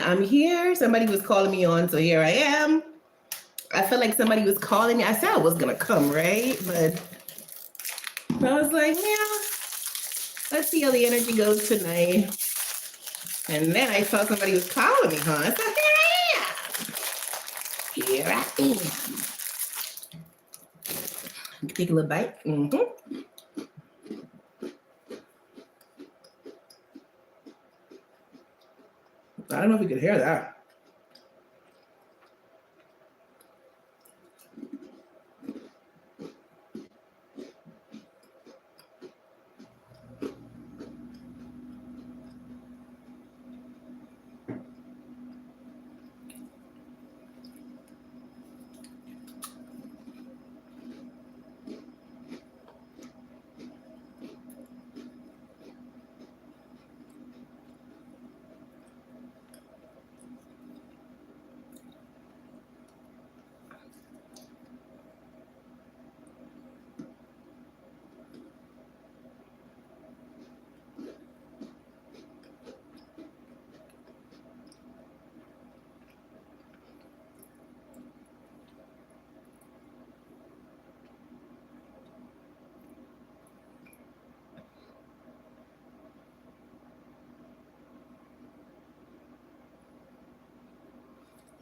I'm here. Somebody was calling me on, so here I am. I felt like somebody was calling me. I said I was gonna come, right? But I was like, yeah, let's see how the energy goes tonight. And then I saw somebody was calling me, huh? So here I am. Take a little bite. I don't know if you could hear that.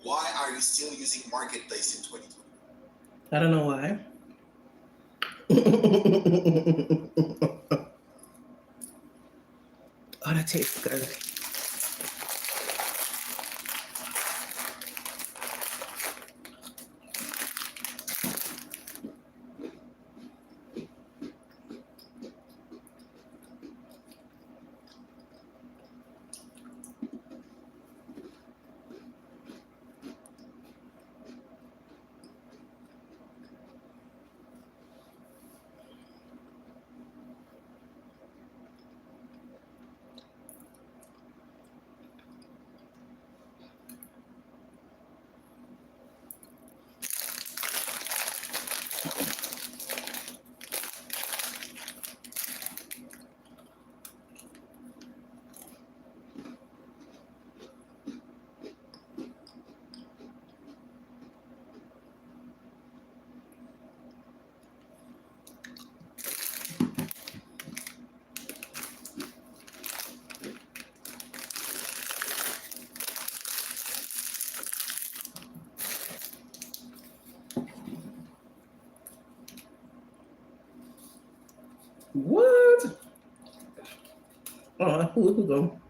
Why are you still using Marketplace in 2020? I don't know why. Oh, that tastes good. What? Oh, who go?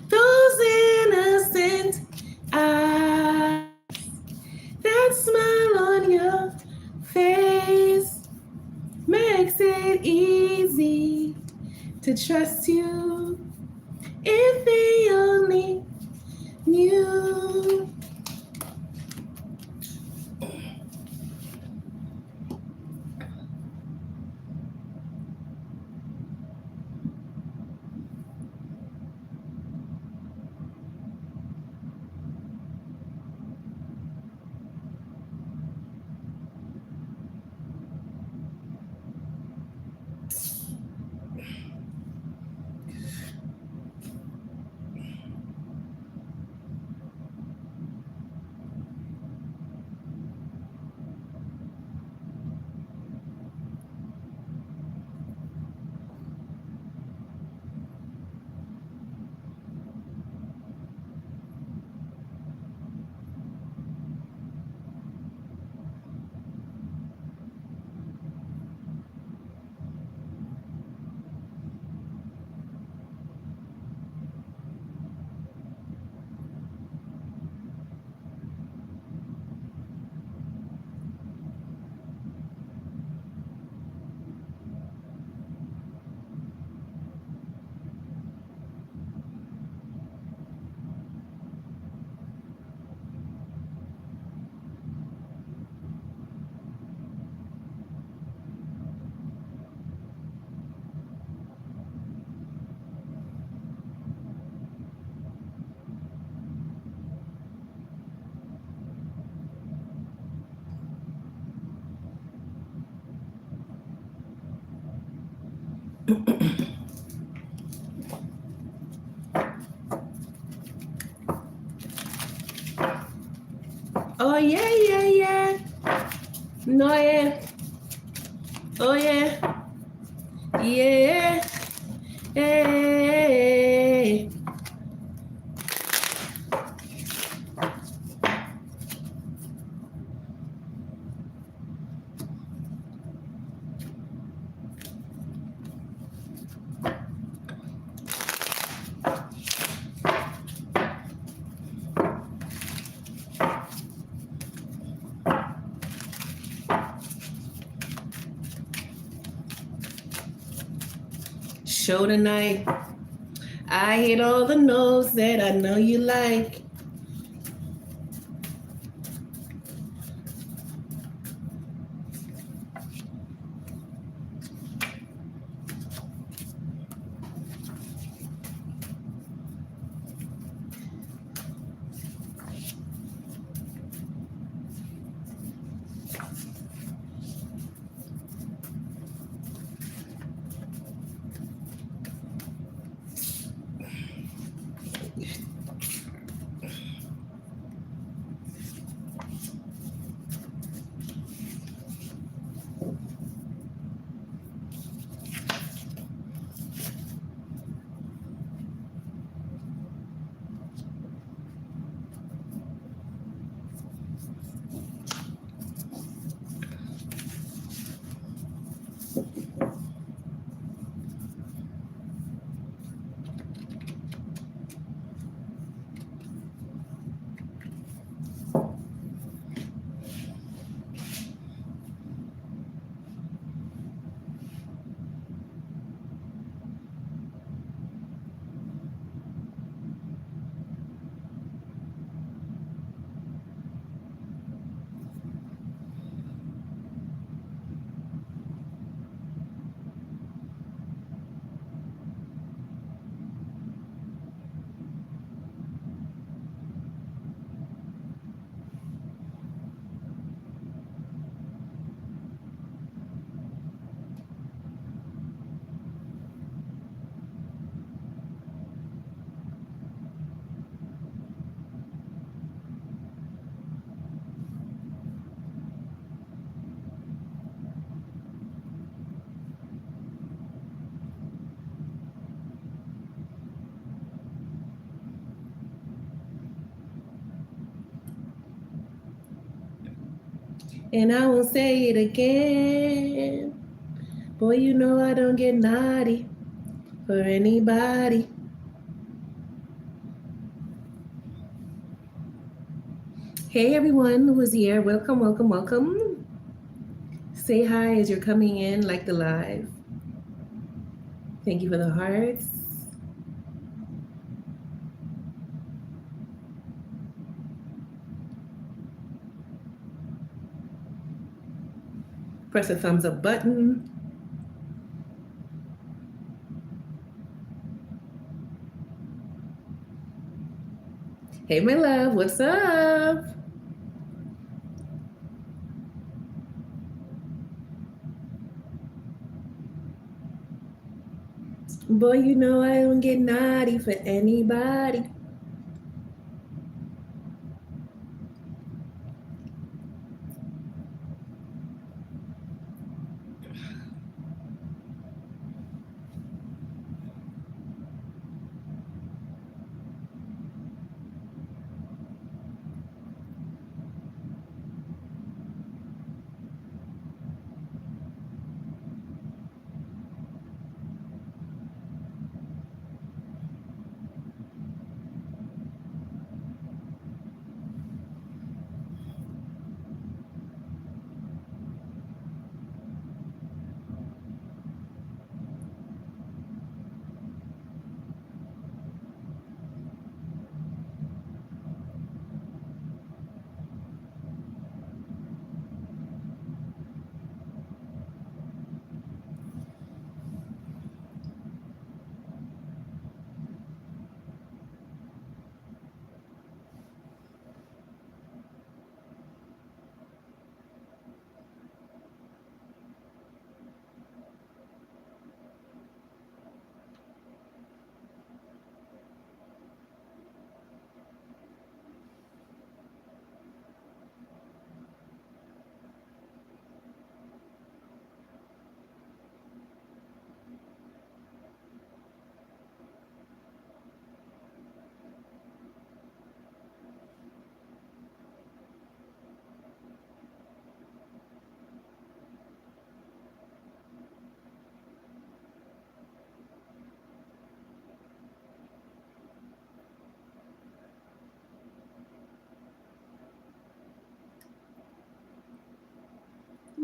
Those innocent eyes, that smile on your face makes it easy to trust you. If they only knew. Oh yeah, yeah, yeah. No yeah. Oh yeah. Yeah. Hey. Show tonight. I hit all the notes that I know you like. And I won't say it again. Boy, you know I don't get naughty. for anybody. Hey everyone who is here, welcome, welcome, welcome. Say hi as you're coming in, like the live. Thank you for the hearts. Press the thumbs up button. Hey my love, what's up? Boy, you know I don't get naughty for anybody.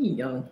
Young.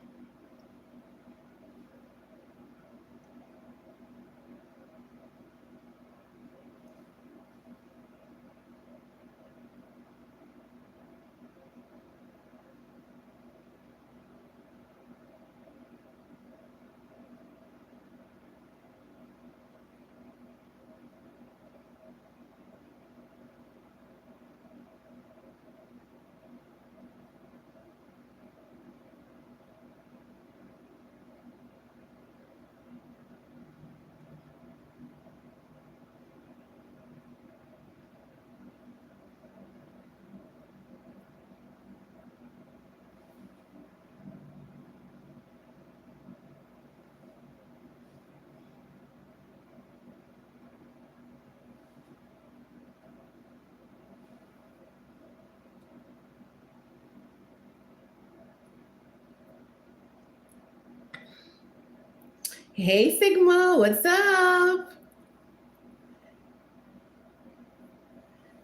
Hey Sigma, what's up?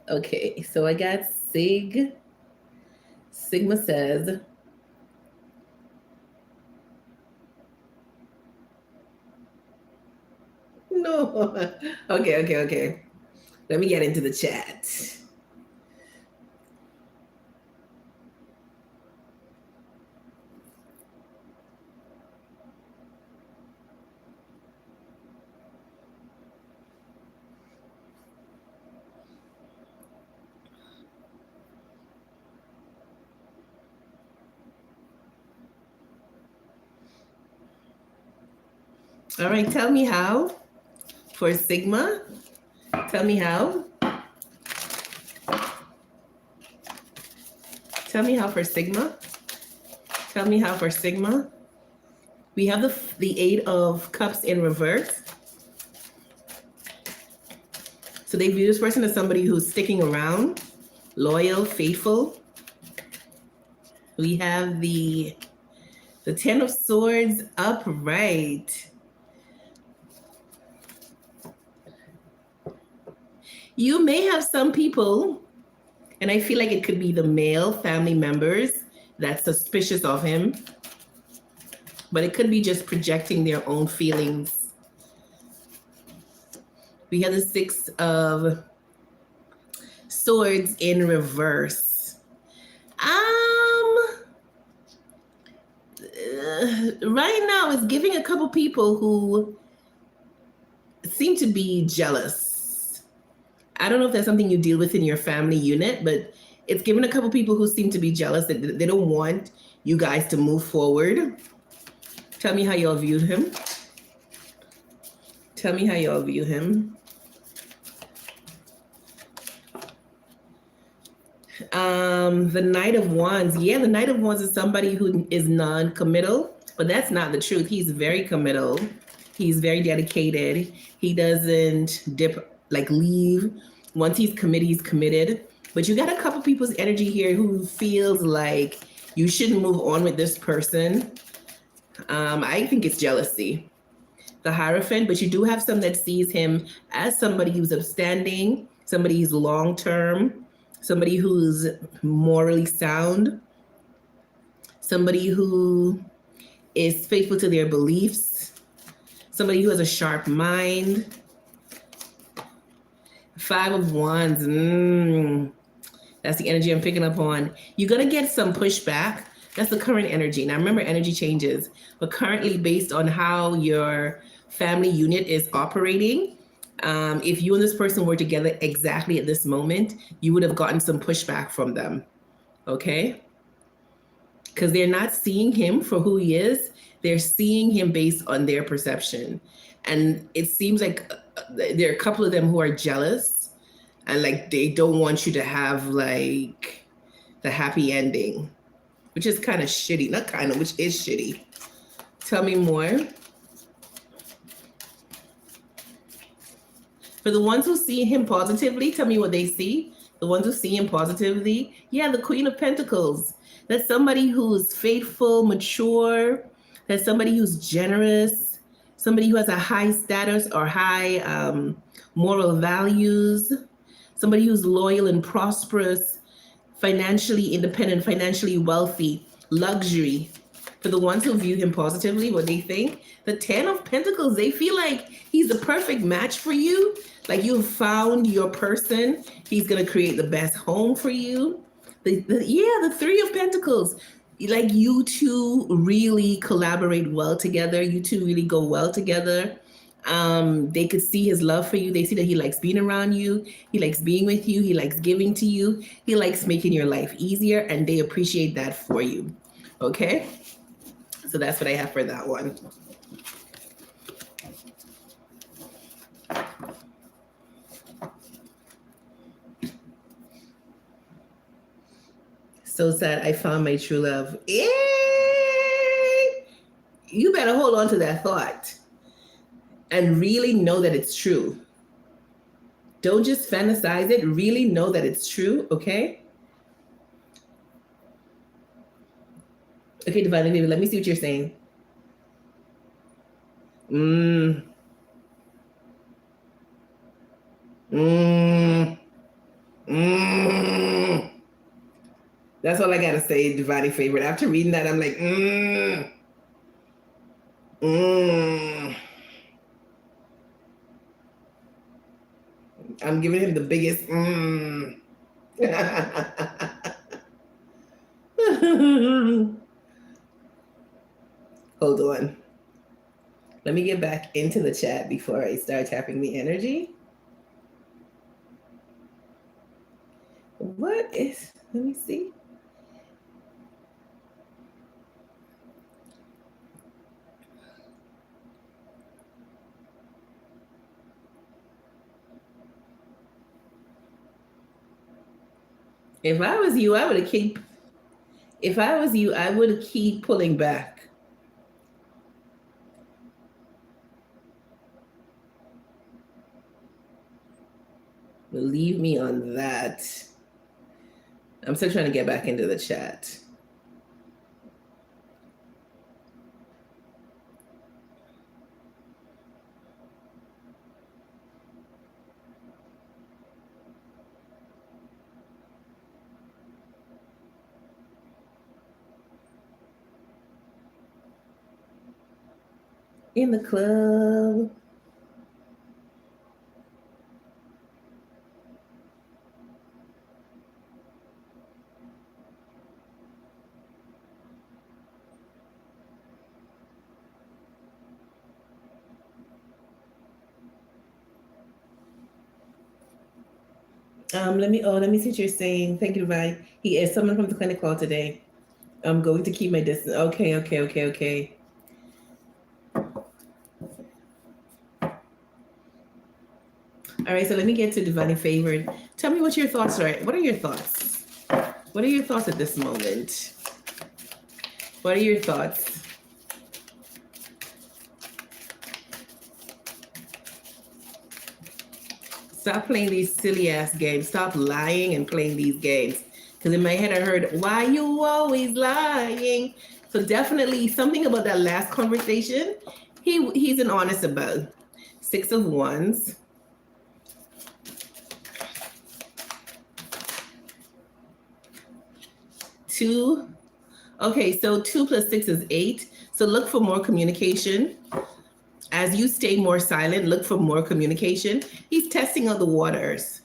Okay, so I got Sig. Sigma says, no. Okay. Let me get into the chat. All right, tell me how for Sigma. Tell me how. Tell me how for Sigma. Tell me how for Sigma. We have the Eight of Cups in reverse. So they view this person as somebody who's sticking around, loyal, faithful. We have the Ten of Swords upright. You may have some people, and I feel like it could be the male family members that's suspicious of him, but it could be just projecting their own feelings. We have the Six of Swords in reverse. Right now it's giving a couple people who seem to be jealous. I don't know if that's something you deal with in your family unit, but it's given a couple people who seem to be jealous that they don't want you guys to move forward. Tell me how y'all viewed him. Tell me how y'all view him. The Knight of Wands. Yeah, the Knight of Wands is somebody who is non-committal, but that's not the truth. He's very committal. He's very dedicated. He doesn't dip, like leave. Once he's committed, he's committed. But you got a couple people's energy here who feels like you shouldn't move on with this person. I think it's jealousy. The Hierophant, but you do have some that sees him as somebody who's upstanding, somebody who's long term, somebody who's morally sound, somebody who is faithful to their beliefs, somebody who has a sharp mind. Five of Wands. That's the energy I'm picking up on. You're going to get some pushback. That's the current energy. Now, remember, energy changes. But currently, based on how your family unit is operating, if you and this person were together exactly at this moment, you would have gotten some pushback from them. Okay? Because they're not seeing him for who he is. They're seeing him based on their perception. And it seems like there are a couple of them who are jealous and like they don't want you to have like the happy ending, which is kind of shitty. Not kind of, which is shitty. Tell me more. For the ones who see him positively, tell me what they see. The ones who see him positively, yeah, the Queen of Pentacles. That's somebody who's faithful, mature. That's somebody who's generous. Somebody who has a high status or high moral values. Somebody who's loyal and prosperous, financially independent, financially wealthy, luxury. For the ones who view him positively, what they think, the Ten of Pentacles, they feel like he's the perfect match for you. Like you've found your person. He's going to create the best home for you. The Three of Pentacles, like you two really collaborate well together. You two really go well together. They could see his love for you. They see that he likes being around you. He likes being with you. He likes giving to you. He likes making your life easier, and they appreciate that for you. Okay? So that's what I have for that one. So sad I found my true love. Yay! You better hold on to that thought and really know that it's true. Don't just fantasize it, really know that it's true, okay? Okay, Divine Baby, let me see what you're saying. Mmm. Mmm. Mmm. That's all I gotta say, Dividing Favorite. After reading that, I'm like, mmm. Mmm. I'm giving him the biggest mmm. Hold on. Let me get back into the chat before I start tapping the energy. What is, let me see. If I was you, I would keep. If I was you, I would keep pulling back. Believe me on that. I'm still trying to get back into the chat. In the club. Let me see what you're saying. Thank you, Divine. He is someone from the clinic call today. I'm going to keep my distance. Okay, okay, okay, okay. All right, so let me get to Divinely Favored. Tell me what your thoughts are. What are your thoughts? What are your thoughts at this moment? What are your thoughts? Stop playing these silly ass games. Stop lying and playing these games. Because in my head, I heard, why you always lying? So definitely something about that last conversation, he's an honest about. Six of Wands. Two. Okay, so 2 plus 6 is 8. So look for more communication. As you stay more silent, look for more communication. He's testing out the waters.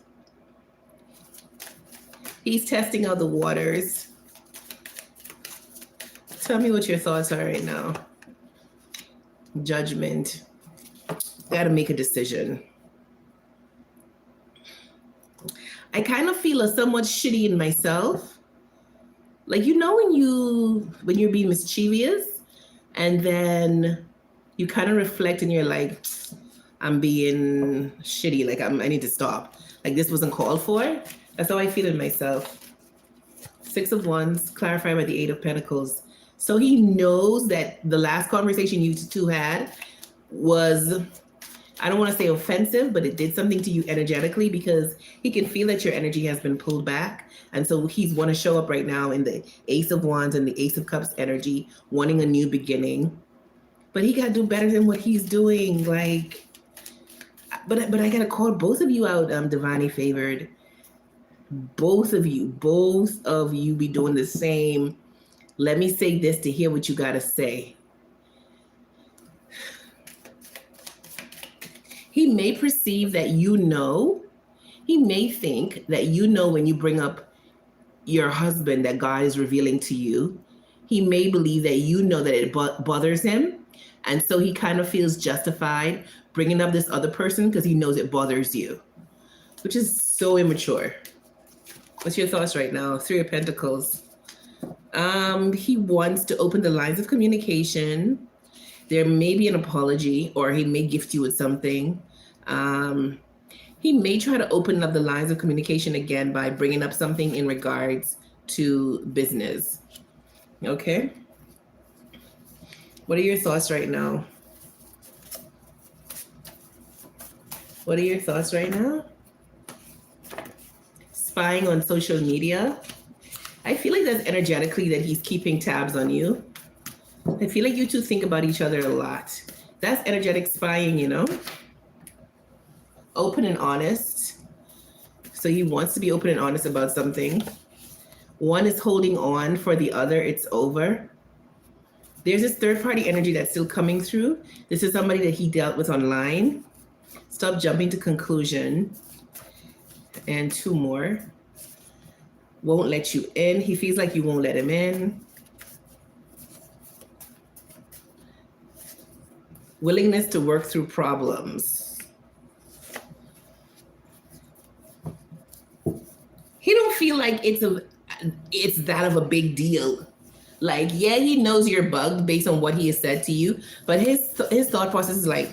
He's testing out the waters. Tell me what your thoughts are right now. Judgment. Gotta make a decision. I kind of feel a somewhat shitty in myself. Like, you know, when you're being mischievous and then you kind of reflect and you're like, I'm being shitty. Like, I need to stop. Like, this wasn't called for. That's how I feel in myself. Six of Wands, clarified by the Eight of Pentacles. So he knows that the last conversation you two had was, I don't want to say offensive, but it did something to you energetically because he can feel that your energy has been pulled back. And so he's want to show up right now in the Ace of Wands and the Ace of Cups energy, wanting a new beginning. But he got to do better than what he's doing. Like, but I got to call both of you out, Divinely Favored. Both of you be doing the same. Let me say this to hear what you got to say. He may perceive that you know. He may think that you know when you bring up your husband that God is revealing to you. He may believe that you know that it bothers him. And so he kind of feels justified bringing up this other person because he knows it bothers you, which is so immature. What's your thoughts right now? Three of Pentacles. He wants to open the lines of communication. There may be an apology, or he may gift you with something. He may try to open up the lines of communication again by bringing up something in regards to business. Okay. What are your thoughts right now? What are your thoughts right now? Spying on social media. I feel like that's energetically that he's keeping tabs on you. I feel like you two think about each other a lot. That's energetic spying, you know? Open and honest. So he wants to be open and honest about something. One is holding on for the other. It's over. There's this third party energy that's still coming through. This is somebody that he dealt with online. Stop jumping to conclusion. And two more. Won't let you in. He feels like you won't let him in. Willingness to work through problems. He don't feel like it's that of a big deal. Like, yeah, he knows you're bugged based on what he has said to you, but his thought process is like,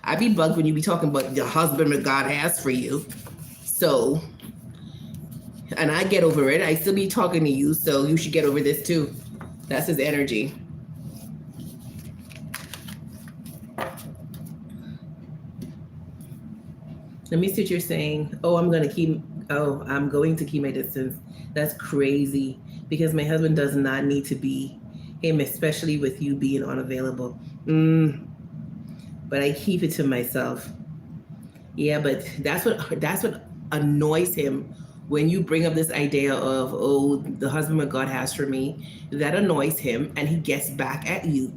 I be bugged when you be talking about the husband that God has for you. So, and I get over it. I still be talking to you, so you should get over this too. That's his energy. Let me see what you're saying. I'm going to keep my distance. That's crazy because my husband does not need to be him, especially with you being unavailable. But I keep it to myself. Yeah, but that's what annoys him when you bring up this idea of, the husband that God has for me. That annoys him and he gets back at you.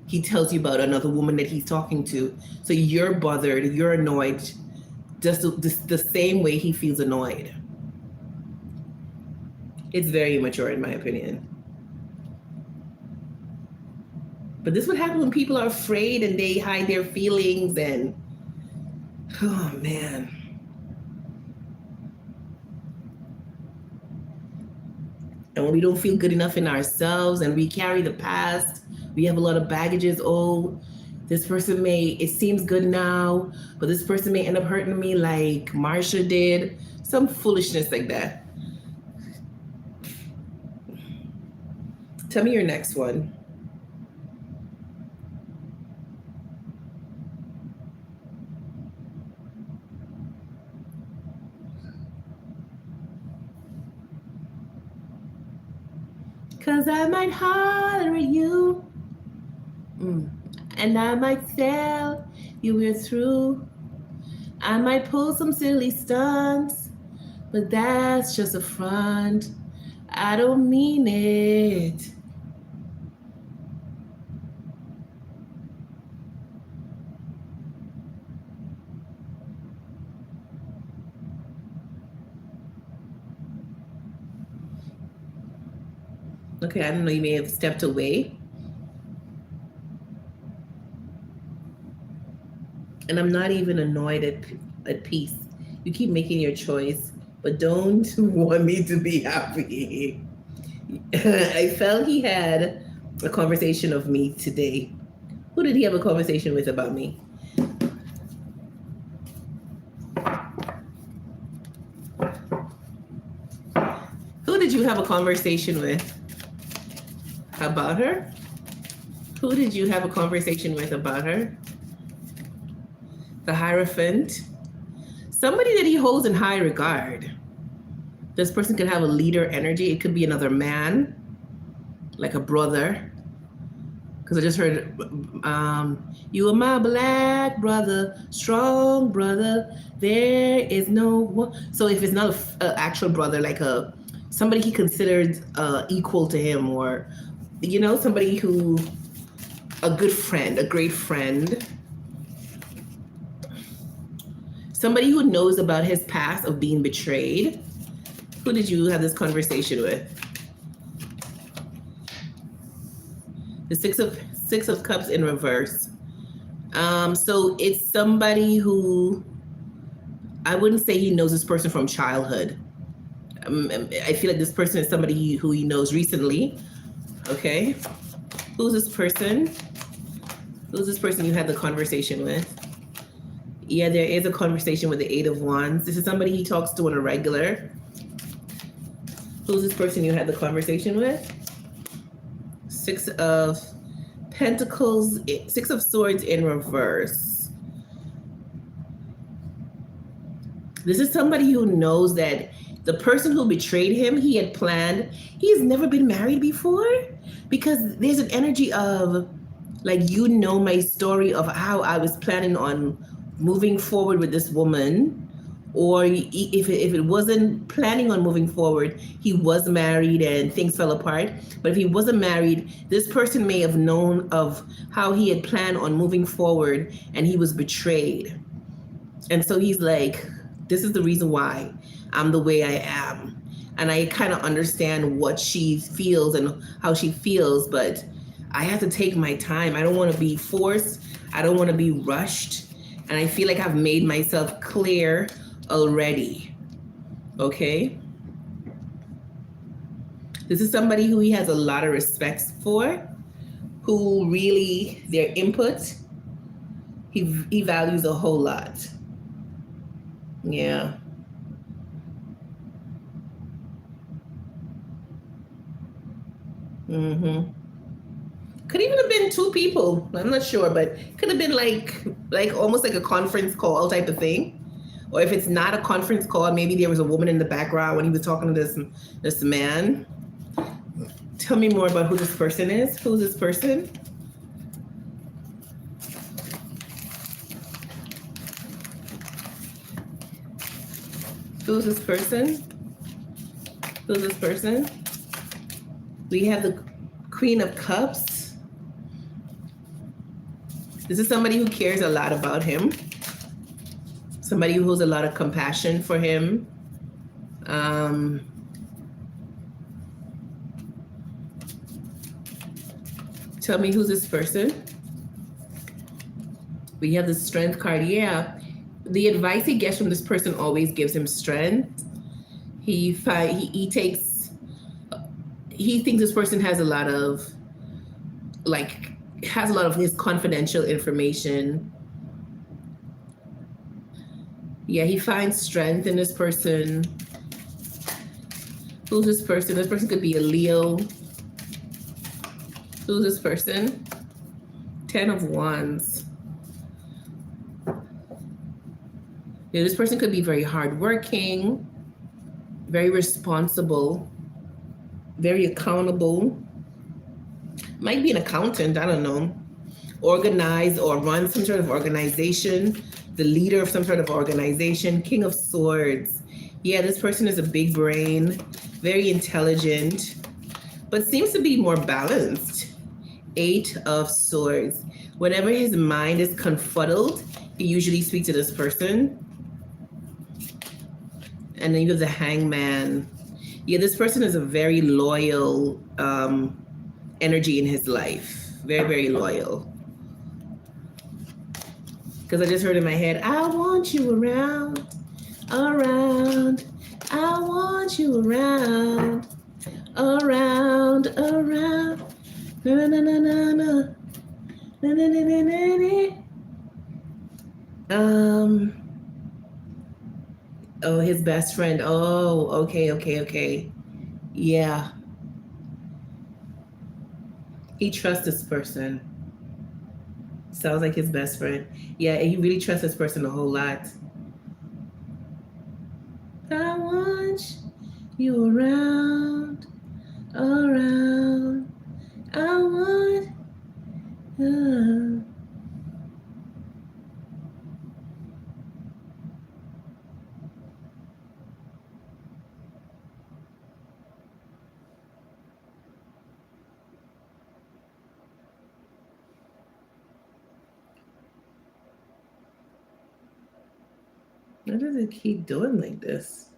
he tells you about another woman that he's talking to. So you're bothered, you're annoyed, just the same way he feels annoyed. It's very immature, in my opinion. But this would happen when people are afraid and they hide their feelings and, oh man. And when we don't feel good enough in ourselves and we carry the past, we have a lot of baggages. Oh, this person it seems good now, but this person may end up hurting me like Marsha did. Some foolishness like that. Tell me your next one. Cause I might holler at you. And I might tell you we're through. I might pull some silly stunts, but that's just a front. I don't mean it. Okay, I don't know, you may have stepped away. And I'm not even annoyed at peace. You keep making your choice, but don't want me to be happy. I felt he had a conversation of me today. Who did he have a conversation with about me? Who did you have a conversation with about her? Who did you have a conversation with about her? The Hierophant. Somebody that he holds in high regard. This person could have a leader energy. It could be another man, like a brother. Because I just heard, you are my black brother, strong brother. There is no one. So if it's not an actual brother, like somebody he considered equal to him, or somebody who, a good friend, a great friend. Somebody who knows about his past of being betrayed. Who did you have this conversation with? The Six of Cups in reverse. So it's somebody who, I wouldn't say he knows this person from childhood. I feel like this person is somebody who he knows recently. Okay. Who's this person? Who's this person you had the conversation with? Yeah, there is a conversation with the Eight of Wands. This is somebody he talks to on a regular. Who's this person you had the conversation with? Six of Pentacles, Six of Swords in reverse. This is somebody who knows that the person who betrayed him, he had planned. He's never been married before, because there's an energy of, like, my story of how I was planning on moving forward with this woman, or if it wasn't planning on moving forward, he was married and things fell apart. But if he wasn't married, this person may have known of how he had planned on moving forward and he was betrayed. And so he's like, this is the reason why I'm the way I am. And I kind of understand what she feels and how she feels, but I have to take my time. I don't want to be forced. I don't want to be rushed. And I feel like I've made myself clear already. Okay? This is somebody who he has a lot of respect for, who really, their input, he values a whole lot. Yeah. Could even have been two people. I'm not sure, but could have been like almost like a conference call type of thing. Or if it's not a conference call, maybe there was a woman in the background when he was talking to this man. Tell me more about who this person is. Who's this person? Who's this person? Who's this person? We have the Queen of Cups. This is somebody who cares a lot about him. Somebody who has a lot of compassion for him. Tell me who's this person. We have the strength card. Yeah. The advice he gets from this person always gives him strength. He thinks this person has a lot of his confidential information. Yeah, he finds strength in this person. Who's this person? This person could be a Leo. Who's this person? 10 of Wands. Yeah, this person could be very hardworking, very responsible, very accountable. Might be an accountant, I don't know. Organized or run some sort of organization, the leader of some sort of organization. King of Swords. Yeah, this person is a big brain, very intelligent, but seems to be more balanced. 8 of Swords. Whenever his mind is confuddled, he usually speaks to this person. And then you have the Hangman. Yeah, this person is a very loyal energy in his life. Very, very loyal. Because I just heard in my head, I want you around, around. I want you around, around, around. Na na na na na. Na na na na na na. Oh, his best friend. Oh, okay. Yeah. He trusts this person. Sounds like his best friend. Yeah, he really trusts this person a whole lot. I want you around, around. I want. Why does it keep doing like this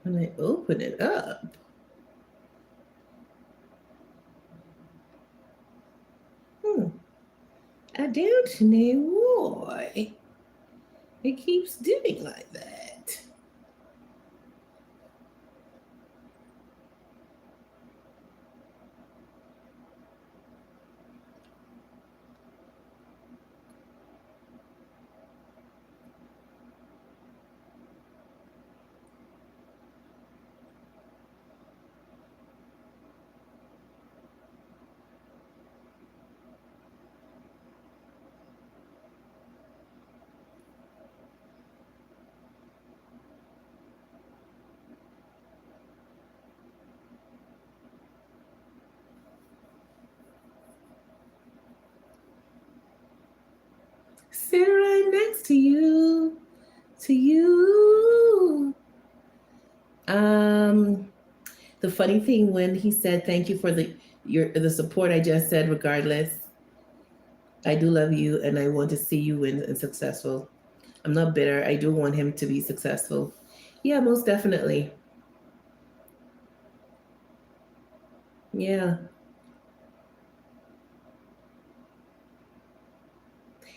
when I open it up? I don't know why it keeps doing like that. Sit right next to you. The funny thing when he said thank you for the support, I just said regardless, I do love you and I want to see you win and successful. I'm not bitter. I do want him to be successful. Yeah, most definitely. Yeah.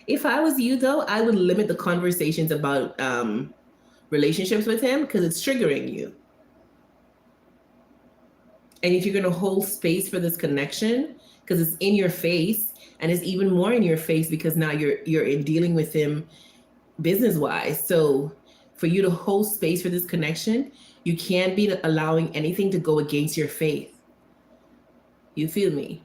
If I was you though, I would limit the conversations about relationships with him because it's triggering you. And if you're going to hold space for this connection, because it's in your face, and it's even more in your face because now you're in dealing with him business wise. So for you to hold space for this connection, you can't be allowing anything to go against your faith. You feel me?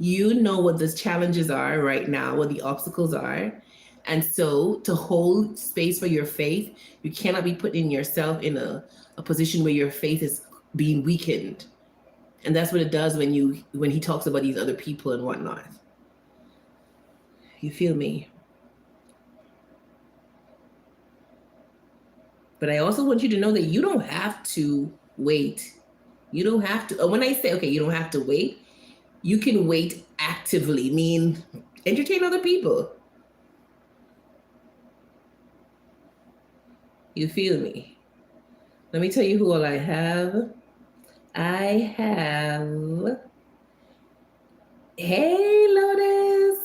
You know what the challenges are right now, what the obstacles are. And so to hold space for your faith, you cannot be putting yourself in a position where your faith is being weakened. And that's what it does when he talks about these other people and whatnot. You feel me? But I also want you to know that you don't have to wait. You don't have to. When I say, okay, you don't have to wait, you can wait actively, mean Entertain other people. You feel me? Let me tell you who all I have. I have. Hey, Lotus.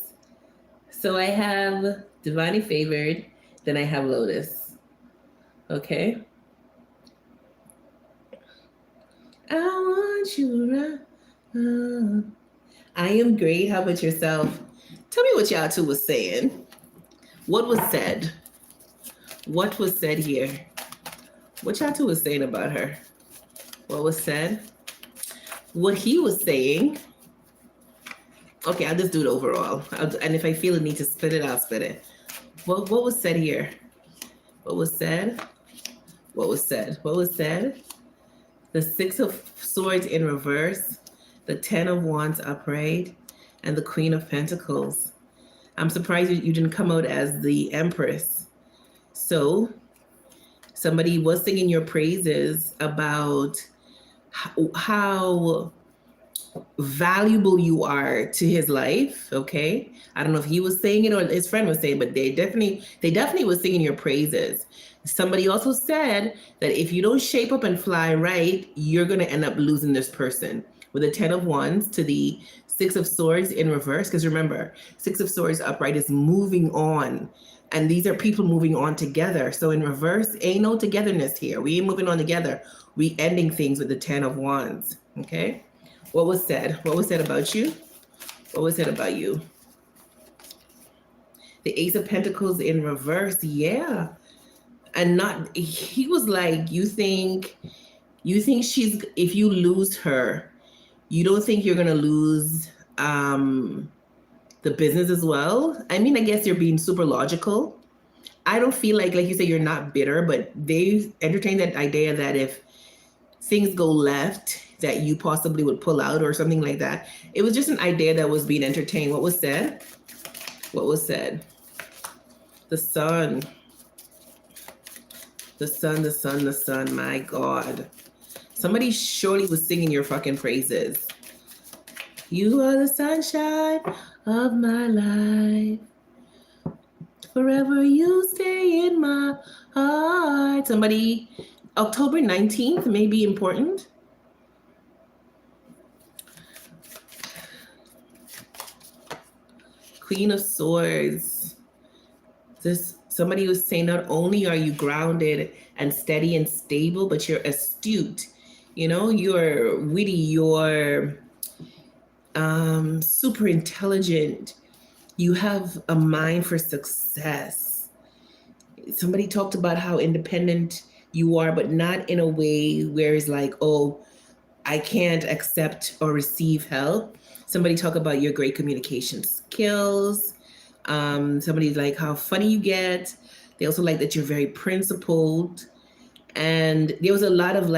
So I have Divinely Favored, then I have Lotus. Okay? I want you around. I am great. How about yourself? Tell me what y'all two was saying. What was said? What was said here? What y'all two was saying about her? What was said? What he was saying. Okay, I'll just do it overall. And if I feel a need to split it, I'll split it. What was said here? What was said? What was said? What was said? The Six of Swords in reverse, the Ten of Wands upright, and the Queen of Pentacles. I'm surprised you didn't come out as the Empress. So somebody was singing your praises about how valuable you are to his life. Okay, I don't know if he was saying it or his friend was saying, but they definitely was singing your praises. Somebody also said that if you don't shape up and fly right, you're going to end up losing this person. With the 10 of Wands to the Six of Swords in reverse, because remember, Six of Swords upright is moving on, and these are people moving on together. So in reverse, ain't no togetherness here. We ain't moving on together. We ending things with the 10 of Wands. Okay. What was said? What was said about you? What was said about you? The Ace of Pentacles in reverse. Yeah. And not, he was like, you think she's, if you lose her, you don't think you're going to lose the business as well? I mean, I guess you're being super logical. I don't feel like you say, you're not bitter, but they entertain that idea that if things go left, that you possibly would pull out or something like that. It was just an idea that was being entertained. What was said? What was said? The sun. The sun, the sun, the sun. My God. Somebody surely was singing your fucking praises. You are the sunshine of my life. Forever you stay in my heart. Somebody, October 19th may be important. Queen of Swords. This somebody was saying not only are you grounded and steady and stable, but you're astute. You know, you're witty, you're super intelligent. You have a mind for success. Somebody talked about how independent you are, but not in a way where it's like, oh, I can't accept or receive help. Somebody talk about your great communication skills. Somebody's like how funny you get. They also like that you're very principled. And there was a lot of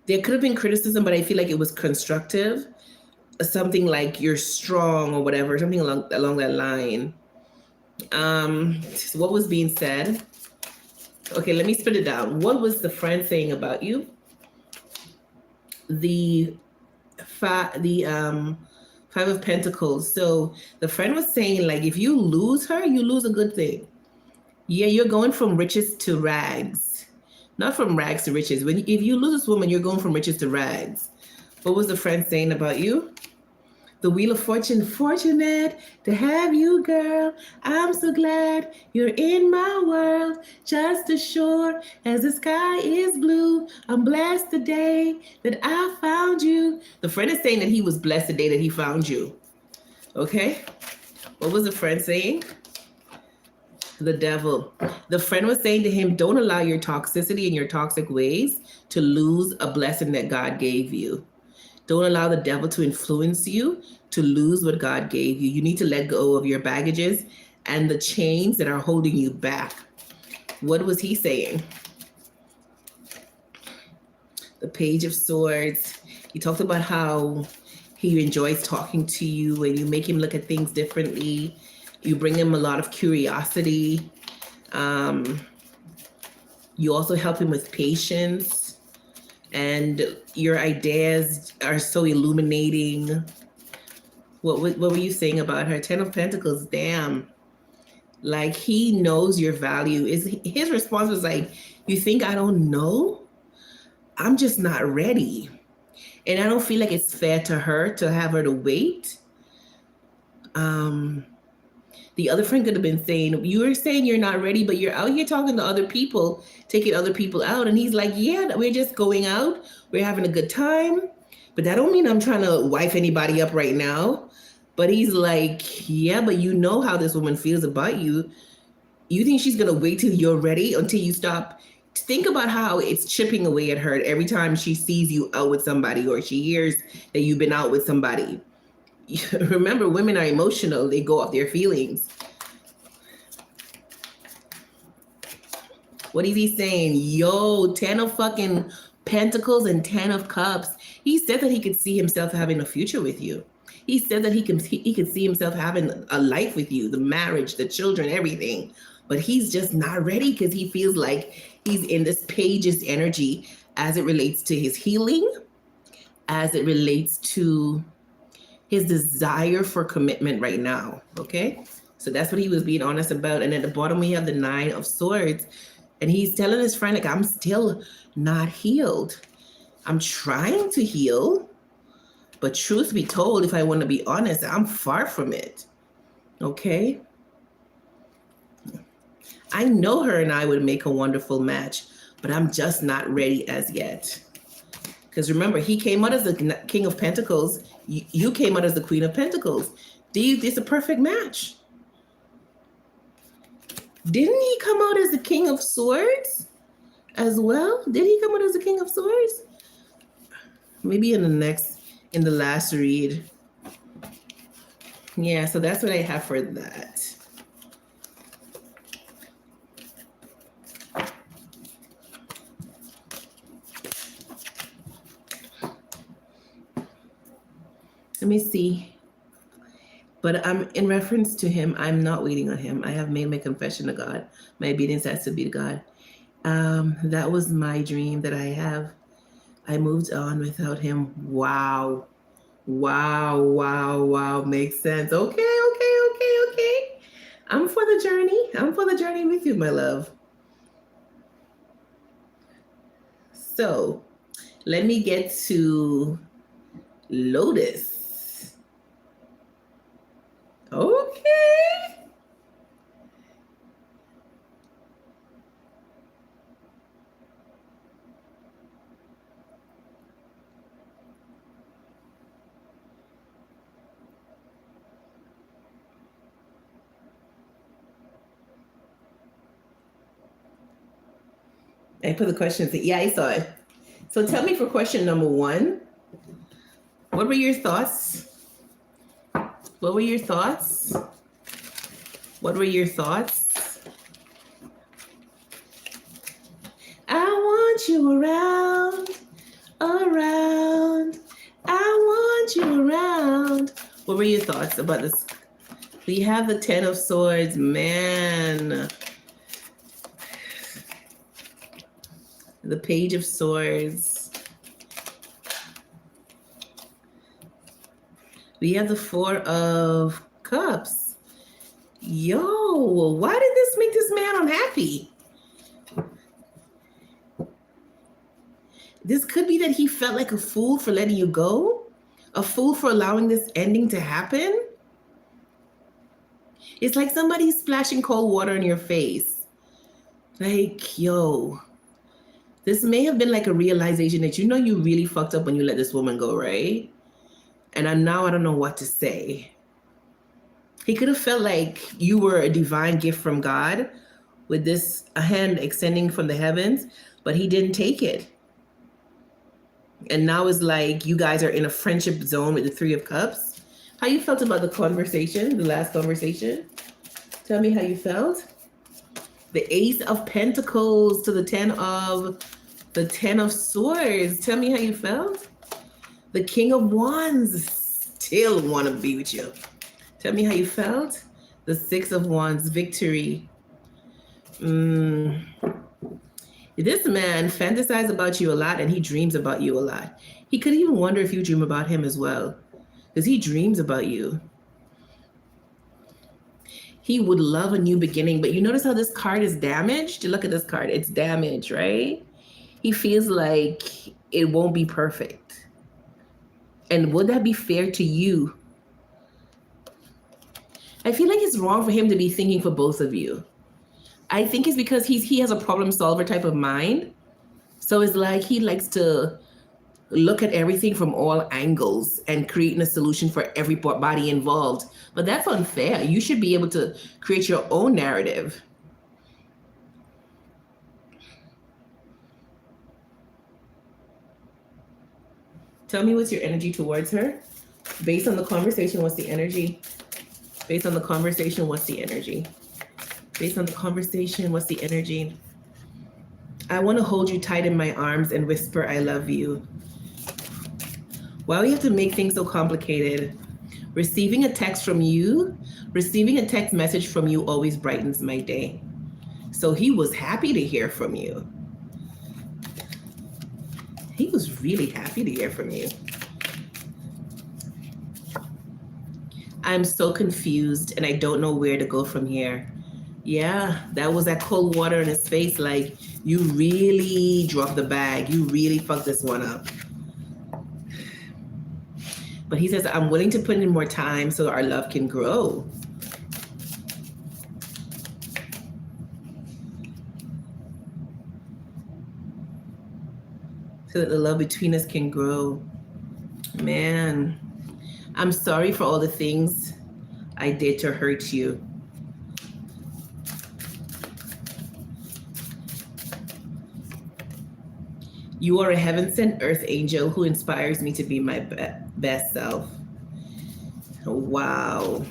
there could have been criticism, but I feel like it was constructive. Something like you're strong or whatever, something along that line. So what was being said? Okay, let me spit it down. What was the friend saying about you? The Five of Pentacles. So the friend was saying, if you lose her, you lose a good thing. Yeah, you're going from riches to rags, not from rags to riches. If you lose this woman, you're going from riches to rags. What was the friend saying about you? The Wheel of Fortune. Fortunate to have you, girl. I'm so glad you're in my world. Just as sure as the sky is blue, I'm blessed the day that I found you. The friend is saying that he was blessed the day that he found you. Okay? What was the friend saying? The devil. The friend was saying to him, don't allow your toxicity and your toxic ways to lose a blessing that God gave you. Don't allow the devil to influence you to lose what God gave you. You need to let go of your baggages and the chains that are holding you back. What was he saying? The Page of Swords. He talked about how he enjoys talking to you and you make him look at things differently. You bring him a lot of curiosity. You also help him with patience. And your ideas are so illuminating. What were you saying about her? 10 of Pentacles, damn. Like, he knows your value. His response was like, you think I don't know? I'm just not ready. And I don't feel like it's fair to her to have her to wait. The other friend could have been saying, you were saying you're not ready, but you're out here talking to other people, taking other people out. And he's like, yeah, we're just going out. We're having a good time. But that don't mean I'm trying to wife anybody up right now. But he's like, yeah, but you know how this woman feels about you. You think she's going to wait till you're ready until you stop? Think about how it's chipping away at her every time she sees you out with somebody or she hears that you've been out with somebody. Remember, women are emotional. They go off their feelings. What is he saying? Yo, 10 of fucking Pentacles and 10 of Cups. He said that he could see himself having a future with you. He said that he could see himself having a life with you, the marriage, the children, everything. But he's just not ready because he feels like he's in this Page's energy as it relates to his healing, as it relates to his desire for commitment right now. Okay? So that's what he was being honest about. And at the bottom, we have the 9 of Swords. And he's telling his friend, like, I'm still not healed. I'm trying to heal. But truth be told, if I want to be honest, I'm far from it. Okay? I know her and I would make a wonderful match, but I'm just not ready as yet. Because remember, he came out as the King of Pentacles. You came out as the Queen of Pentacles. It's a perfect match. Didn't he come out as the King of Swords as well? Did he come out as the King of Swords? Maybe in the last read. Yeah, so that's what I have for that. Let me see. But I'm in reference to him, I'm not waiting on him. I have made my confession to God. My obedience has to be to God. That was my dream that I have. I moved on without him. Wow. Makes sense. Okay. I'm for the journey. I'm for the journey with you, my love. So let me get to Lotus. Okay. I put the questions in. Yeah, I saw it. So tell me for question number 1. What were your thoughts? What were your thoughts? What were your thoughts? I want you around. I want you around. What were your thoughts about this? We have the 10 of Swords, man. The Page of Swords. We have the 4 of Cups. Yo, why did this make this man unhappy? This could be that he felt like a fool for letting you go, a fool for allowing this ending to happen. It's like somebody splashing cold water in your face. Like, yo, this may have been like a realization that you know you really fucked up when you let this woman go, right? And now I don't know what to say. He could have felt like you were a divine gift from God with a hand extending from the heavens, but he didn't take it. And now it's like you guys are in a friendship zone with the 3 of Cups. How you felt about the conversation, the last conversation? Tell me how you felt. The Ace of Pentacles to the 10 of Swords. Tell me how you felt. The King of Wands. Still want to be with you. Tell me how you felt. The 6 of Wands. Victory. This man fantasizes about you a lot and he dreams about you a lot. He could even wonder if you dream about him as well. because he dreams about you. He would love a new beginning, but you notice how this card is damaged? Look at this card. It's damaged, right? He feels like it won't be perfect. And would that be fair to you? I feel like it's wrong for him to be thinking for both of you. I think it's because he has a problem solver type of mind. So it's like he likes to look at everything from all angles and creating a solution for every body involved. But that's unfair. You should be able to create your own narrative. Tell me what's your energy towards her. Based on the conversation, what's the energy? Based on the conversation, what's the energy? Based on the conversation, what's the energy? I want to hold you tight in my arms and whisper, I love you. Why do we have to make things so complicated? Receiving a text from you, receiving a text message from you always brightens my day. So he was happy to hear from you. He was really happy to hear from you. I'm so confused and I don't know where to go from here. Yeah, that was that cold water in his face. Like, you really dropped the bag. You really fucked this one up. But he says, I'm willing to put in more time so our love can grow. So that the love between us can grow. Man, I'm sorry for all the things I did to hurt you. You are a heaven-sent earth angel who inspires me to be my best self. Wow.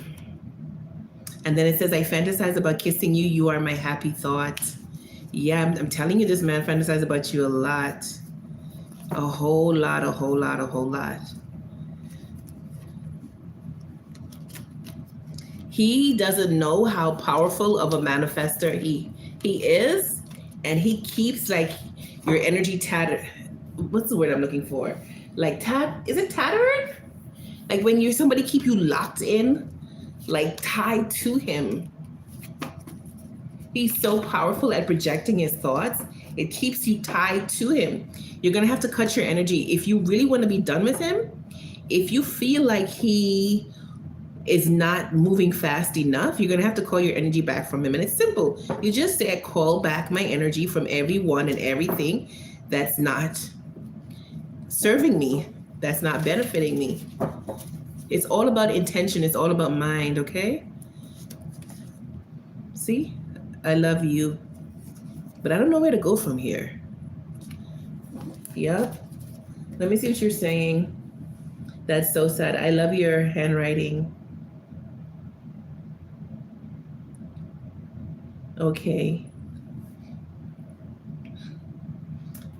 And then it says, I fantasize about kissing you. You are my happy thought. Yeah, I'm telling you, this man fantasizes about you a lot. A whole lot, a whole lot, a whole lot. He doesn't know how powerful of a manifester he is. And he keeps like your energy tattered. What's the word I'm looking for? Like is it tattered? Like when somebody keep you locked in, like tied to him. He's so powerful at projecting his thoughts. It keeps you tied to him. You're gonna have to cut your energy. If you really want to be done with him, if you feel like he is not moving fast enough, you're gonna have to call your energy back from him. And it's simple. You just say, call back my energy from everyone and everything that's not serving me, that's not benefiting me. It's all about intention. It's all about mind, okay? See? I love you, but I don't know where to go from here. Yep. Let me see what you're saying. That's so sad. I love your handwriting. Okay.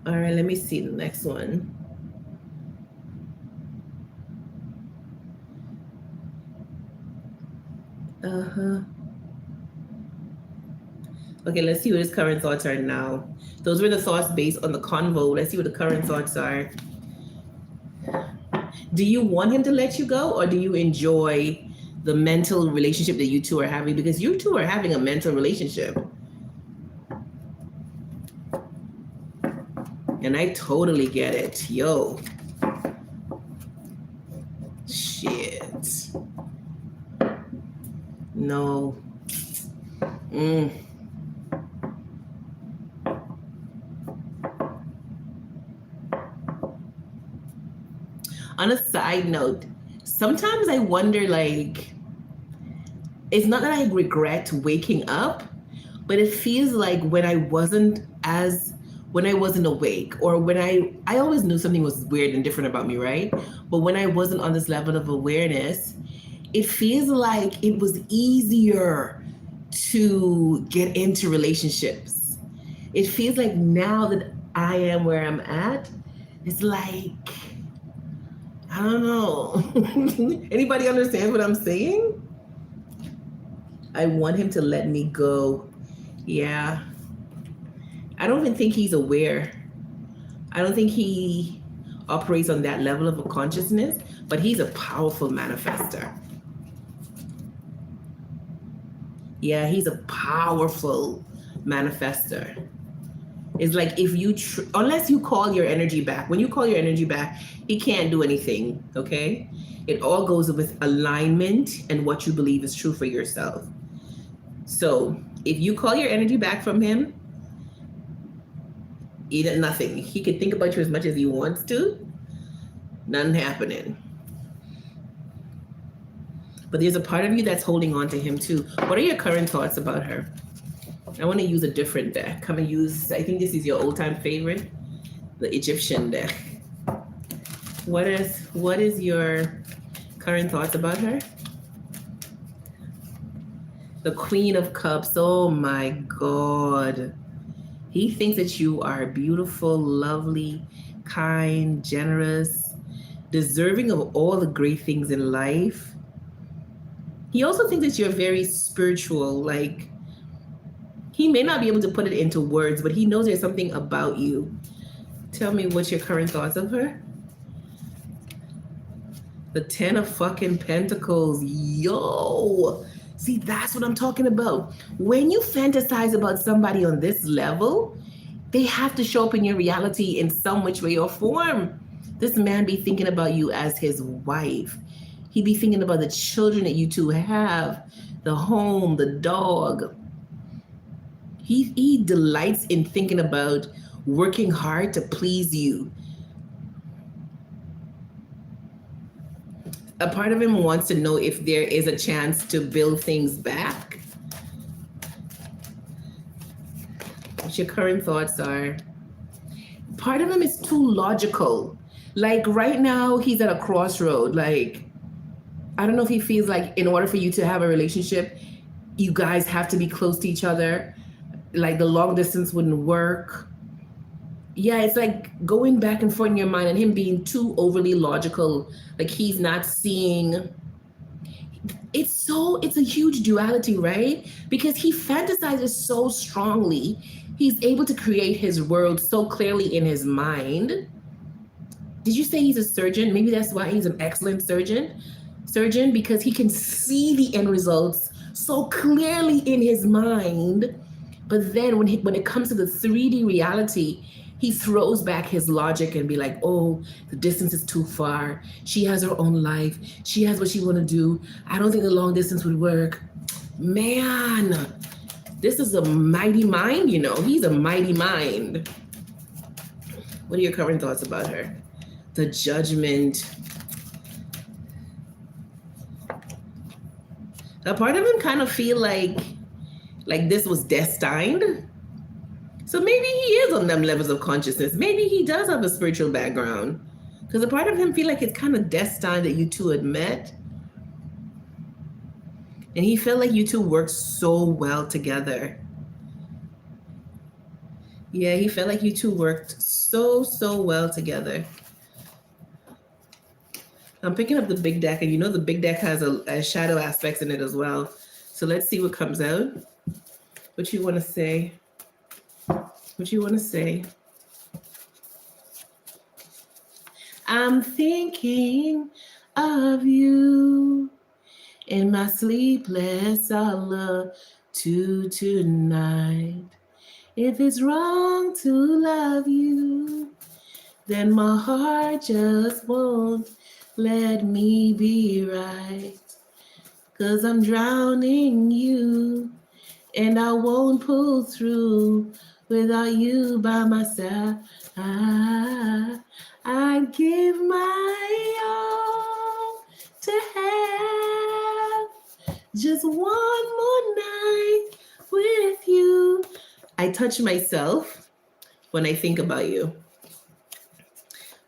All right, let me see the next one. Okay, let's see what his current thoughts are now. Those were the thoughts based on the convo. Let's see what the current thoughts are. Do you want him to let you go, or do you enjoy the mental relationship that you two are having? Because you two are having a mental relationship. And I totally get it. Yo. Shit. No. On a side note, sometimes I wonder, like, it's not that I regret waking up, but it feels like when I wasn't awake, or when I always knew something was weird and different about me, right? But when I wasn't on this level of awareness, it feels like it was easier to get into relationships. It feels like now that I am where I'm at, it's like, I don't know. Anybody understand what I'm saying? I want him to let me go. Yeah. I don't even think he's aware. I don't think he operates on that level of a consciousness, but he's a powerful manifester. Yeah, he's a powerful manifester. It's like if you, unless you call your energy back, when you call your energy back, he can't do anything, okay? It all goes with alignment and what you believe is true for yourself. So if you call your energy back from him, nothing. He can think about you as much as he wants to, nothing happening. But there's a part of you that's holding on to him too. What are your current thoughts about her? I want to use a different deck. Come and use, I think this is your old time favorite, the Egyptian deck. What is your current thoughts about her? The Queen of Cups. Oh my God. He thinks that you are beautiful, lovely, kind, generous, deserving of all the great things in life. He also thinks that you're very spiritual. Like, he may not be able to put it into words, but he knows there's something about you. Tell me what's your current thoughts of her? The 10 of fucking Pentacles. Yo. See, that's what I'm talking about. When you fantasize about somebody on this level, they have to show up in your reality in some which way or form. This man be thinking about you as his wife. He be thinking about the children that you two have, the home, the dog. He delights in thinking about working hard to please you. A part of him wants to know if there is a chance to build things back. What your current thoughts are. Part of him is too logical. Like right now, he's at a crossroad. Like, I don't know if he feels like in order for you to have a relationship, you guys have to be close to each other. Like the long distance wouldn't work. Yeah, it's like going back and forth in your mind and him being too overly logical. Like he's not seeing. It's a huge duality, right? Because he fantasizes so strongly. He's able to create his world so clearly in his mind. Did you say he's a surgeon? Maybe that's why he's an excellent surgeon. Surgeon, because he can see the end results so clearly in his mind. But then when it comes to the 3D reality, he throws back his logic and be like, oh, the distance is too far. She has her own life. She has what she want to do. I don't think the long distance would work. Man, this is a mighty mind, you know. He's a mighty mind. What are your current thoughts about her? The Judgment. A part of him kind of feel like this was destined. So maybe he is on them levels of consciousness. Maybe he does have a spiritual background. Because a part of him feel like it's kind of destined that you two had met. And he felt like you two worked so well together. Yeah, he felt like you two worked so well together. I'm picking up the big deck, and you know the big deck has a shadow aspects in it as well. So let's see what comes out. What you want to say? What you want to say? I'm thinking of you in my sleepless solitude tonight. If it's wrong to love you, then my heart just won't let me be right. 'Cause I'm drowning you, and I won't pull through without you by my side. I give my all to have just one more night with you. I touch myself when I think about you.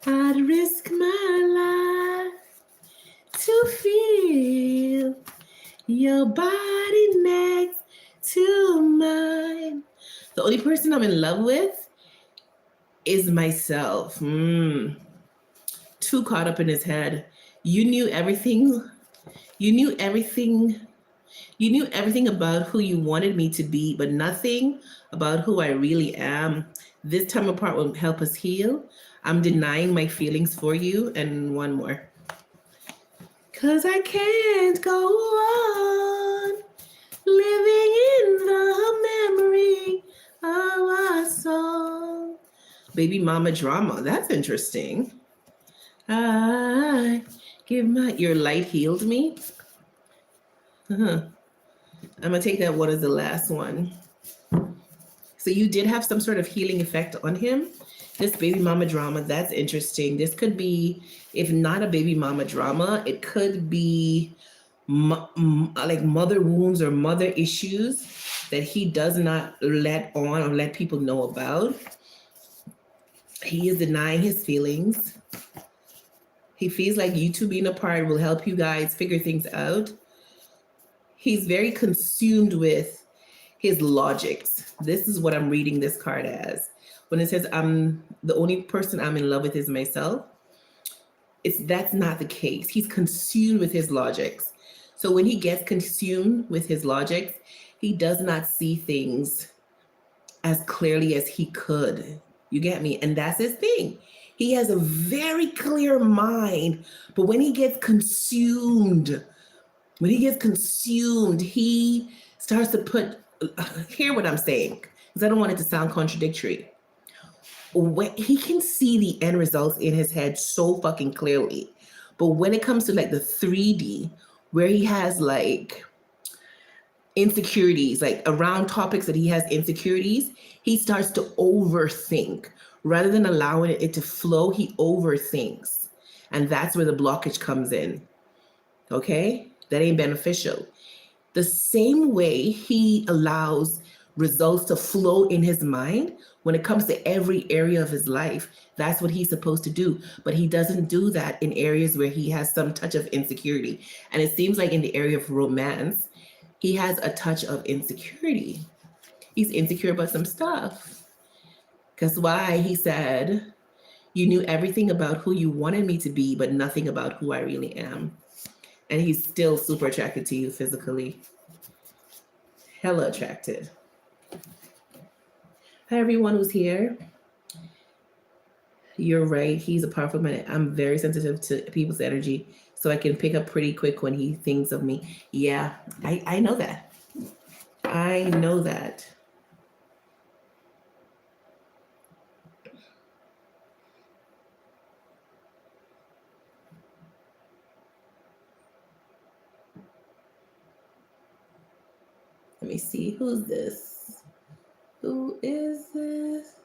I'd risk my life to feel your body next to mine. The only person I'm in love with is myself. Too caught up in his head. You knew everything. You knew everything. You knew everything about who you wanted me to be, but nothing about who I really am. This time apart will help us heal. I'm denying my feelings for you. And one more. 'Cause I can't go on living in the memory of our song. Baby mama drama. That's interesting. I give my your light healed me. Uh-huh. I'm gonna take that one as the last one. So you did have some sort of healing effect on him. This baby mama drama, that's interesting. This could be, if not a baby mama drama, it could be like mother wounds or mother issues that he does not let on or let people know about. He is denying his feelings. He feels like you two being apart will help you guys figure things out. He's very consumed with his logics. This is what I'm reading this card as. When it says I'm the only person I'm in love with is myself, that's not the case. He's consumed with his logics. So when he gets consumed with his logics, he does not see things as clearly as he could. You get me? And that's his thing. He has a very clear mind, but when he gets consumed, he starts to put, hear what I'm saying, because I don't want it to sound contradictory. When he can see the end results in his head so fucking clearly, but when it comes to like the 3D, where he has like insecurities, like around topics that he has insecurities, he starts to overthink. Rather than allowing it to flow, he overthinks. And that's where the blockage comes in. Okay? That ain't beneficial. The same way he allows results to flow in his mind when it comes to every area of his life, that's what he's supposed to do. But he doesn't do that in areas where he has some touch of insecurity. And it seems like in the area of romance, he has a touch of insecurity. He's insecure about some stuff. Because why? He said, you knew everything about who you wanted me to be, but nothing about who I really am. And he's still super attracted to you physically. Hella attracted. Hi, everyone who's here. You're right. He's a powerful man. I'm very sensitive to people's energy, so I can pick up pretty quick when he thinks of me. Yeah, I know that. I know that. Let me see. Who's this? Who is this?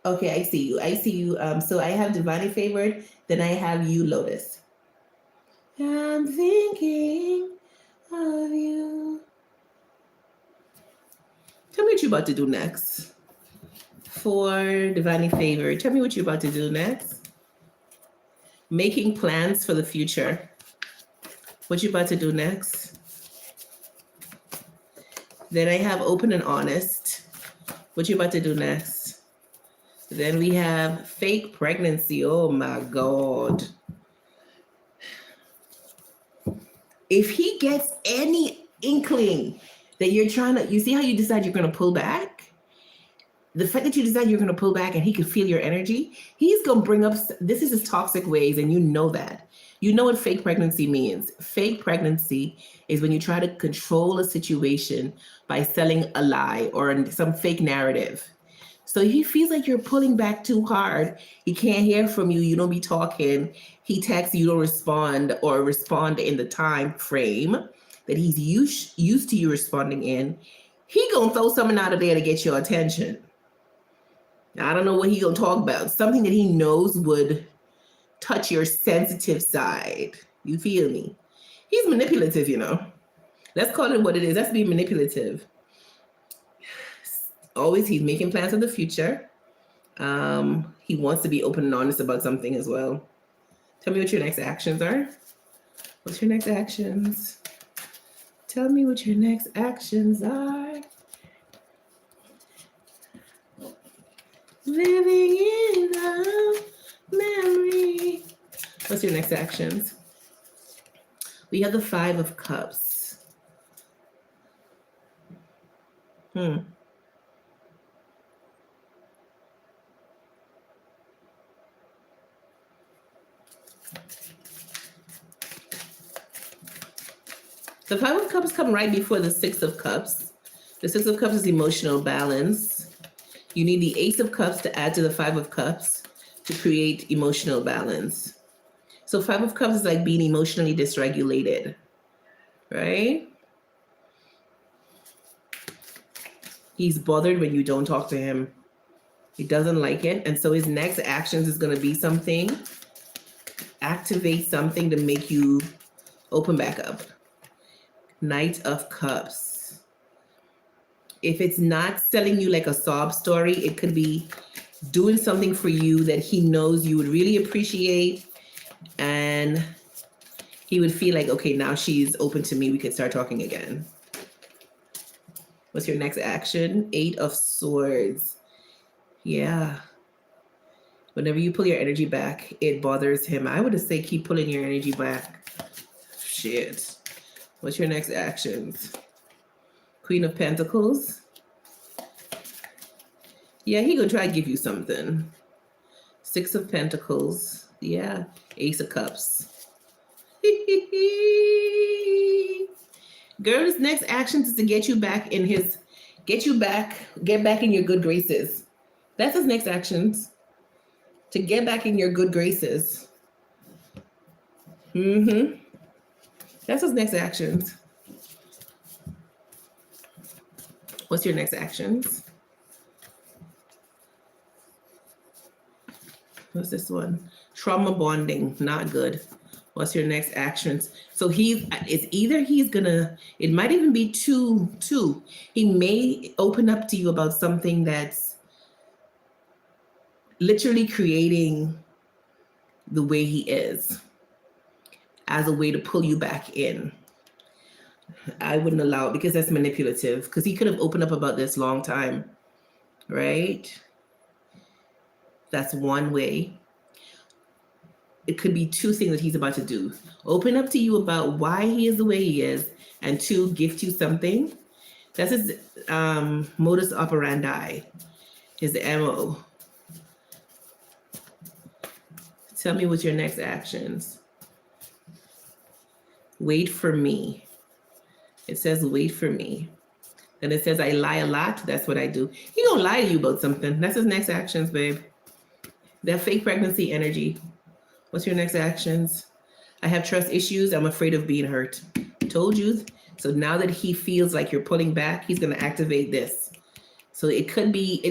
Okay, I see you. I see you. So I have divinely favored. Then I have you, Lotus. I'm thinking of you. Tell me what you're about to do next. For divinely favored, tell me what you're about to do next. Making plans for the future. What you about to do next? Then I have open and honest. What you about to do next? Then we have fake pregnancy. Oh my God. If he gets any inkling that you're trying to, you see how you decide you're going to pull back? The fact that you decide you're going to pull back and he can feel your energy, he's going to bring up, this is his toxic ways, and you know that. You know what fake pregnancy means. Fake pregnancy is when you try to control a situation by selling a lie or some fake narrative. So he feels like you're pulling back too hard. He can't hear from you. You don't be talking. He texts, you don't respond or respond in the time frame that he's used to you responding in. He gonna throw something out of there to get your attention. I don't know what he gonna talk about. Something that he knows would touch your sensitive side. You feel me? He's manipulative, you know. Let's call it what it is. Let's be manipulative. Always, he's making plans for the future. He wants to be open and honest about something as well. Tell me what your next actions are. What's your next actions? Tell me what your next actions are. Living in the memory. What's your next actions? We have the 5 of Cups. The Five of Cups come right before the Six of Cups. The Six of Cups is emotional balance. You need the Ace of Cups to add to the Five of Cups to create emotional balance. So Five of Cups is like being emotionally dysregulated, right? He's bothered when you don't talk to him. He doesn't like it. And so his next actions is going to be something, activate something to make you open back up. Knight of Cups. If it's not selling you like a sob story, it could be doing something for you that he knows you would really appreciate. And he would feel like, okay, now she's open to me. We could start talking again. What's your next action? Eight of Swords. Yeah. Whenever you pull your energy back, it bothers him. I would say keep pulling your energy back. Shit. What's your next actions? Queen of Pentacles. Yeah, he gonna try to give you something. Six of Pentacles. Yeah. Ace of Cups. Girl, his next actions is to get back in your good graces. That's his next actions. To get back in your good graces. Mm-hmm. That's his next actions. What's your next actions? What's this one? Trauma bonding, not good. What's your next actions? So it might even be two. He may open up to you about something that's literally creating the way he is as a way to pull you back in. I wouldn't allow it because that's manipulative, because he could have opened up about this long time, right? That's one way. It could be two things that he's about to do. Open up to you about why he is the way he is, and two, gift you something. That's his modus operandi, his MO. Tell me what's your next actions. Wait for me. It says wait for me. And it says I lie a lot. That's what I do. He gonna lie to you about something. That's his next actions, babe. That fake pregnancy energy. What's your next actions? I have trust issues. I'm afraid of being hurt. Told you. So now that he feels like you're pulling back, he's gonna activate this. So it could be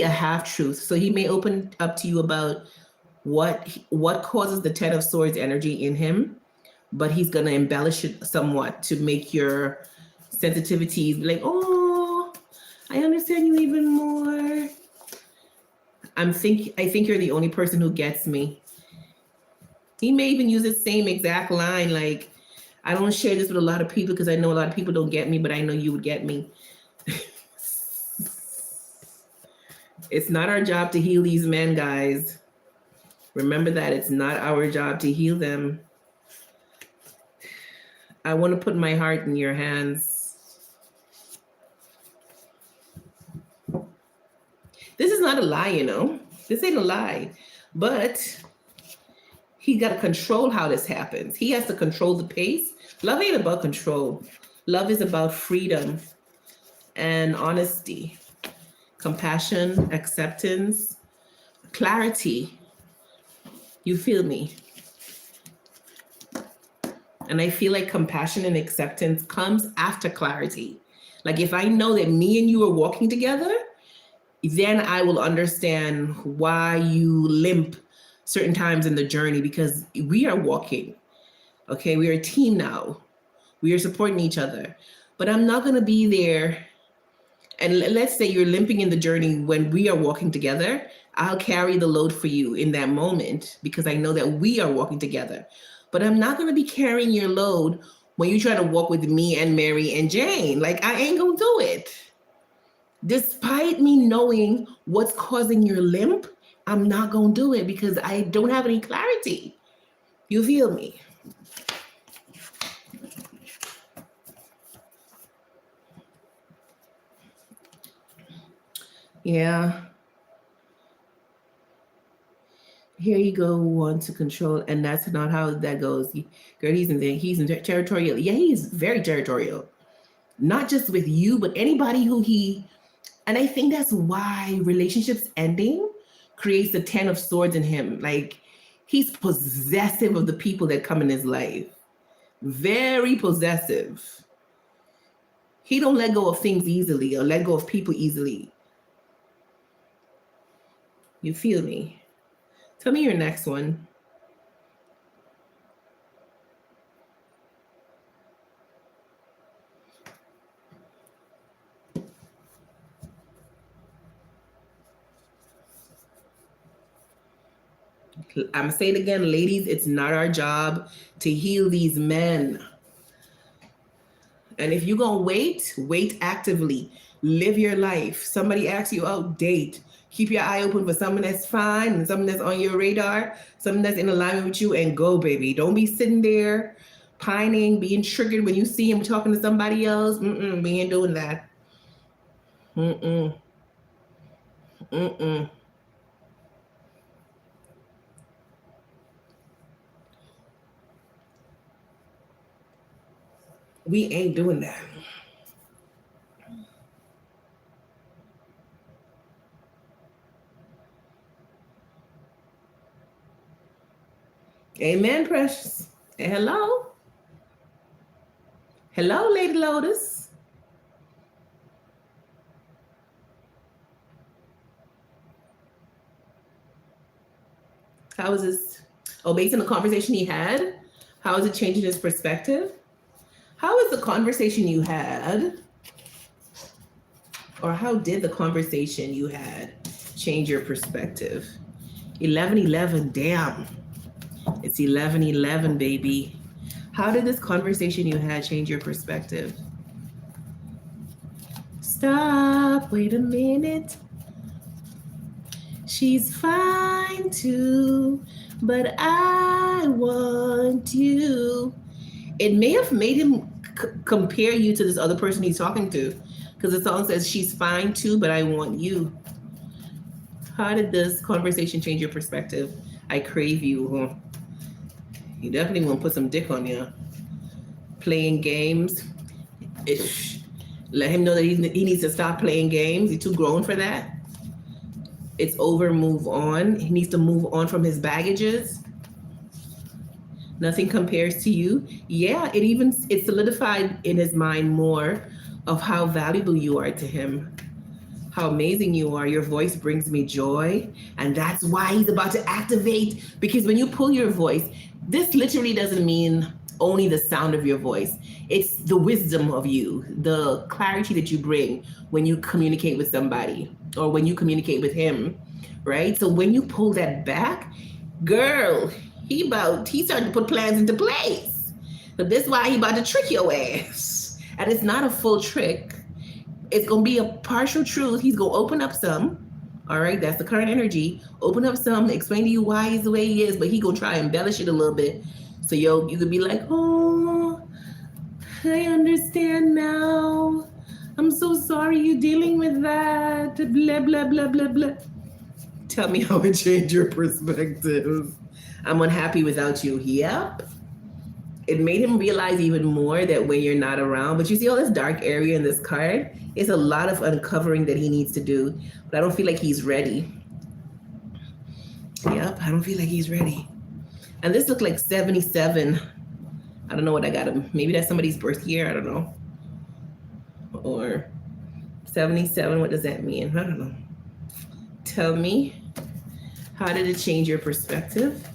a half truth. So he may open up to you about what causes the Ten of Swords energy in him, but he's gonna embellish it somewhat to make your sensitivities like, oh, I understand you even more. I think you're the only person who gets me. He may even use the same exact line, like, I don't share this with a lot of people because I know a lot of people don't get me, but I know you would get me. It's not our job to heal these men, guys. Remember that. It's not our job to heal them. I want to put my heart in your hands. This is not a lie, you know. This ain't a lie. But he got to control how this happens. He has to control the pace. Love ain't about control. Love is about freedom and honesty, compassion, acceptance, clarity. You feel me? And I feel like compassion and acceptance comes after clarity. Like if I know that me and you are walking together, then I will understand why you limp certain times in the journey, because we are walking. Okay, we are a team now. We are supporting each other. But I'm not going to be there. And let's say you're limping in the journey when we are walking together. I'll carry the load for you in that moment because I know that we are walking together. But I'm not going to be carrying your load when you try to walk with me and Mary and Jane. Like, I ain't going to do it. Despite me knowing what's causing your limp, I'm not going to do it because I don't have any clarity. You feel me? Yeah. here you go, want to control, and that's not how that goes. Girl, he's in territorial. Yeah, he's very territorial. Not just with you, but anybody who he. And I think that's why relationships ending creates the Ten of Swords in him. Like he's possessive of the people that come in his life. Very possessive. He don't let go of things easily or let go of people easily. You feel me? Tell me your next one. I'm gonna say it again, ladies, it's not our job to heal these men. And if you're gonna wait actively. Live your life. Somebody asks you out, date. Keep your eye open for someone that's fine and someone that's on your radar, someone that's in alignment with you, and go, baby. Don't be sitting there pining, being triggered when you see him talking to somebody else. We ain't doing that. Mm-mm. Mm-mm. We ain't doing that. Amen, precious. And hello. Hello, Lady Lotus. How is this? Oh, based on the conversation he had, how is it changing his perspective? How is the conversation you had, or how did the conversation you had change your perspective? 11:11, damn. It's 11:11, baby. How did this conversation you had change your perspective? Stop, wait a minute. She's fine too, but I want you. It may have made him compare you to this other person he's talking to, because the song says she's fine too, but I want you. How did this conversation change your perspective? I crave you. Huh? You definitely want to put some dick on you. Playing games. Ish. Let him know that he needs to stop playing games. He's too grown for that. It's over, move on. He needs to move on from his baggages. Nothing compares to you. Yeah, it solidified in his mind more of how valuable you are to him, how amazing you are. Your voice brings me joy. And that's why he's about to activate. Because when you pull your voice, this literally doesn't mean only the sound of your voice. It's the wisdom of you, the clarity that you bring when you communicate with somebody or when you communicate with him, right? So when you pull that back, girl, he started to put plans into place. But this is why he about to trick your ass. And it's not a full trick. It's gonna be a partial truth. He's gonna open up some. All right, that's the current energy. Open up some, explain to you why he's the way he is, but he gonna try and embellish it a little bit. So you could be like, oh, I understand now. I'm so sorry you're dealing with that. Blah blah blah blah blah. Tell me how it changed your perspective. I'm unhappy without you. Yep. It made him realize even more that when you're not around, but you see all this dark area in this card, it's a lot of uncovering that he needs to do. But I don't feel like he's ready. Yep, I don't feel like he's ready. And this looked like 77. I don't know what I got him. Maybe that's somebody's birth year. I don't know. Or 77. What does that mean? I don't know. Tell me, how did it change your perspective?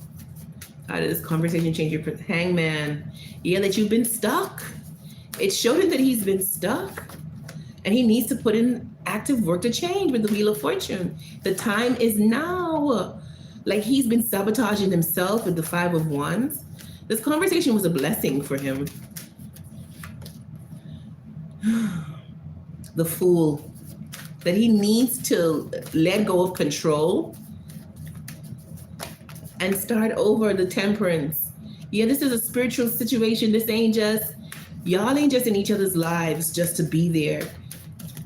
How did this conversation change your hangman? Yeah, that you've been stuck. It showed him that he's been stuck. And he needs to put in active work to change with the Wheel of Fortune. The time is now. Like he's been sabotaging himself with the Five of Wands. This conversation was a blessing for him. The Fool. That he needs to let go of control and start over. The Temperance. Yeah, this is a spiritual situation. This ain't just, y'all ain't just in each other's lives just to be there.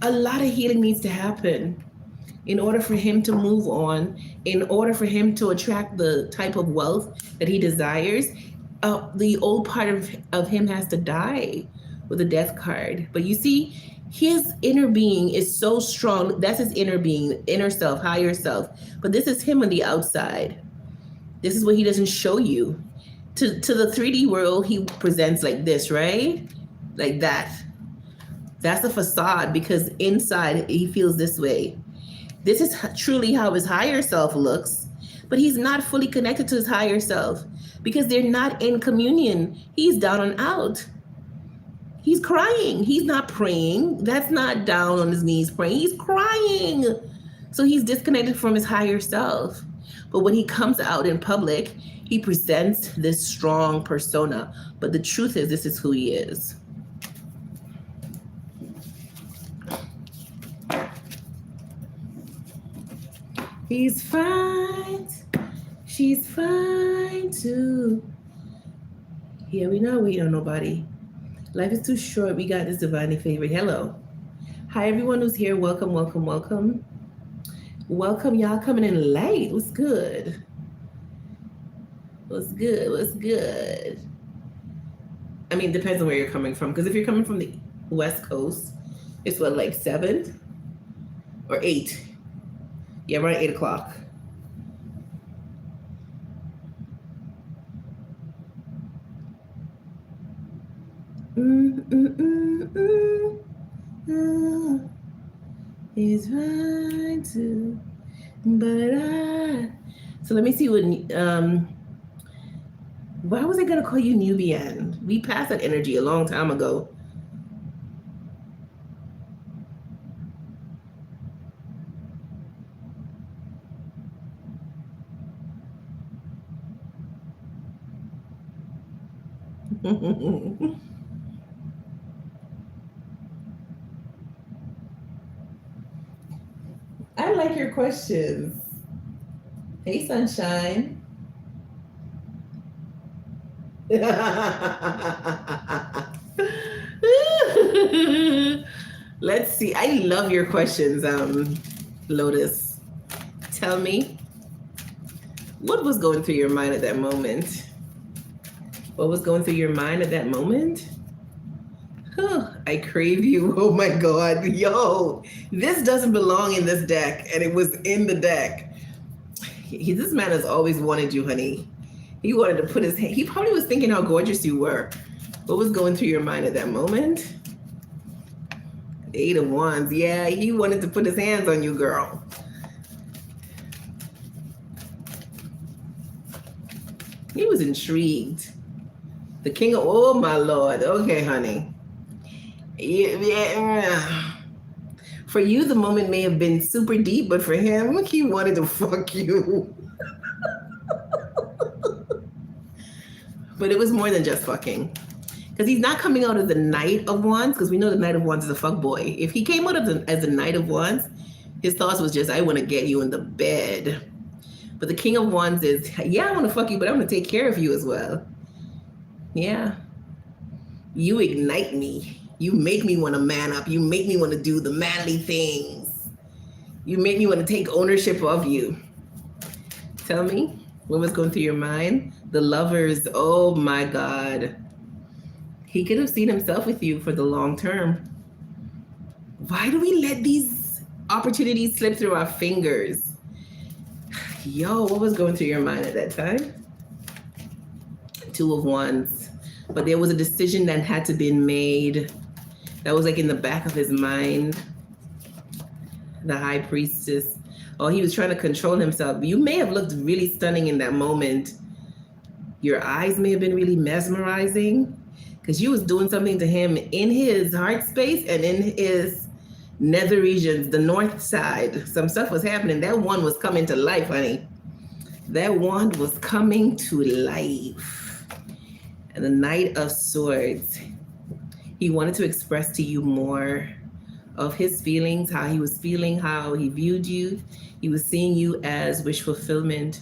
A lot of healing needs to happen. in order for him to move on, in order for him to attract the type of wealth that he desires, the old part of him has to die with the death card. But you see, his inner being is so strong. That's his inner being, inner self, higher self. But this is him on the outside. This is what he doesn't show you. To the 3D world, he presents like this, right? Like that. That's a facade because inside he feels this way. This is truly how his higher self looks, but he's not fully connected to his higher self because they're not in communion. He's down and out. He's crying. He's not praying. That's not down on his knees praying. He's crying. So he's disconnected from his higher self. But when he comes out in public, he presents this strong persona. But the truth is, this is who he is. He's fine. She's fine too. Yeah, we not wait on nobody. Life is too short. We got this divinely favored. Hello. Hi, everyone who's here. Welcome, welcome, welcome. Welcome, y'all coming in late. What's good? What's good? What's good? I mean, it depends on where you're coming from. Because if you're coming from the West Coast, it's what, like 7 or 8? Yeah, around 8 o'clock. He's right too, but so let me see what why was I gonna call you Nubian? We passed that energy a long time ago. I like your questions. Hey, sunshine. Let's see. I love your questions, Lotus. Tell me, what was going through your mind at that moment? What was going through your mind at that moment? I crave you. Oh my God. Yo, this doesn't belong in this deck, and it was in the deck. This man has always wanted you, honey. He wanted to put his hand, he probably was thinking how gorgeous you were. What was going through your mind at that moment? 8 of Wands. Yeah, he wanted to put his hands on you, girl. He was intrigued. The King of, oh my Lord. Okay, honey. Yeah. For you, the moment may have been super deep, but for him, he wanted to fuck you. But it was more than just fucking. Because he's not coming out as the Knight of Wands, because we know the Knight of Wands is a fuck boy. If he came out as the Knight of Wands, his thoughts was just, I want to get you in the bed. But the King of Wands is, yeah, I want to fuck you, but I'm going to take care of you as well. Yeah. You ignite me. You make me want to man up. You make me want to do the manly things. You make me want to take ownership of you. Tell me, what was going through your mind? The Lovers, oh my God. He could have seen himself with you for the long term. Why do we let these opportunities slip through our fingers? Yo, what was going through your mind at that time? 2 of Wands. But there was a decision that had to be made. That was like in the back of his mind. The High Priestess. Oh, he was trying to control himself. You may have looked really stunning in that moment. Your eyes may have been really mesmerizing because you was doing something to him in his heart space and in his nether regions, the north side. Some stuff was happening. That one was coming to life, honey. That wand was coming to life. And the Knight of Swords. He wanted to express to you more of his feelings, how he was feeling, how he viewed you. He was seeing you as wish fulfillment,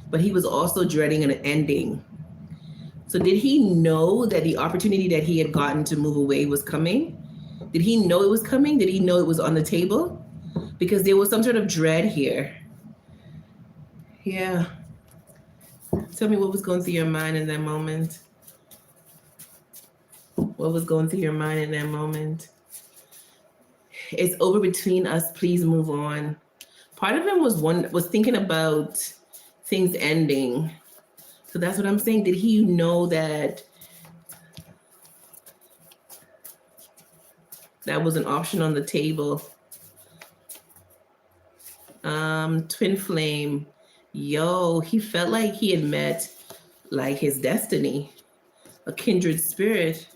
but he was also dreading an ending. So did he know that the opportunity that he had gotten to move away was coming? Did he know it was coming? Did he know it was on the table? because there was some sort of dread here. Yeah. Tell me what was going through your mind in that moment. What was going through your mind in that moment? It's over between us. Please move on. Part of him was thinking about things ending. So that's what I'm saying. Did he know that that was an option on the table? Twin flame. Yo, he felt like he had met like his destiny, a kindred spirit.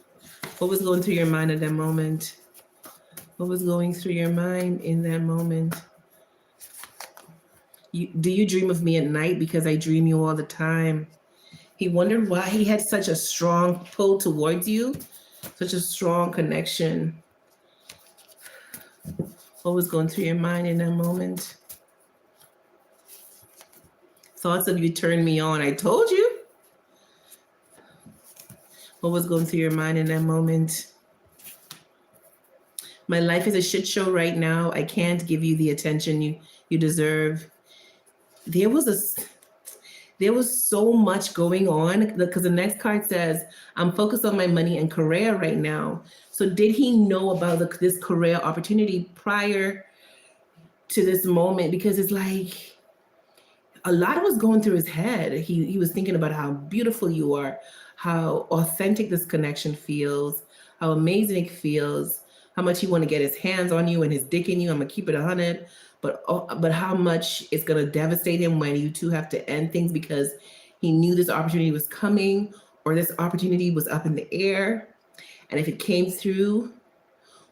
What was going through your mind at that moment? What was going through your mind in that moment? Do you dream of me at night? Because I dream you all the time. He wondered why he had such a strong pull towards you, such a strong connection. What was going through your mind in that moment? Thoughts of you turned me on. I told you. What was going through your mind in that moment? My life is a shit show right now. I can't give you the attention you deserve. There was so much going on because the next card says, I'm focused on my money and career right now. So did he know about this career opportunity prior to this moment? Because it's like a lot was going through his head. He was thinking about how beautiful you are, how authentic this connection feels, how amazing it feels, how much he want to get his hands on you and his dick in you. I'm gonna keep it 100, but how much it's gonna devastate him when you two have to end things because he knew this opportunity was coming or this opportunity was up in the air, and if it came through,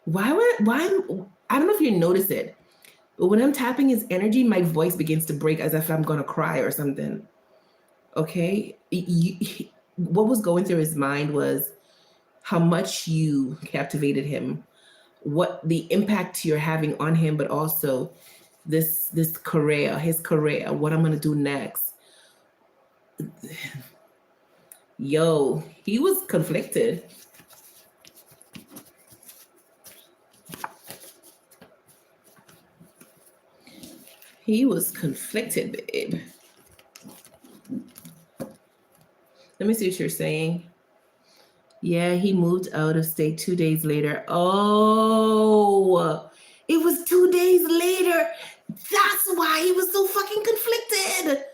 why? I don't know if you notice it, but when I'm tapping his energy, my voice begins to break as if I'm gonna cry or something. Okay, what was going through his mind was how much you captivated him, what the impact you're having on him, but also this career, his career, what I'm gonna do next. Yo, he was conflicted. He was conflicted, babe. Let me see what you're saying. Yeah, he moved out of state 2 days later. Oh, it was 2 days later. That's why he was so fucking conflicted.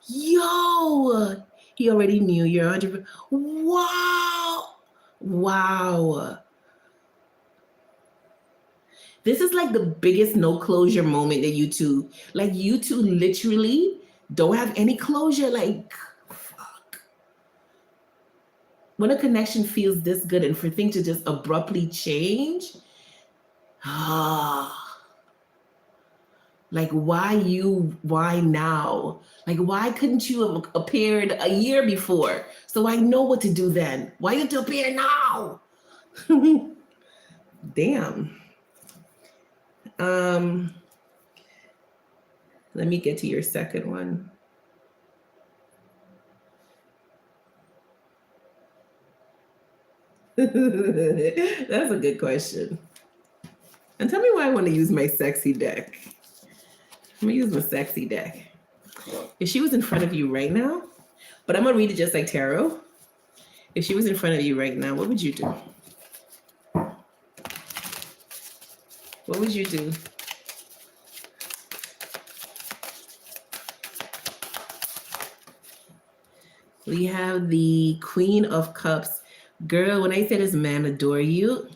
Yo, he already knew you're 100%. Wow. Wow. This is like the biggest no closure moment that you two literally don't have any closure. Like, fuck. When a connection feels this good and for things to just abruptly change, like why now? Like, why couldn't you have appeared a year before? So I know what to do then. Why you have to appear now? Damn. Let me get to your second one. That's a good question. And tell me why I want to use my sexy deck. I'm gonna use my sexy deck. If she was in front of you right now, but I'm gonna read it just like tarot. If she was in front of you right now, what would you do? What would you do? We have the Queen of Cups. Girl, when I say this man adore you,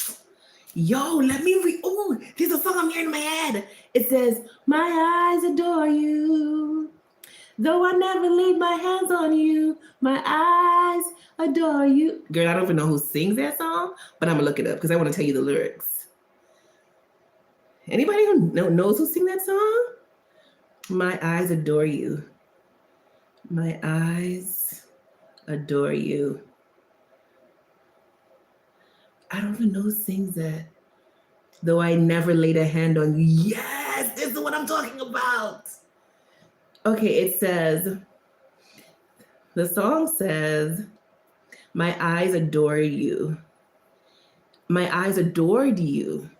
yo, let me read. Oh, there's a song I'm hearing in my head. It says, my eyes adore you. Though I never laid my hands on you, my eyes adore you. Girl, I don't even know who sings that song, but I'm gonna look it up because I want to tell you the lyrics. Anybody who knows who sing that song? My eyes adore you. My eyes adore you. I don't even know who sings that. Though I never laid a hand on you. Yes, this is what I'm talking about. Okay, it says, the song says, my eyes adore you. My eyes adored you.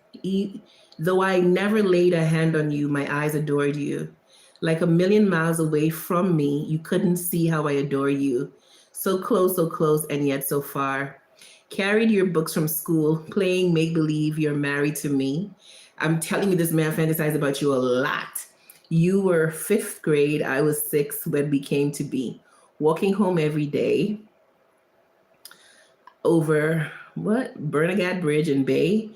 Though I never laid a hand on you, my eyes adored you. Like a million miles away from me, you couldn't see how I adore you. So close, and yet so far. Carried your books from school, playing make believe you're married to me. I'm telling you, this man fantasized about you a lot. You were fifth grade, I was sixth when we came to be. Walking home every day over what? Bernagad Bridge and Bay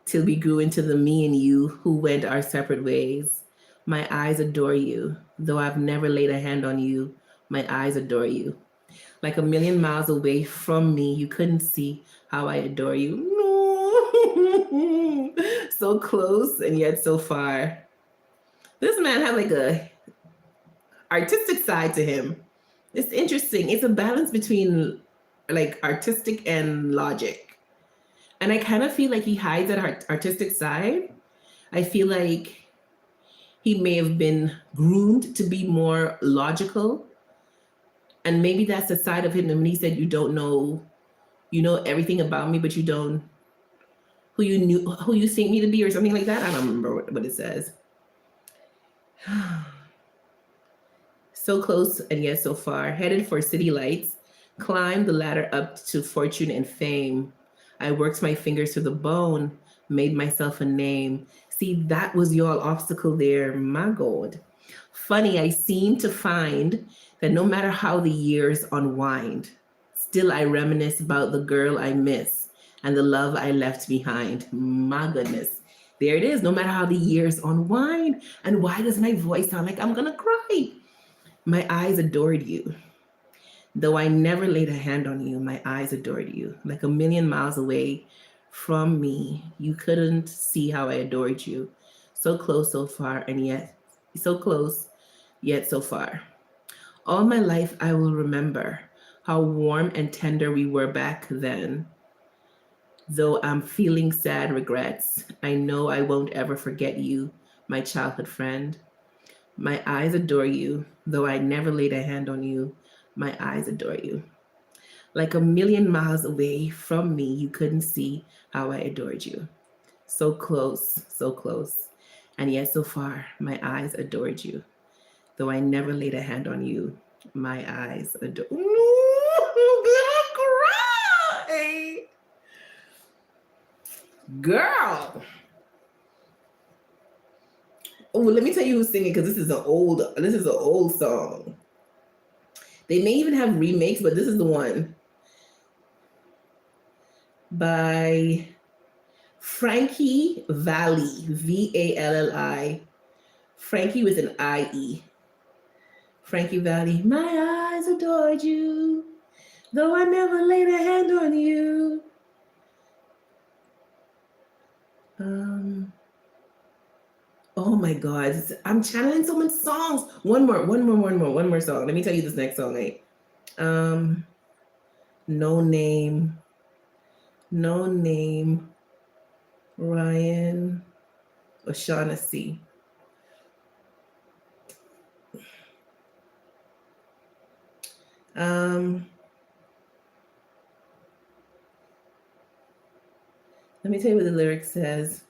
till we grew into the me and you who went our separate ways. My eyes adore you, though I've never laid a hand on you. My eyes adore you. Like a million miles away from me, you couldn't see how I adore you. No. So close and yet so far. This man had like a artistic side to him. It's interesting. It's a balance between like artistic and logic. And I kind of feel like he hides that artistic side. I feel like he may have been groomed to be more logical. And maybe that's the side of him when he said, you know everything about me, but you don't who you think me to be or something like that. I don't remember what it says. So close and yet so far, headed for city lights, climbed the ladder up to fortune and fame. I worked my fingers to the bone, made myself a name. See, that was your obstacle there, my God. Funny, I seem to find that no matter how the years unwind, still I reminisce about the girl I miss and the love I left behind. My goodness. There it is, no matter how the years unwind. And why does my voice sound like I'm gonna cry? My eyes adored you. Though I never laid a hand on you, my eyes adored you. Like a million miles away from me, you couldn't see how I adored you. So close, so far, and yet so close, yet so far. All my life, I will remember how warm and tender we were back then. Though I'm feeling sad regrets, I know I won't ever forget you, my childhood friend. My eyes adore you, though I never laid a hand on you. My eyes adore you. Like a million miles away from me, you couldn't see how I adored you. So close, and yet so far, my eyes adored you. Though I never laid a hand on you, my eyes adore. No, cry, girl. Oh, let me tell you who's singing because this is an old song. They may even have remakes, but this is the one by Frankie Valli, Valli. Frankie with an IE. Frankie Valli. My eyes adored you, though I never laid a hand on you. Oh my God, I'm channeling so many songs. One more song. Let me tell you this next song, right? No name, no name, Ryan O'Shaughnessy. Let me tell you what the lyric says.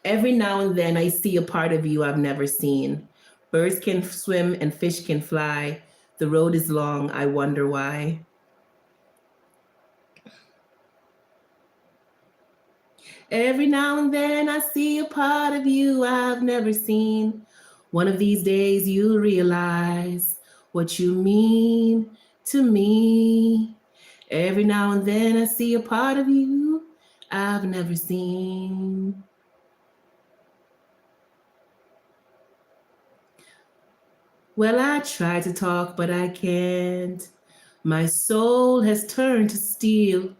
Every now and then I see a part of you I've never seen. Birds can swim and fish can fly. The road is long, I wonder why. Every now and then I see a part of you I've never seen. One of these days you'll realize what you mean to me. Every now and then I see a part of you I've never seen. Well, I try to talk, but I can't. My soul has turned to steel.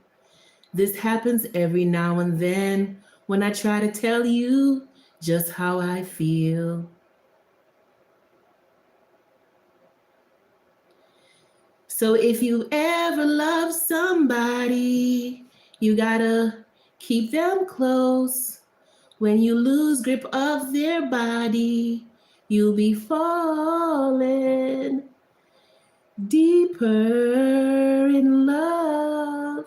This happens every now and then when I try to tell you just how I feel. So if you ever love somebody, you gotta keep them close. When you lose grip of their body, you'll be falling deeper in love,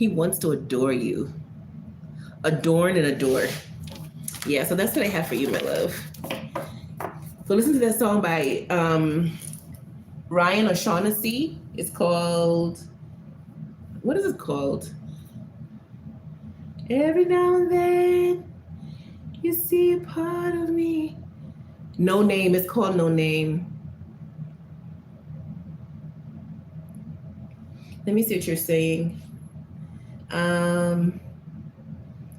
He wants to adore you. Adorn and adore. Yeah, so that's what I have for you, my love. So listen to that song by Ryan O'Shaughnessy. It's called, what is it called? Every now and then you see a part of me. No Name. It's called No Name. Let me see what you're saying.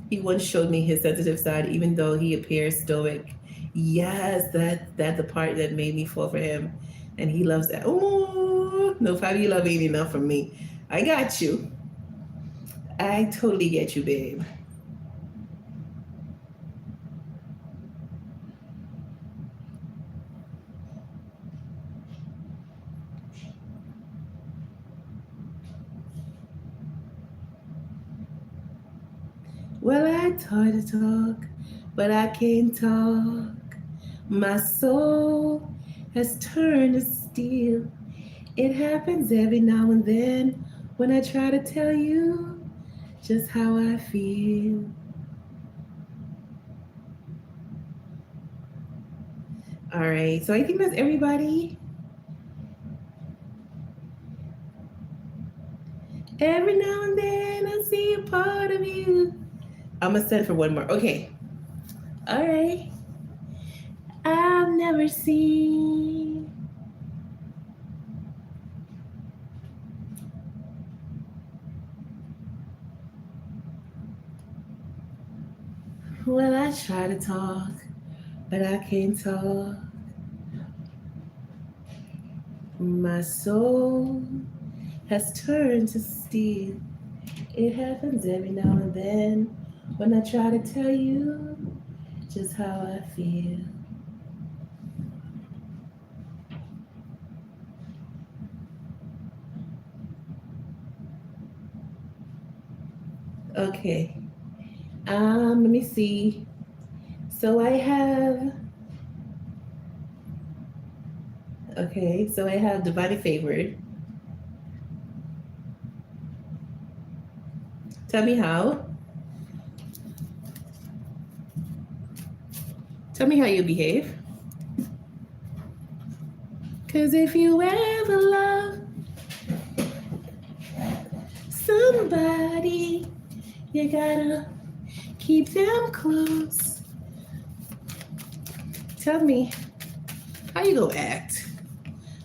He once showed me his sensitive side, even though he appears stoic. Yes, that's the part that made me fall for him, and he loves that. Oh no, Fabi, love ain't enough for me. I got you. I totally get you, babe. Well, I try to talk, but I can't talk. My soul has turned to steel. It happens every now and then when I try to tell you just how I feel. All right, so I think that's everybody. Every now and then I see a part of you. I'm gonna send for one more. Okay. All right. I've never seen. Well, I try to talk, but I can't talk. My soul has turned to steel. It happens every now and then when I try to tell you just how I feel. Okay. Let me see. So I have, okay, so I have Divinely Favored. Tell me how. Tell me how you behave. Cause if you ever love somebody, you gotta keep them close. Tell me, how you gonna act?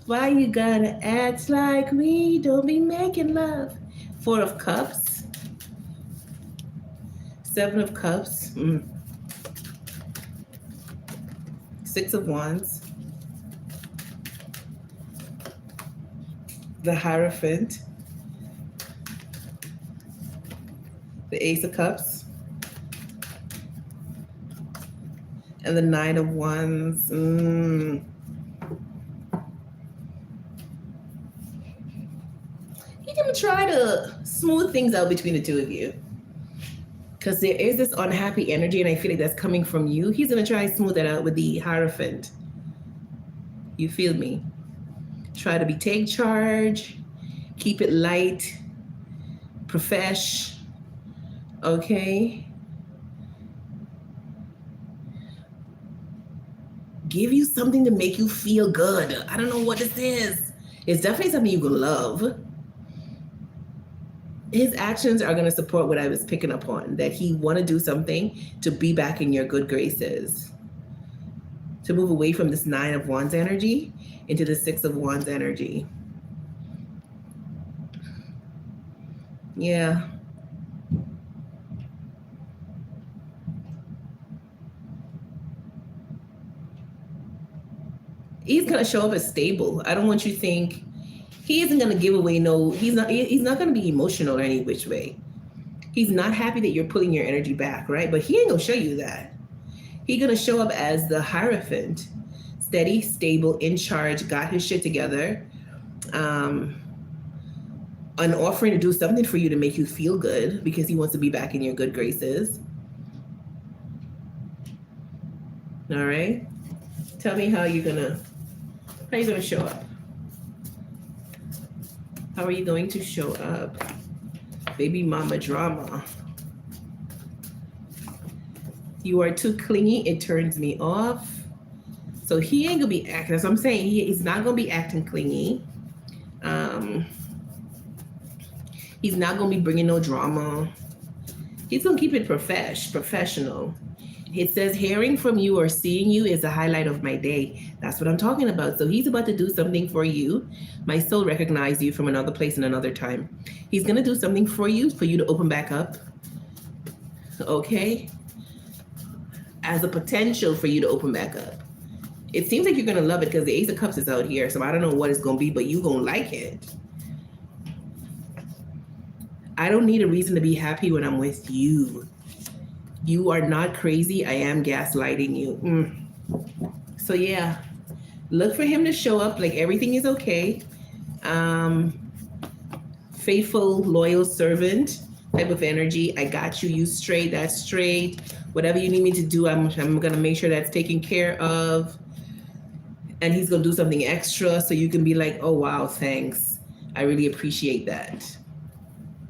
Why you gotta act like we don't be making love? Four of Cups, Seven of Cups, Six of Wands, the Hierophant, the Ace of Cups, and the Nine of Wands. He's gonna try to smooth things out between the two of you. Because there is this unhappy energy, and I feel like that's coming from you. He's gonna try and smooth that out with the Hierophant. You feel me? Try to take charge, keep it light, profesh, okay? Give you something to make you feel good. I don't know what this is. It's definitely something you can love. His actions are going to support what I was picking up on, that he want to do something to be back in your good graces, to move away from this Nine of Wands energy into the Six of Wands energy. Yeah. He's going to show up as stable. I don't want you to think he isn't going to give away he's not going to be emotional in any which way. He's not happy that you're pulling your energy back, right? But he ain't going to show you that. He's going to show up as the Hierophant, steady, stable, in charge, got his shit together, an offering to do something for you to make you feel good because he wants to be back in your good graces. All right? Tell me how you're going to show up. How are you going to show up? Baby mama drama. You are too clingy. It turns me off. So he ain't gonna be acting. That's what I'm saying. He's not gonna be acting clingy. Um, he's not gonna be bringing no drama. He's gonna keep it professional. It says hearing from you or seeing you is the highlight of my day. That's what I'm talking about. So he's about to do something for you. My soul recognized you from another place and another time. He's gonna do something for you to open back up. Okay? As a potential for you to open back up. It seems like you're gonna love it because the Ace of Cups is out here. So I don't know what it's gonna be, but you gonna like it. I don't need a reason to be happy when I'm with you. You are not crazy. I am gaslighting you. So yeah, look for him to show up like everything is okay. Faithful, loyal servant type of energy. I got you. You straight. That's straight. Whatever you need me to do, I'm gonna make sure that's taken care of. And he's gonna do something extra so you can be like, oh wow, thanks. I really appreciate that.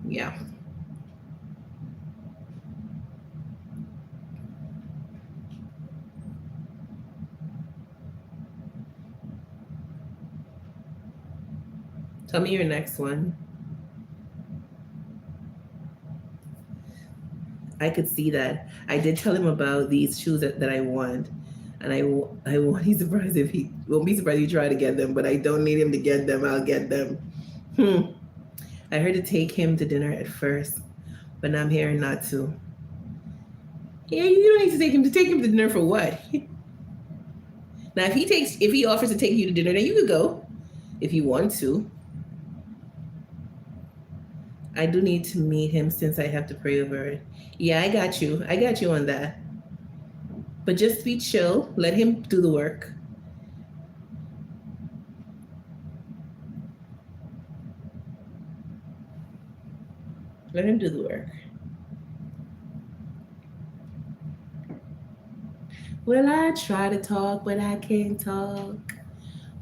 Yeah. Tell me your next one. I could see that. I did tell him about these shoes that I want. And I won't be surprised if he won't be surprised if he try to get them, but I don't need him to get them. I'll get them. I heard to take him to dinner at first, but now I'm hearing not to. Yeah, you don't need to take him to dinner for what? Now if he offers to take you to dinner, then you could go if you want to. I do need to meet him since I have to pray over it. Yeah, I got you. I got you on that. But just be chill. Let him do the work. Let him do the work. Well, I try to talk, but I can't talk.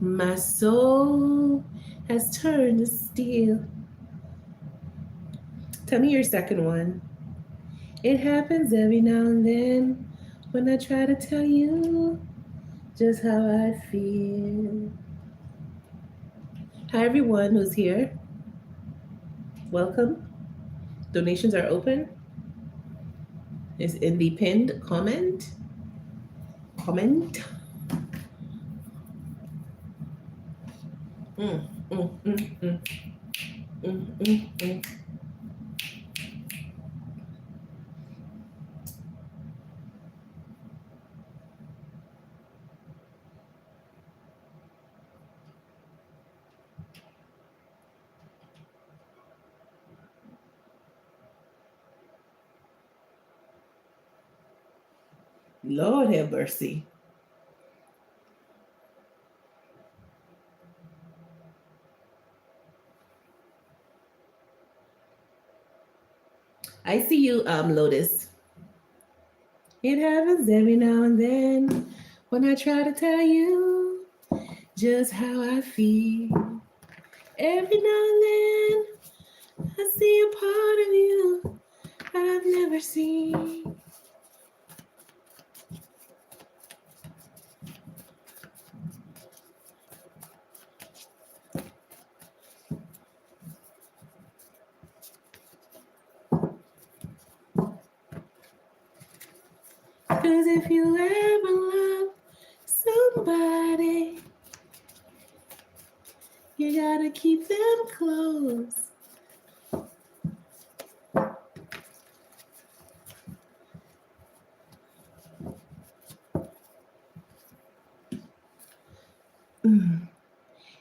My soul has turned to steel. Tell me your second one. It happens every now and then when I try to tell you just how I feel. Hi, everyone who's here. Welcome. Donations are open. It's in the pinned comment. Comment. Mm, mm, mm, mm. Mm, mm, mm. Lord have mercy. I see you, Lotus. It happens every now and then when I try to tell you just how I feel. Every now and then I see a part of you I've never seen. Cause if you ever love somebody, you gotta keep them close.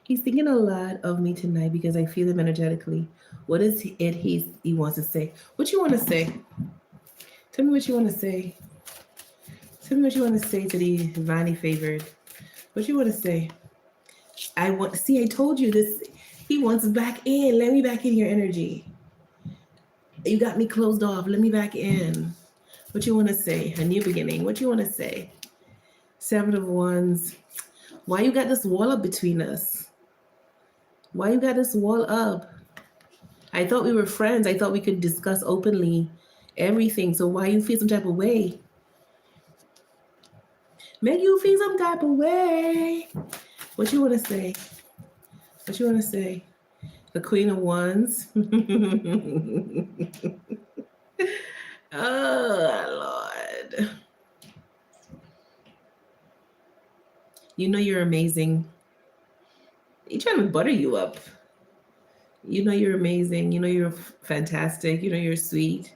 He's thinking a lot of me tonight because I feel him energetically. What is it he wants to say? What you want to say? Tell me what you want to say. Tell me what you want to say to the divinely favored. What you want to say? I told you this. He wants back in. Let me back in your energy. You got me closed off. Let me back in. What you want to say? A new beginning. What you want to say? Seven of Wands. Why you got this wall up between us? Why you got this wall up? I thought we were friends. I thought we could discuss openly everything. So why you feel some type of way? Make you feel some type of way. What you want to say? What you want to say? The Queen of Wands. Oh, Lord. You know you're amazing. He's trying to butter you up. You know you're amazing. You know you're fantastic. You know you're sweet.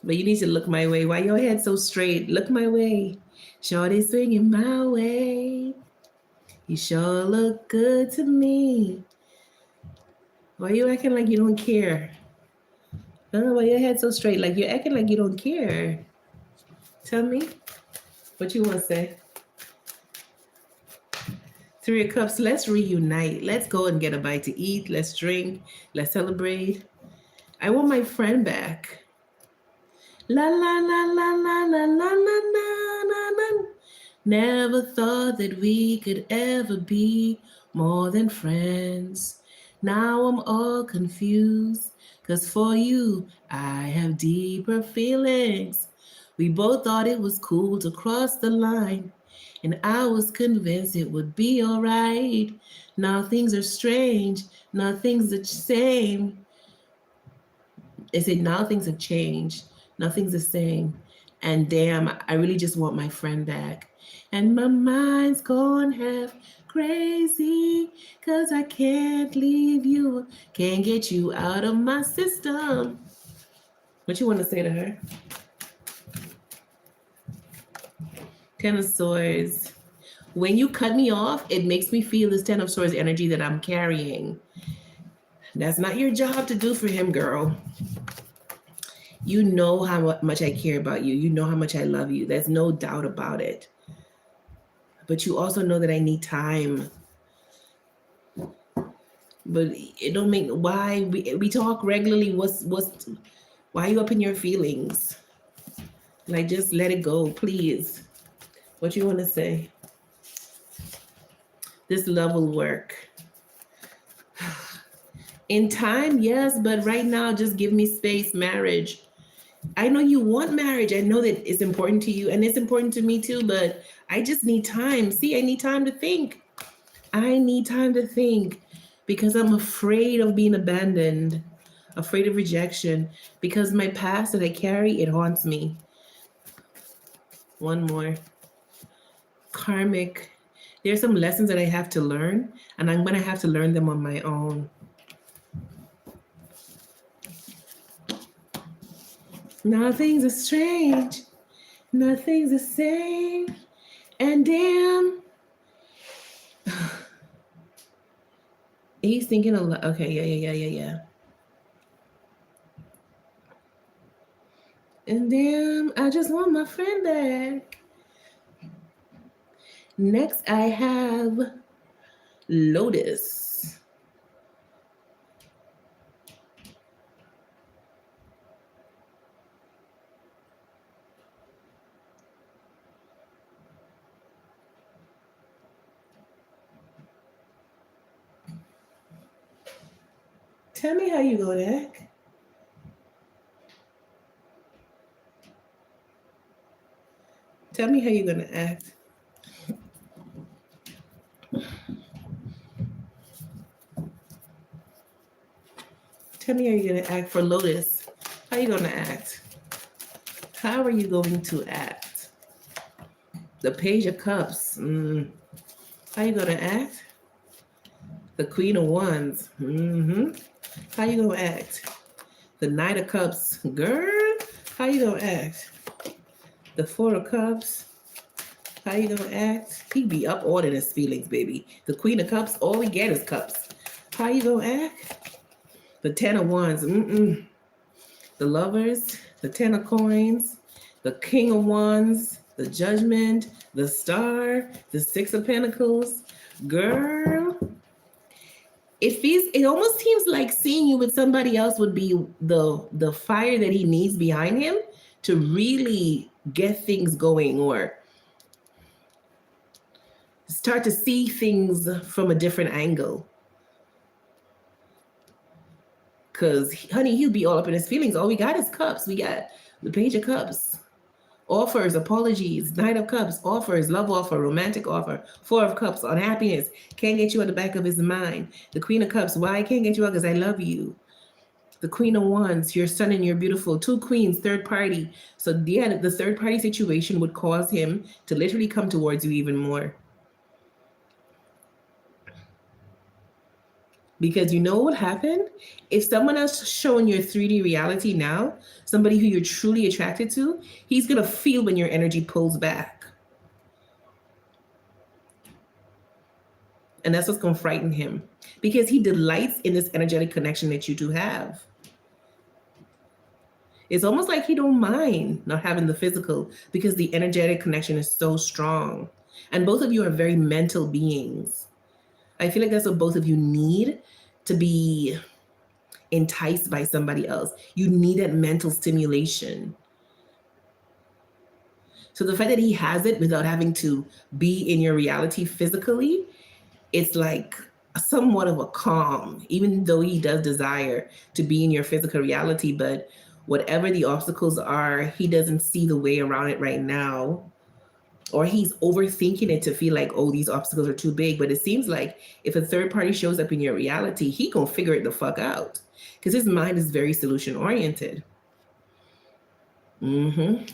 But you need to look my way. Why your head so straight? Look my way. Shorty swinging my way. You sure look good to me. Why you acting like you don't care? I don't know why your head so straight. Like you're acting like you don't care. Tell me what you want to say. Three of Cups, let's reunite. Let's go and get a bite to eat. Let's drink. Let's celebrate. I want my friend back. La la la la la la la la la la. Never thought that we could ever be more than friends. Now I'm all confused, 'cause for you I have deeper feelings. We both thought it was cool to cross the line, and I was convinced it would be alright. Now things are strange, now things are the same. They said now things have changed, nothing's the same. And damn, I really just want my friend back. And my mind's gone half crazy, 'cause I can't leave you, can't get you out of my system. What you want to say to her? Ten of Swords. When you cut me off, it makes me feel this Ten of Swords energy that I'm carrying. That's not your job to do for him, girl. You know how much I care about you. You know how much I love you. There's no doubt about it. But you also know that I need time. But it don't make why we talk regularly. What's why are you up in your feelings? Like just let it go, please. What you want to say? This love will work. In time, yes, but right now, just give me space. Marriage. I know you want marriage. I know that it's important to you and it's important to me too, but I just need time. See, I need time to think. I need time to think because I'm afraid of being abandoned, afraid of rejection, because my past that I carry, it haunts me. One more. Karmic. There's some lessons that I have to learn, and I'm going to have to learn them on my own. Nothing's a strange, nothing's the same, and damn. He's thinking a lot. Okay, yeah. And damn, I just want my friend back. Next, I have Lotus. Tell me how you gonna act. Tell me how you're gonna act. Tell me how you're gonna act for Lotus. How you gonna act? How are you going to act? The Page of Cups. How you gonna act? The Queen of Wands. How you gonna act? The Knight of Cups. Girl, how you gonna act? The Four of Cups. How you gonna act? He be up all in his feelings, baby. The Queen of Cups, all we get is cups. How you gonna act? The Ten of Wands. The Lovers. The Ten of Coins. The King of Wands. The Judgment. The Star. The Six of Pentacles. Girl. It almost seems like seeing you with somebody else would be the fire that he needs behind him to really get things going or start to see things from a different angle. Because, honey, he'll be all up in his feelings. All we got is cups. We got the Page of Cups. Offers, apologies, Knight of Cups, offers, love offer, romantic offer, Four of Cups, unhappiness, can't get you at the back of his mind. The Queen of Cups, why I can't get you out? Because I love you. The Queen of Wands, you're stunning, you're beautiful. Two Queens, third party. So yeah, the third party situation would cause him to literally come towards you even more. Because you know what happened? If someone else showing your 3D reality now, somebody who you're truly attracted to, he's going to feel when your energy pulls back. And that's what's going to frighten him. Because he delights in this energetic connection that you two have. It's almost like he don't mind not having the physical because the energetic connection is so strong. And both of you are very mental beings. I feel like that's what both of you need to be enticed by somebody else. You need that mental stimulation. So the fact that he has it without having to be in your reality physically, it's like somewhat of a calm, even though he does desire to be in your physical reality. But whatever the obstacles are, he doesn't see the way around it right now. Or he's overthinking it to feel like, oh, these obstacles are too big. But it seems like if a third party shows up in your reality, he gonna figure it the fuck out. Because his mind is very solution oriented. Mm-hmm.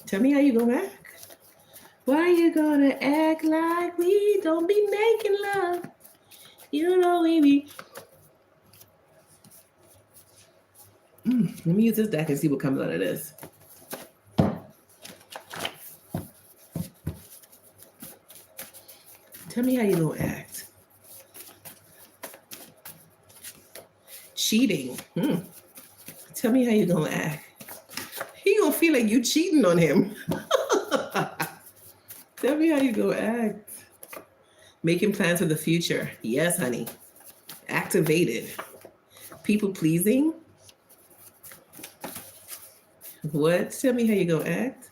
Tell me how you gonna act. Why you gonna act like we don't be making love? You know we be. Let me use this deck and see what comes out of this. Tell me how you gonna act. Cheating. Tell me how you gonna act. He gonna feel like you cheating on him. Tell me how you gonna act. Making plans for the future. Yes, honey. Activated. People pleasing. What? Tell me how you gonna act.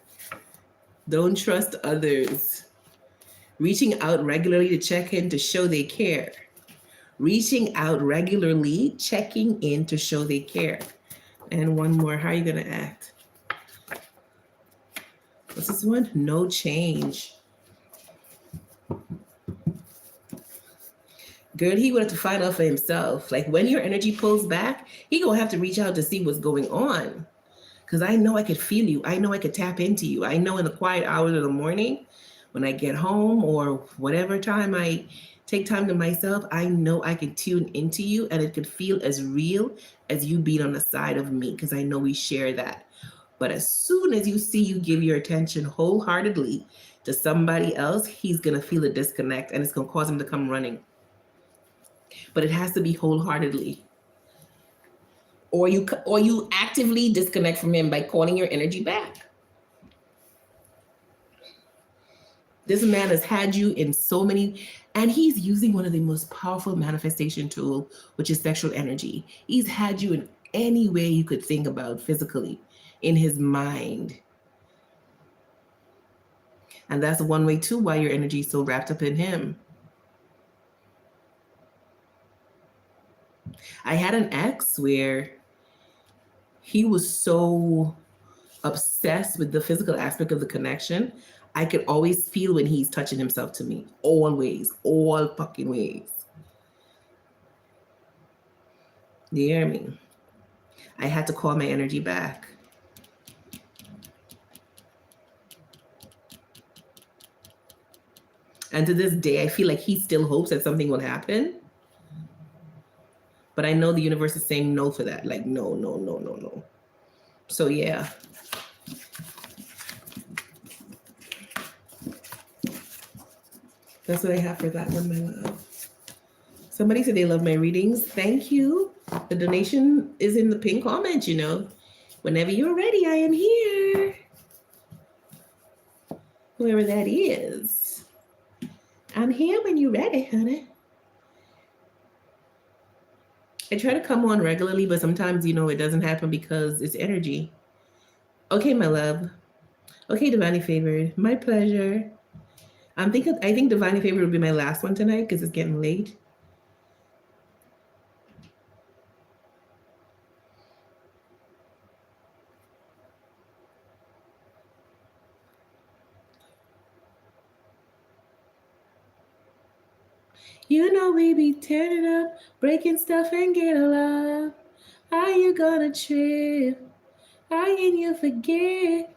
Don't trust others. Reaching out regularly to check in to show they care. Reaching out regularly, checking in to show they care. And one more. How are you gonna act? What's this one? No change. Girl, he would have to find out for himself. Like when your energy pulls back, he gonna have to reach out to see what's going on. Cause I know I could feel you. I know I could tap into you. I know in the quiet hours of the morning, when I get home or whatever time I take time to myself, I know I can tune into you and it could feel as real as you being on the side of me. Cause I know we share that. But as soon as you see you give your attention wholeheartedly to somebody else, he's gonna feel a disconnect and it's gonna cause him to come running. But it has to be wholeheartedly. Or you actively disconnect from him by calling your energy back. This man has had you in so many, and he's using one of the most powerful manifestation tool, which is sexual energy. He's had you in any way you could think about physically in his mind. And that's one way too why your energy is so wrapped up in him. I had an ex where he was so obsessed with the physical aspect of the connection. I could always feel when he's touching himself to me. Always. All fucking ways. You hear me? I had to call my energy back. And to this day, I feel like he still hopes that something will happen. But I know the universe is saying no for that. Like, no, no, no, no, no. So, yeah. That's what I have for that one, my love. Somebody said they love my readings. Thank you. The donation is in the pinned comment, you know. Whenever you're ready, I am here. Whoever that is. I'm here when you're ready, honey. I try to come on regularly, but sometimes, you know, it doesn't happen because it's energy. Okay, my love. Okay, Divinely Favored. My pleasure. I think Divinely Favored will be my last one tonight because it's getting late. You know we be tearing it up, breaking stuff and get love. How you gonna trip? How can you forget?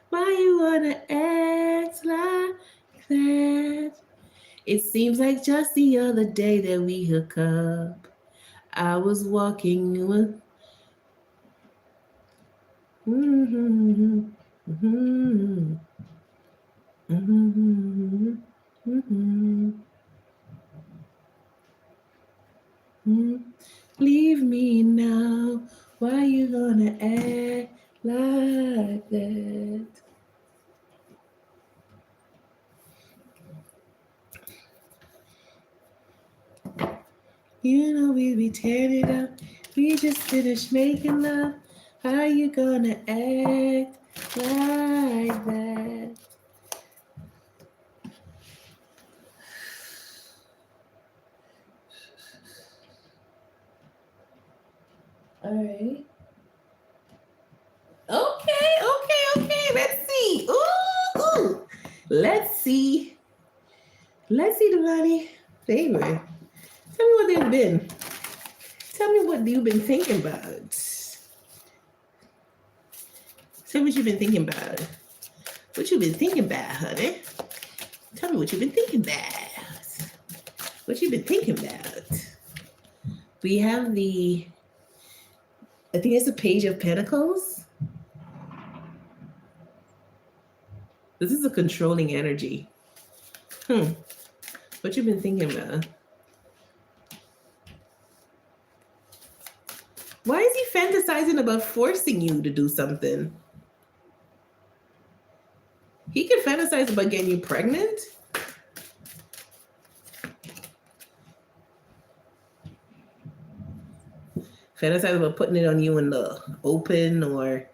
Why you wanna act like that? It seems like just the other day that we hook up. I was walking with. Mm-hmm, mm-hmm, mm-hmm, mm-hmm, mm-hmm. Leave me now. Why you gonna act like that? You know we be tearing it up. We just finished making love. How you gonna act like that? All right. Okay. Let's see. Ooh. Let's see. Let's see the money favorite. Tell me what they've been. Tell me what you've been thinking about. Tell me what you've been thinking about. What you've been thinking about, honey? Tell me what you've been thinking about. What you've been thinking about. We have I think it's a page of pentacles. This is a controlling energy. What you been thinking about? Why is he fantasizing about forcing you to do something? He can fantasize about getting you pregnant. Fantasize about putting it on you in the open, or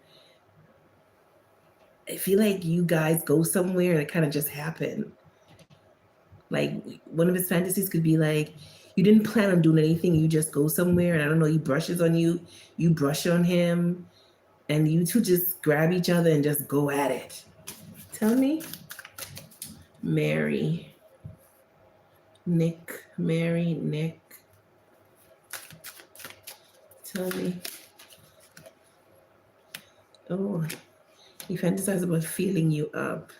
I feel like you guys go somewhere and it kind of just happened. Like one of his fantasies could be like, you didn't plan on doing anything, you just go somewhere and I don't know, he brushes on you, you brush on him, and you two just grab each other and just go at it. Tell me. Mary. Nick. Tell me. Oh, he fantasizes about feeling you up.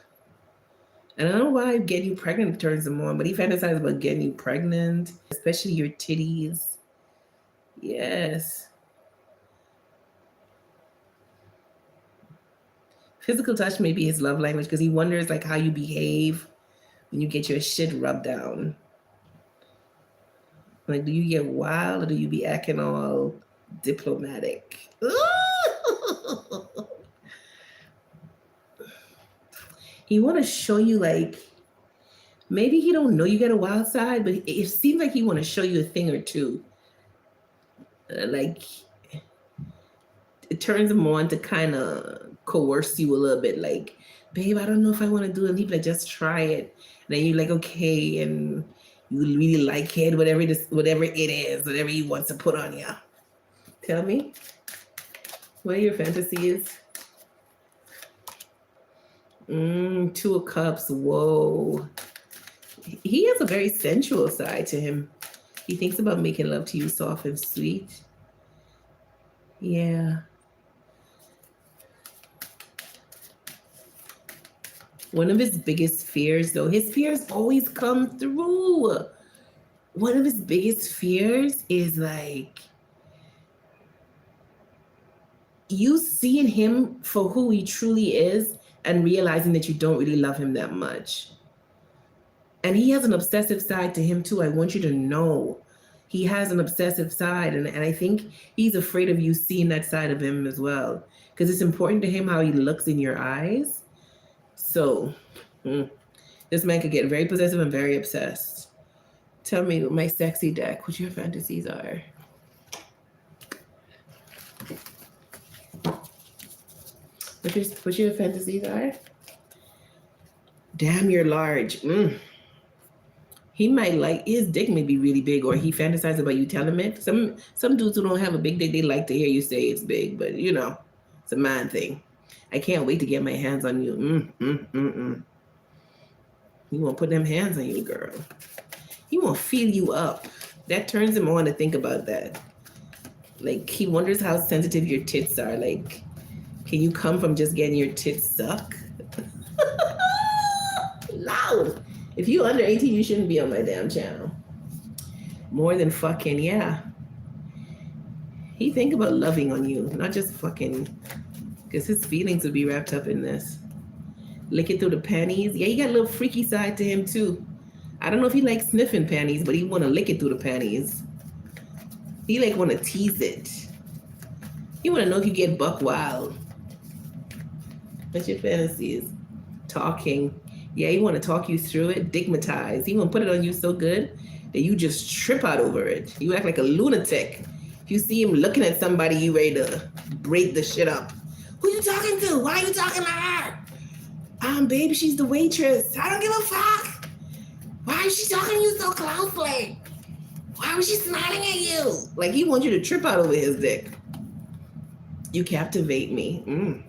And I don't know why getting you pregnant turns him on, but he fantasizes about getting you pregnant, especially your titties. Yes. Physical touch may be his love language because he wonders like how you behave when you get your shit rubbed down. Like, do you get wild or do you be acting all diplomatic? He want to show you like maybe he don't know you got a wild side, but it seems like he want to show you a thing or two. Like it turns him on to kind of coerce you a little bit. Like, babe, I don't know if I want to do it. And he'd be like, just try it. And then you're like, okay, and you really like it, whatever it is, whatever he wants to put on you. Tell me, what are your fantasies? Two of Cups. Whoa. He has a very sensual side to him. He thinks about making love to you soft and sweet. Yeah. One of his biggest fears, though, his fears always come through. One of his biggest fears is like you seeing him for who he truly is and realizing that you don't really love him that much. And he has an obsessive side to him too. I want you to know he has an obsessive side. And I think he's afraid of you seeing that side of him as well. Because it's important to him how he looks in your eyes. So this man could get very possessive and very obsessed. Tell me, my sexy deck, what your fantasies are. What your fantasies are? Damn, you're large. He might like his dick may be really big, or he fantasizes about you telling him it. Some dudes who don't have a big dick, they like to hear you say it's big, but you know, it's a man thing. I can't wait to get my hands on you. He won't put them hands on you, girl. He won't feel you up. That turns him on to think about that. Like, he wonders how sensitive your tits are. Like, can you come from just getting your tits sucked? Loud. If you under 18, you shouldn't be on my damn channel. More than fucking, yeah. He think about loving on you, not just fucking, because his feelings would be wrapped up in this. Lick it through the panties. Yeah, he got a little freaky side to him too. I don't know if he likes sniffing panties, but he want to lick it through the panties. He like want to tease it. He want to know if you get buck wild. What's your fantasies? Talking. Yeah, he want to talk you through it. Digmatize. He want to put it on you so good that you just trip out over it. You act like a lunatic. If you see him looking at somebody, you ready to break the shit up. Who you talking to? Why are you talking to her? Baby, she's the waitress. I don't give a fuck. Why is she talking to you so closely? Why was she smiling at you? Like, he wants you to trip out over his dick. You captivate me.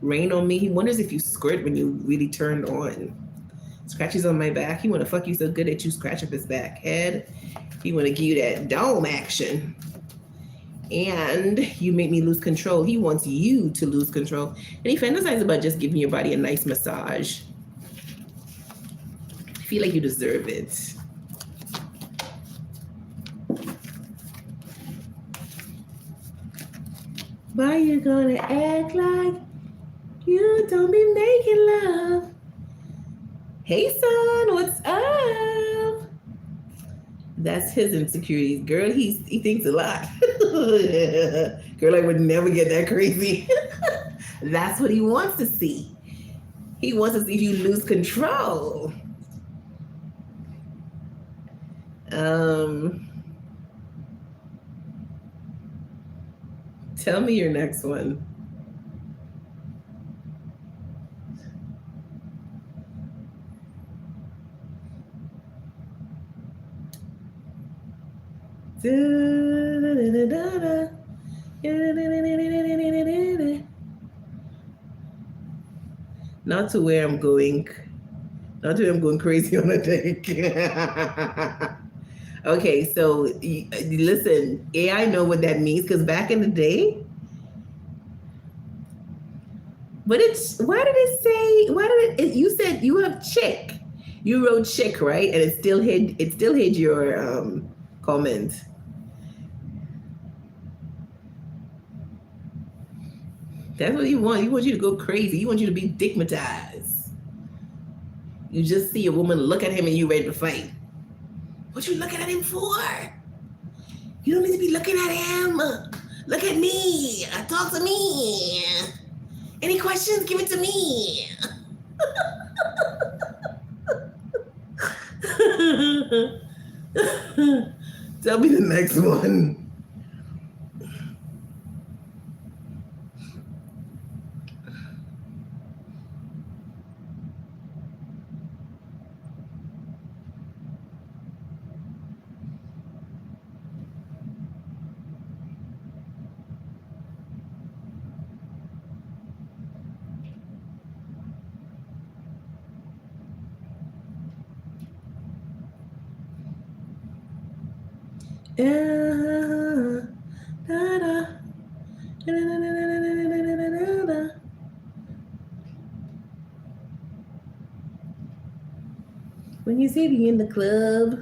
Rain on me. He wonders if you squirt when you really turned on. Scratches on my back. He want to fuck you so good that you scratch up his back head. He want to give you that dome action. And you make me lose control. He wants you to lose control. And he fantasizes about just giving your body a nice massage. I feel like you deserve it. Why you gonna act like you don't be making love? Hey son, what's up? That's his insecurities. Girl, he thinks a lot. Girl, I would never get that crazy. That's what he wants to see. He wants to see you lose control. Tell me your next one. Not to where I'm going. Not to where I'm going crazy on a date. Okay, so listen, AI know what that means because back in the day, why did it say? You said you have chick. You wrote chick, right? And it still hid your comment. That's what you want. He wants you to go crazy. He wants you to be digmatized. You just see a woman look at him and you ready to fight. What you looking at him for? You don't need to be looking at him. Look at me. Talk to me. Any questions? Give it to me. Tell me the next one. When you see me in the club,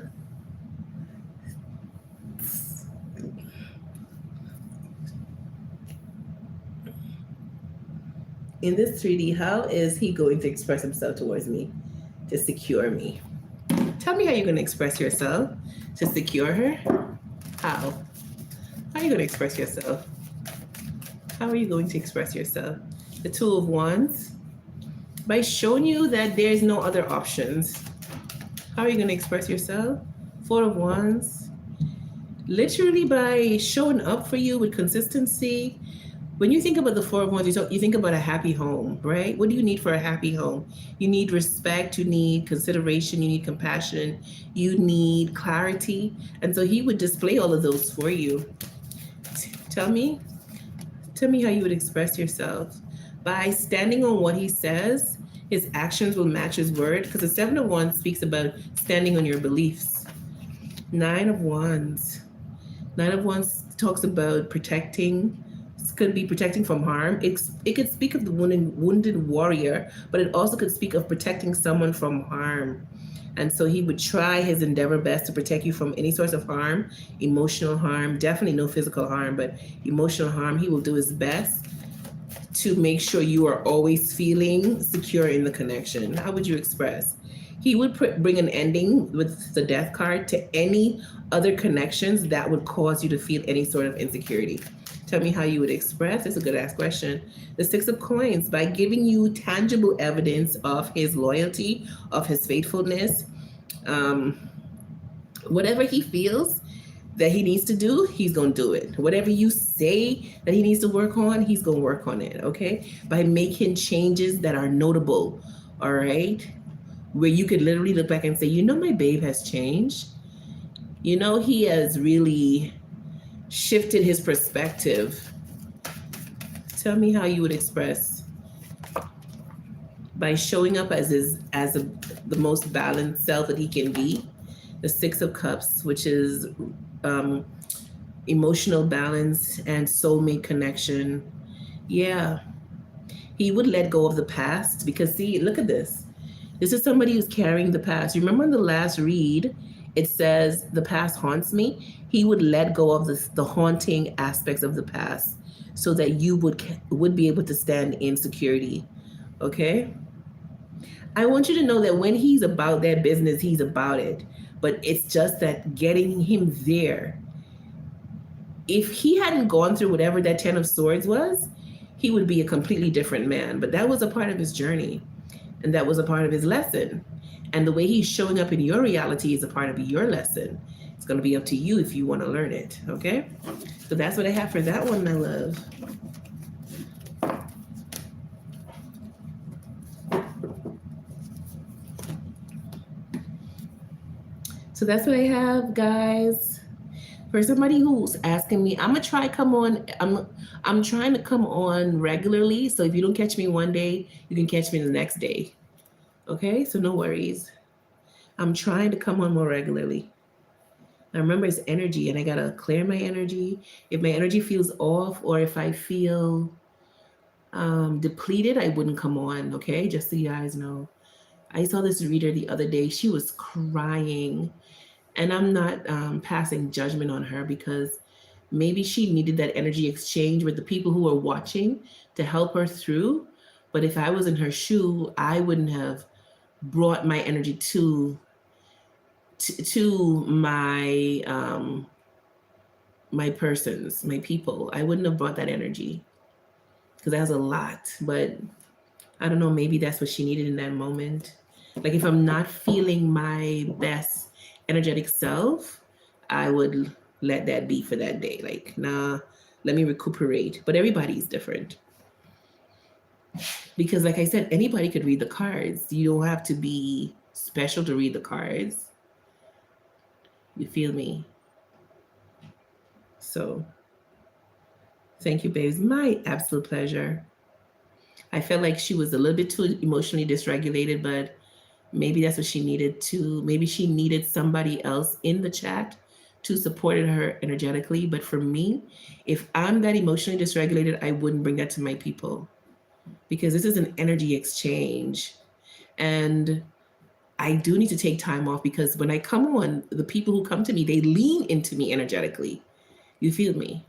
in this 3D, how is he going to express himself towards me to secure me? Tell me how you're going to express yourself to secure her. How? How are you going to express yourself? How are you going to express yourself? The Two of Wands. By showing you that there's no other options. How are you going to express yourself? Four of Wands. Literally by showing up for you with consistency. When you think about the Four of Wands, you think about a happy home, right? What do you need for a happy home? You need respect, you need consideration, you need compassion, you need clarity. And so he would display all of those for you. Tell me how you would express yourself. By standing on what he says, his actions will match his word, because the Seven of Wands speaks about standing on your beliefs. Nine of Wands. Nine of Wands talks about protecting. It could be protecting from harm. It could speak of the wounded warrior, but it also could speak of protecting someone from harm. And so he would try his endeavor best to protect you from any sorts of harm, emotional harm, definitely no physical harm, but emotional harm. He will do his best to make sure you are always feeling secure in the connection. How would you express? He would bring an ending with the death card to any other connections that would cause you to feel any sort of insecurity. Tell me how you would express. It's a good ass question. The Six of Coins, by giving you tangible evidence of his loyalty, of his faithfulness, um, whatever he feels that he needs to do, he's going to do it. Whatever you say that he needs to work on, he's going to work on it, okay? By making changes that are notable, all right? Where you could literally look back and say, you know, my babe has changed. You know, he has really shifted his perspective. Tell me how you would express by showing up the most balanced self that he can be. The Six of Cups, which is um, emotional balance and soulmate connection. Yeah, he would let go of the past because, see, look at this. This is somebody who's carrying the past. You remember in the last read, it says, the past haunts me. He would let go of the haunting aspects of the past so that you would be able to stand in security. Okay? I want you to know that when he's about that business, he's about it. But it's just that getting him there, if he hadn't gone through whatever that Ten of Swords was, he would be a completely different man. But that was a part of his journey, and that was a part of his lesson. And the way he's showing up in your reality is a part of your lesson. It's going to be up to you if you want to learn it. Okay? So that's what I have for that one, my love. So that's what I have, guys. For somebody who's asking me, I'm gonna try come on. I'm trying to come on regularly. So if you don't catch me one day, you can catch me the next day. Okay, so no worries. I'm trying to come on more regularly. Now remember, it's energy, and I gotta clear my energy. If my energy feels off, or if I feel depleted, I wouldn't come on. Okay, just so you guys know. I saw this reader the other day. She was crying, and I'm not passing judgment on her because maybe she needed that energy exchange with the people who are watching to help her through. But if I was in her shoe, I wouldn't have brought my energy to my persons, my people. I wouldn't have brought that energy because that was a lot. But I don't know, maybe that's what she needed in that moment. Like if I'm not feeling my best energetic self, I would let that be for that day. Like, nah, let me recuperate. But everybody's different. Because like I said, anybody could read the cards. You don't have to be special to read the cards. You feel me? So thank you, babes. My absolute pleasure. I felt like she was a little bit too emotionally dysregulated, but maybe that's what she needed to. Maybe she needed somebody else in the chat to support her energetically. But for me, if I'm that emotionally dysregulated, I wouldn't bring that to my people because this is an energy exchange. And I do need to take time off because when I come on, the people who come to me, they lean into me energetically. You feel me?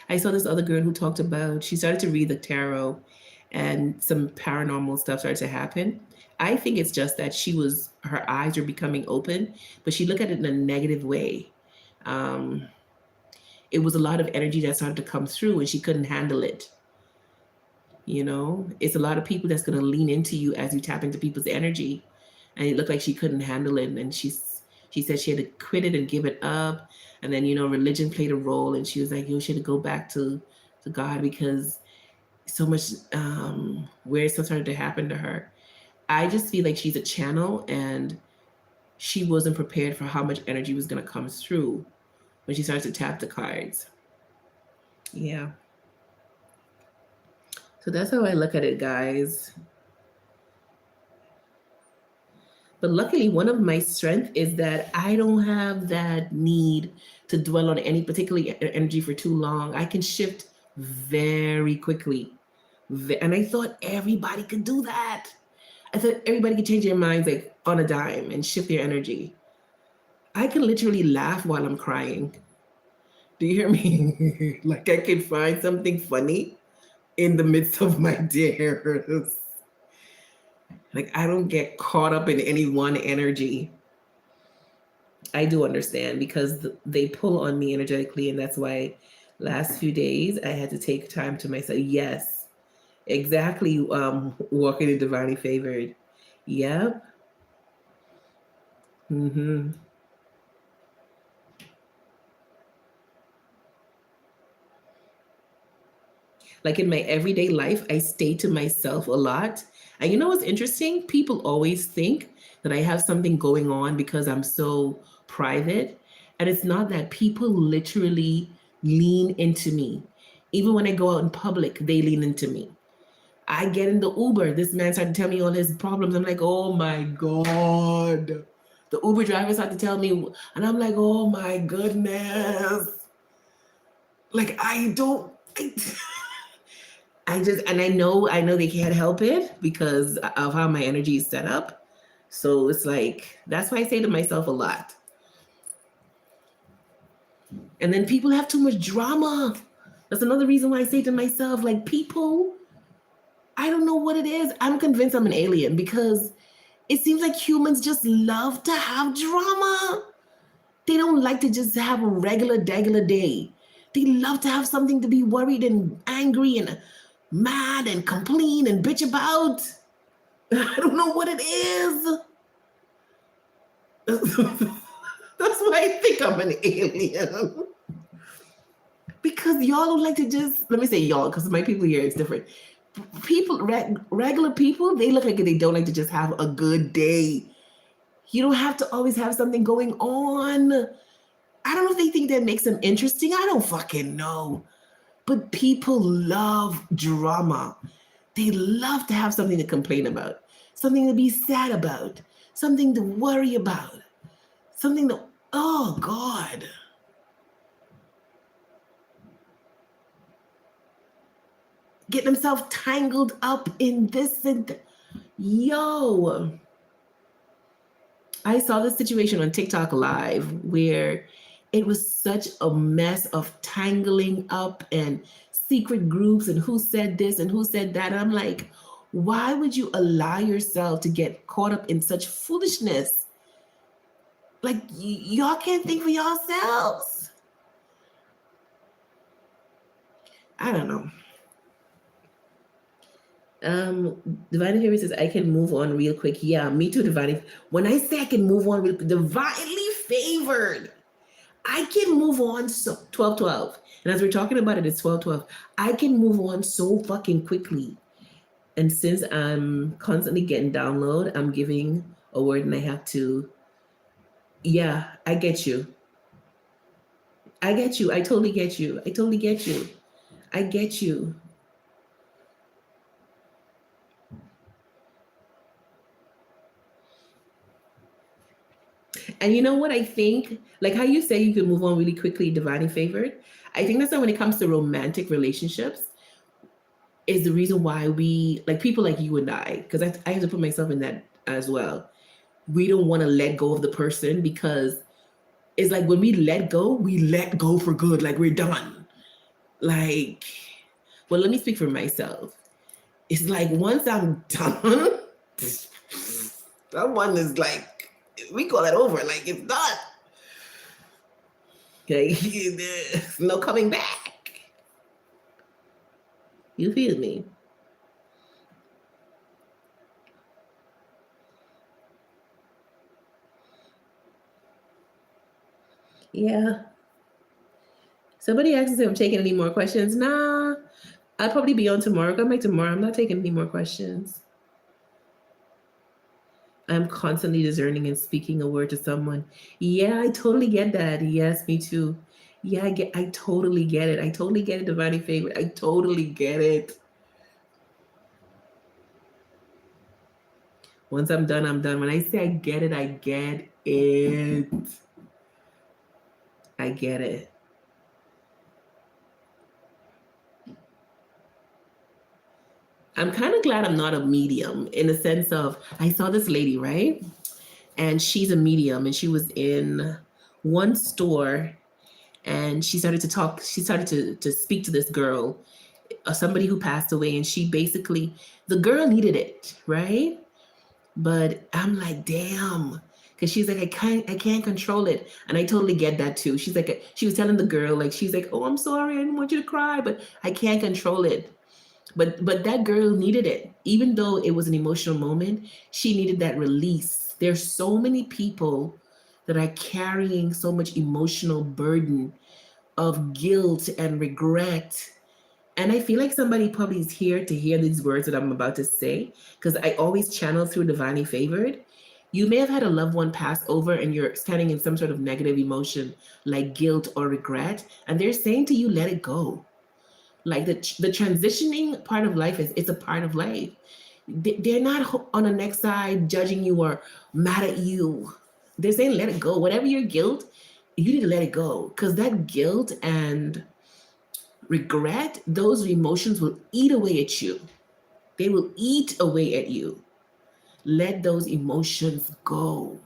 I saw this other girl who talked about she started to read the tarot and some paranormal stuff started to happen. I think it's just that her eyes were becoming open, but she looked at it in a negative way. Um, it was a lot of energy that started to come through and she couldn't handle it. You know, it's a lot of people that's going to lean into you as you tap into people's energy. And it looked like she couldn't handle it. And she said she had to quit it and give it up. And then, you know, religion played a role. And she was like, yo, she had to go back to God because so much weird stuff started to happen to her. I just feel like she's a channel and she wasn't prepared for how much energy was going to come through when she starts to tap the cards. Yeah. So that's how I look at it, guys. But luckily, one of my strengths is that I don't have that need to dwell on any particular energy for too long. I can shift very quickly. And I thought everybody could do that. I thought everybody could change their minds like on a dime and shift their energy. I can literally laugh while I'm crying. Do you hear me? Like I can find something funny in the midst of my tears. Like I don't get caught up in any one energy. I do understand because they pull on me energetically, and that's why last few days I had to take time to myself. Yes, exactly. Walking in divinely favored. Yep. Mm-hmm. Like in my everyday life, I stay to myself a lot. And you know what's interesting? People always think that I have something going on because I'm so private. And it's not that. People literally lean into me. Even when I go out in public, they lean into me. I get in the Uber. This man started to tell me all his problems. I'm like, oh my God. The Uber driver started to tell me, and I'm like, oh my goodness. Like, I don't. I just and I know they can't help it because of how my energy is set up. So it's like that's why I say to myself a lot. And then people have too much drama. That's another reason why I say to myself, like people, I don't know what it is. I'm convinced I'm an alien because it seems like humans just love to have drama. They don't like to just have a regular day. They love to have something to be worried and angry and mad and complain and bitch about. I don't know what it is. That's why I think I'm an alien. Because y'all don't like to just, let me say y'all, because my people here, it's different. People, regular people, they look like they don't like to just have a good day. You don't have to always have something going on. I don't know if they think that makes them interesting. I don't fucking know. But people love drama. They love to have something to complain about, something to be sad about, something to worry about, something to, oh God. Get themselves tangled up in this and yo. I saw this situation on TikTok Live where it was such a mess of tangling up and secret groups and who said this and who said that. And I'm like, why would you allow yourself to get caught up in such foolishness? Like, y'all can't think for yourselves. I don't know. Dividing Favor says I can move on real quick. Yeah, me too, Dividing. When I say I can move on real quick, divinely favored. I can move on so 12 12. And as we're talking about it, it's 12 12. I can move on so fucking quickly. And since I'm constantly getting download, I'm giving a word and I have to, yeah, I get you. I get you. I totally get you. I totally get you. I get you. And you know what I think? Like how you say you can move on really quickly, divinely favored. I think that's why when it comes to romantic relationships, is the reason why we like people like you and I, because I have to put myself in that as well. We don't want to let go of the person because it's like when we let go for good, like we're done. Like, well, let me speak for myself. It's like once I'm done, that one is like we call it over, like it's done. Like there's no coming back. You feel me? Yeah. Somebody asked if I'm taking any more questions. Nah, I'll probably be on tomorrow. Come back tomorrow. I'm not taking any more questions. I'm constantly discerning and speaking a word to someone. Yeah, I totally get that. Yes, me too. Yeah, I totally get it. I totally get it, dividing favorite. I totally get it. Once I'm done, I'm done. When I say I get it, I get it. I get it. I'm kind of glad I'm not a medium in the sense of I saw this lady, right? And she's a medium and she was in one store and she started to talk, she started to speak to this girl, somebody who passed away, and she basically, the girl needed it, right? But I'm like, damn. Cause she's like, I can't control it. And I totally get that too. She's like, she was telling the girl, like, she's like, oh, I'm sorry, I didn't want you to cry, but I can't control it. But that girl needed it. Even though it was an emotional moment, she needed that release. There's so many people that are carrying so much emotional burden of guilt and regret. And I feel like somebody probably is here to hear these words that I'm about to say, because I always channel through Divinely Favored. You may have had a loved one pass over and you're standing in some sort of negative emotion like guilt or regret, and they're saying to you, let it go. Like the transitioning part of life is, it's a part of life. They're not on the next side judging you or mad at you. They're saying let it go. Whatever your guilt, you need to let it go, because that guilt and regret, those emotions will eat away at you. They will eat away at you. Let those emotions go.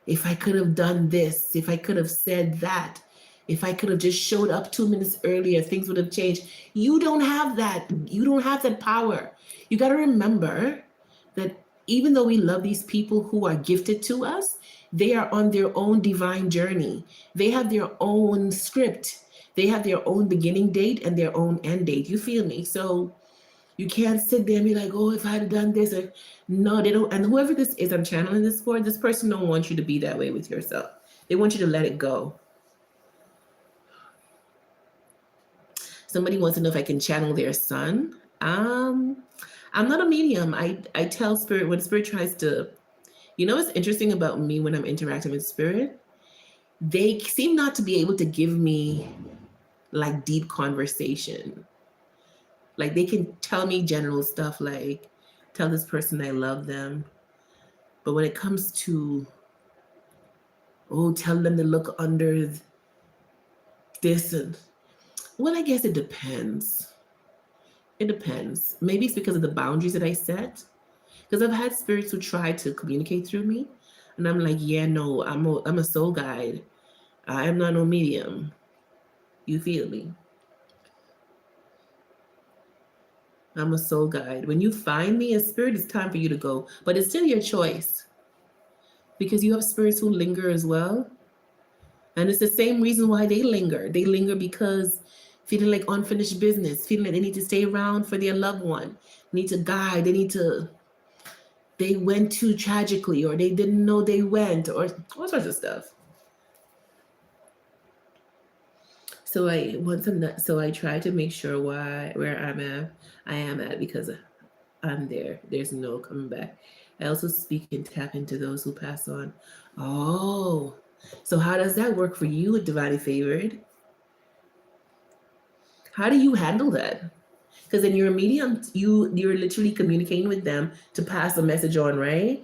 If I could have done this, if I could have said that, if I could have just showed up 2 minutes earlier, things would have changed. You don't have that. You don't have that power. You got to remember that even though we love these people who are gifted to us, they are on their own divine journey. They have their own script. They have their own beginning date and their own end date. You feel me? So you can't sit there and be like, oh, if I had done this, or no, they don't. And whoever this is, I'm channeling this for, this person don't want you to be that way with yourself. They want you to let it go. Somebody wants to know if I can channel their son. I'm not a medium. I tell spirit, when spirit tries to, what's interesting about me when I'm interacting with spirit? They seem not to be able to give me like deep conversation. Like they can tell me general stuff, like tell this person I love them. But when it comes to, oh, tell them to look under this, and well, I guess it depends. It depends. Maybe it's because of the boundaries that I set. Because I've had spirits who try to communicate through me, and I'm like, yeah, no, I'm a soul guide. I am not no medium. You feel me? I'm a soul guide. When you find me, a spirit, it's time for you to go. But it's still your choice. Because you have spirits who linger as well. And it's the same reason why they linger. They linger because feeling like unfinished business, feeling like they need to stay around for their loved one, need to guide, they went too tragically, or they didn't know they went, or all sorts of stuff. So I try to make sure where I am at, because I'm there. There's no coming back. I also speak and tap into those who pass on. Oh, so how does that work for you with Divinely Favored? How do you handle that? Because in your medium, you're literally communicating with them to pass a message on, right?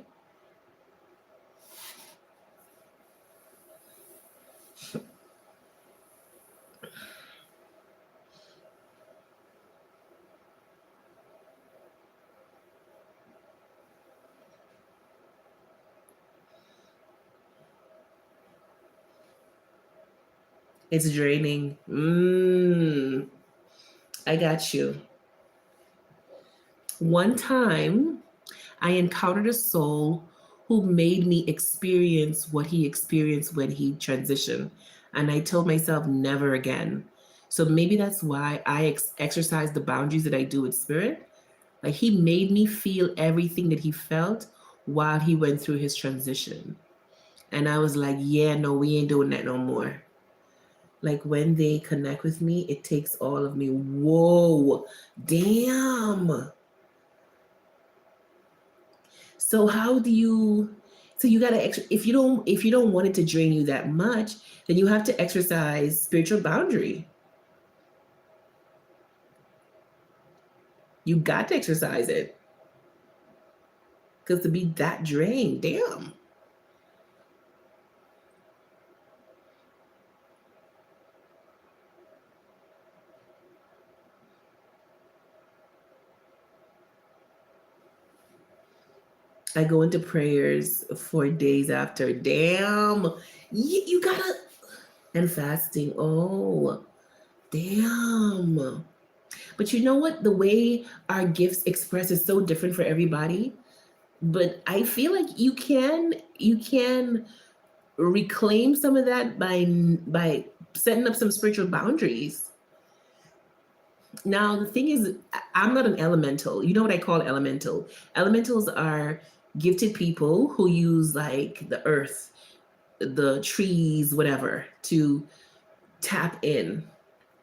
It's draining. I got you. One time, I encountered a soul who made me experience what he experienced when he transitioned. And I told myself, never again. So maybe that's why I exercise the boundaries that I do with spirit. Like he made me feel everything that he felt while he went through his transition. And I was like, yeah, no, we ain't doing that no more. Like when they connect with me, it takes all of me. Whoa, damn. So how do you? So you gotta if you don't want it to drain you that much, then you have to exercise spiritual boundary. You got to exercise it. Because to be that drained, damn. I go into prayers for days after. Damn. You gotta. And fasting. Oh, damn. But you know what? The way our gifts express is so different for everybody. But I feel like you can reclaim some of that by setting up some spiritual boundaries. Now the thing is, I'm not an elemental. You know what I call elemental? Elementals are gifted people who use like the earth, the trees, whatever, to tap in.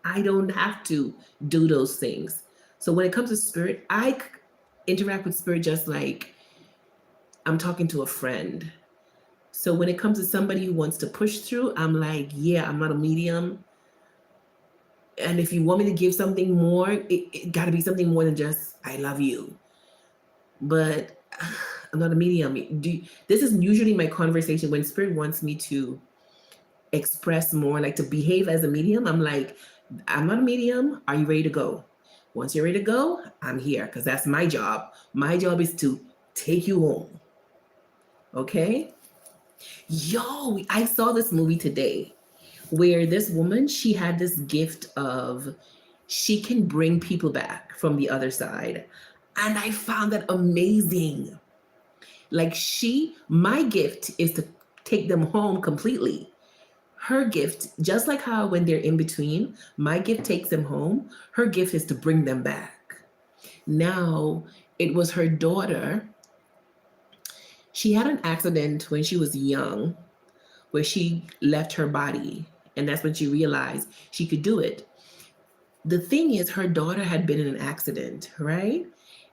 I don't have to do those things. So when it comes to spirit, interact with spirit just like I'm talking to a friend. So when it comes to somebody who wants to push through, I'm like, yeah, I'm not a medium. And if you want me to give something more, it got to be something more than just I love you. But I'm not a medium. This is usually my conversation when spirit wants me to express more, like to behave as a medium. I'm like, I'm not a medium. Are you ready to go? Once you're ready to go, I'm here because that's my job. My job is to take you home. Okay? Yo, I saw this movie today where this woman, she had this gift of she can bring people back from the other side. And I found that amazing. Like my gift is to take them home completely. Her gift, just like how when they're in between, my gift takes them home. Her gift is to bring them back. Now, it was her daughter. She had an accident when she was young where she left her body. And that's when she realized she could do it. The thing is, her daughter had been in an accident, right?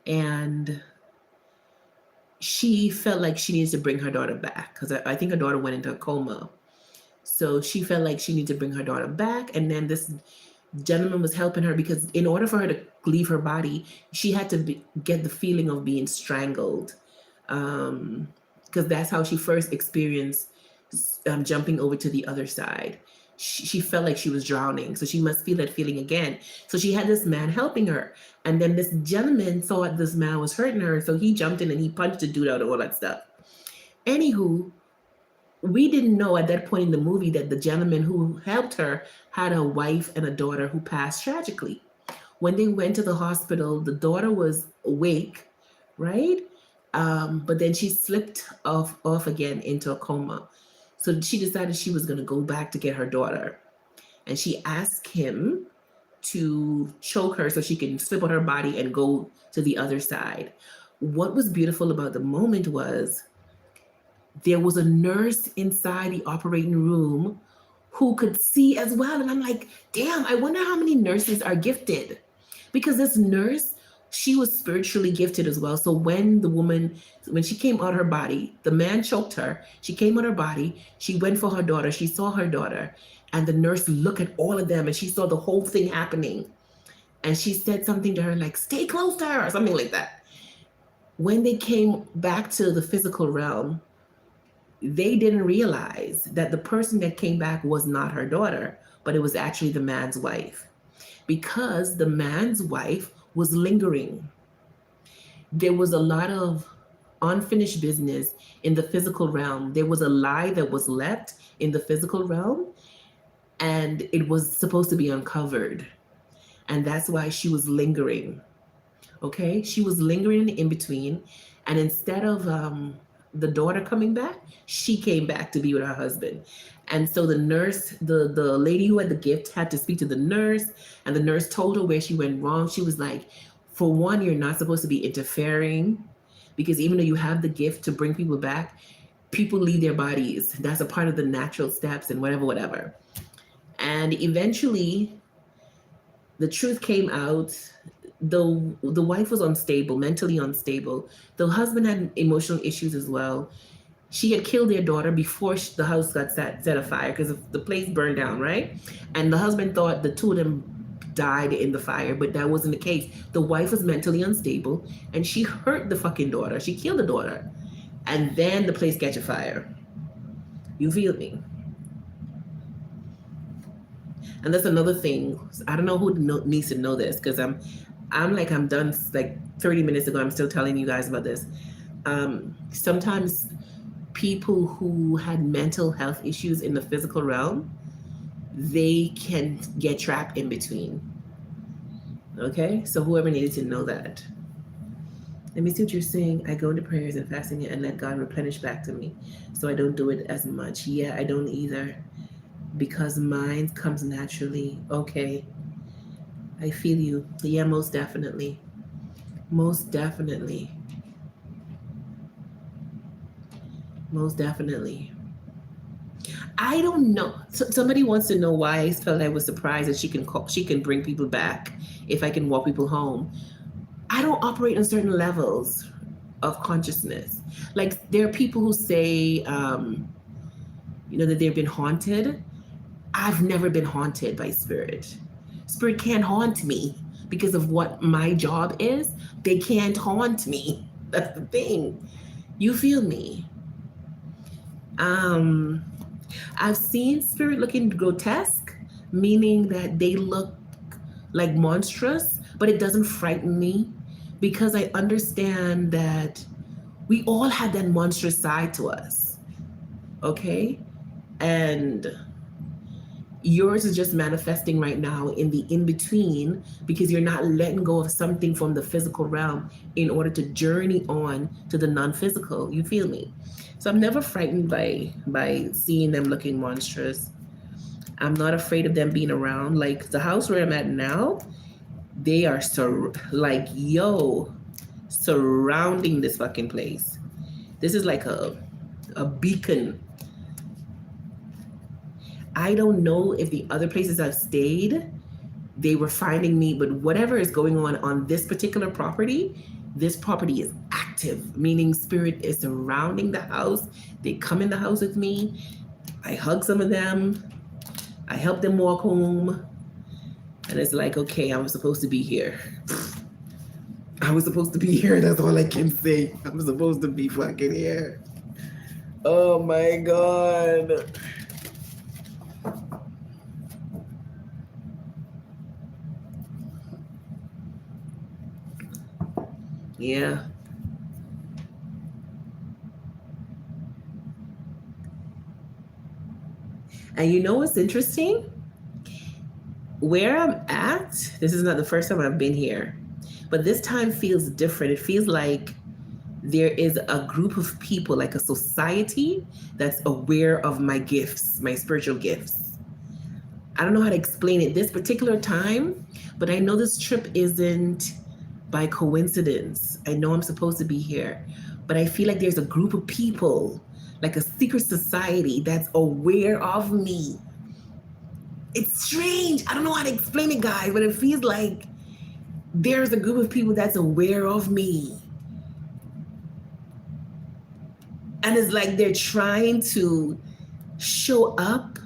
And she felt like she needs to bring her daughter back because I think her daughter went into a coma. So she felt like she needed to bring her daughter back. And then this gentleman was helping her because in order for her to leave her body, she had to get the feeling of being strangled. Because that's how she first experienced jumping over to the other side. She felt like she was drowning, so she must feel that feeling again. So she had this man helping her, and then this gentleman thought this man was hurting her, so he jumped in and he punched the dude out and all that stuff. Anywho, we didn't know at that point in the movie that the gentleman who helped her had a wife and a daughter who passed tragically. When they went to the hospital, the daughter was awake, right? But then she slipped off again into a coma. So she decided she was going to go back to get her daughter. And she asked him to choke her so she can slip on her body and go to the other side. What was beautiful about the moment was there was a nurse inside the operating room who could see as well. And I'm like, damn, I wonder how many nurses are gifted. Because this nurse, she was spiritually gifted as well. So when she came out of her body, the man choked her. She came out of her body. She went for her daughter. She saw her daughter. And the nurse looked at all of them and she saw the whole thing happening. And she said something to her like, stay close to her, or something like that. When they came back to the physical realm, they didn't realize that the person that came back was not her daughter, but it was actually the man's wife. Because the man's wife was lingering. There was a lot of unfinished business in the physical realm. There was a lie that was left in the physical realm, and it was supposed to be uncovered. And that's why she was lingering. Okay, she was lingering in between, and instead of the daughter coming back, she came back to be with her husband. And so the nurse, the lady who had the gift, had to speak to the nurse, and the nurse told her where she went wrong. She was like, for one, you're not supposed to be interfering, because even though you have the gift to bring people back, people leave their bodies. That's a part of the natural steps and whatever, whatever. And eventually the truth came out. The wife was unstable, mentally unstable. The husband had emotional issues as well. She had killed their daughter before the house got set afire because the place burned down, right? And the husband thought the two of them died in the fire, but that wasn't the case. The wife was mentally unstable and she hurt the fucking daughter. She killed the daughter. And then the place catch a fire. You feel me? And that's another thing. I don't know who needs to know this because I'm done like 30 minutes ago. I'm still telling you guys about this. Sometimes people who had mental health issues in the physical realm, they can get trapped in between. Okay, so whoever needed to know that. Let me see what you're saying. I go into prayers and fasting and let God replenish back to me, so I don't do it as much. Yeah, I don't either, because mine comes naturally. Okay, I feel you. Yeah, most definitely. Most definitely. Most definitely. I don't know. Somebody wants to know why I felt I was surprised that she can bring people back if I can walk people home. I don't operate on certain levels of consciousness. Like there are people who say, that they've been haunted. I've never been haunted by spirit. Spirit can't haunt me because of what my job is. They can't haunt me. That's the thing. You feel me? I've seen spirit looking grotesque, meaning that they look like monstrous, but it doesn't frighten me because I understand that we all have that monstrous side to us. Okay? And yours is just manifesting right now in the in between because you're not letting go of something from the physical realm in order to journey on to the non-physical. You feel me? So I'm never frightened by seeing them looking monstrous. I'm not afraid of them being around. Like the house where I'm at now, they are surrounding this fucking place. This is like a beacon. I don't know if the other places I've stayed, they were finding me, but whatever is going on this particular property, this property is active, meaning spirit is surrounding the house. They come in the house with me. I hug some of them. I help them walk home. And it's like, okay, I was supposed to be here. I was supposed to be here. That's all I can say. I'm supposed to be fucking here. Oh my God. Yeah. And you know what's interesting? Where I'm at, this is not the first time I've been here, but this time feels different. It feels like there is a group of people, like a society that's aware of my gifts, my spiritual gifts. I don't know how to explain it this particular time, but I know this trip isn't by coincidence. I know I'm supposed to be here, but I feel like there's a group of people, like a secret society that's aware of me. It's strange. I don't know how to explain it, guys, but it feels like there's a group of people that's aware of me. And it's like they're trying to show up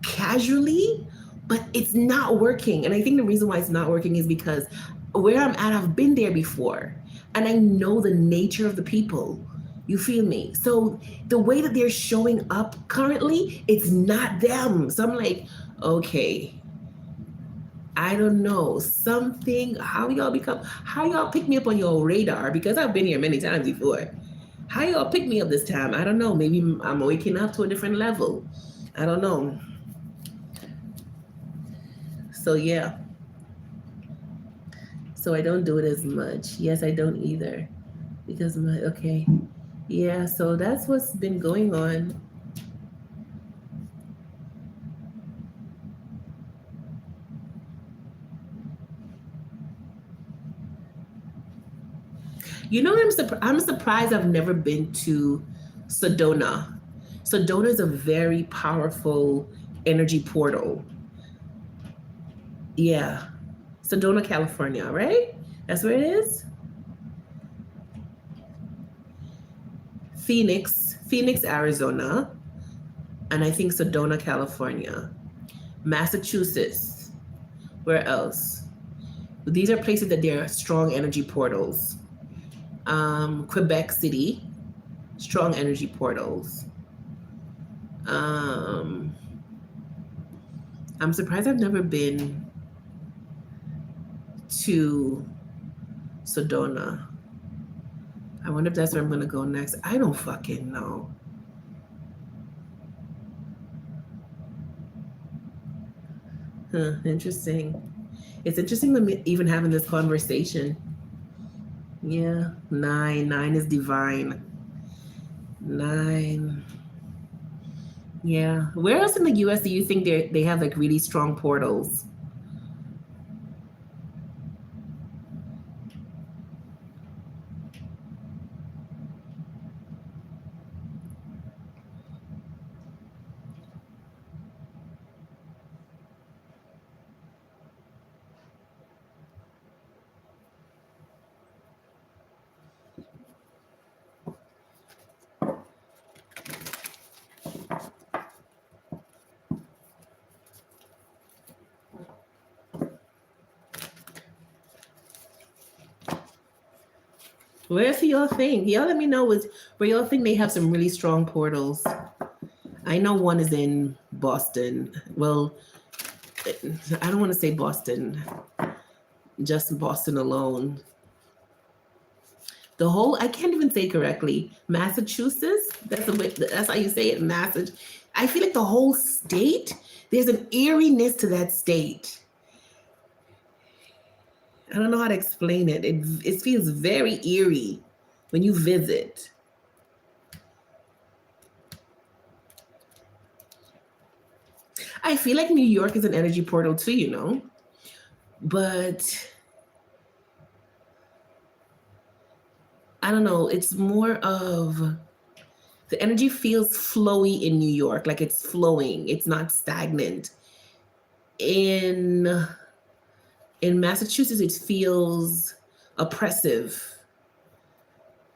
casually, but it's not working. And I think the reason why it's not working is because where I'm at, I've been there before. And I know the nature of the people. You feel me? So the way that they're showing up currently, it's not them. So I'm like, okay, I don't know, how y'all pick me up on your radar? Because I've been here many times before. How y'all pick me up this time? I don't know. Maybe I'm waking up to a different level. I don't know. So yeah. So I don't do it as much. Yes, I don't either. Because okay. Yeah, so that's what's been going on. You know, I'm surprised I've never been to Sedona. Sedona is a very powerful energy portal. Yeah. Sedona, California, right? That's where it is? Phoenix, Arizona. And I think Sedona, California. Massachusetts. Where else? These are places that there are strong energy portals. Quebec City, strong energy portals. Um, I'm surprised I've never been to Sedona. I wonder if that's where I'm gonna go next. I don't fucking know. Huh, interesting. It's interesting that me even having this conversation. Yeah, nine. Nine is divine. Nine. Yeah. Where else in the US do you think they have like really strong portals? Where else do y'all think? Y'all let me know where y'all think they have some really strong portals. I know one is in Boston. Well, I don't want to say Boston, just Boston alone. The whole, I can't even say it correctly. Massachusetts? That's how you say it, Massachusetts. I feel like the whole state, there's an eeriness to that state. I don't know how to explain it. It feels very eerie when you visit. I feel like New York is an energy portal too, you know? But I don't know, it's more of the energy feels flowy in New York, like it's flowing, it's not stagnant. In in Massachusetts, it feels oppressive.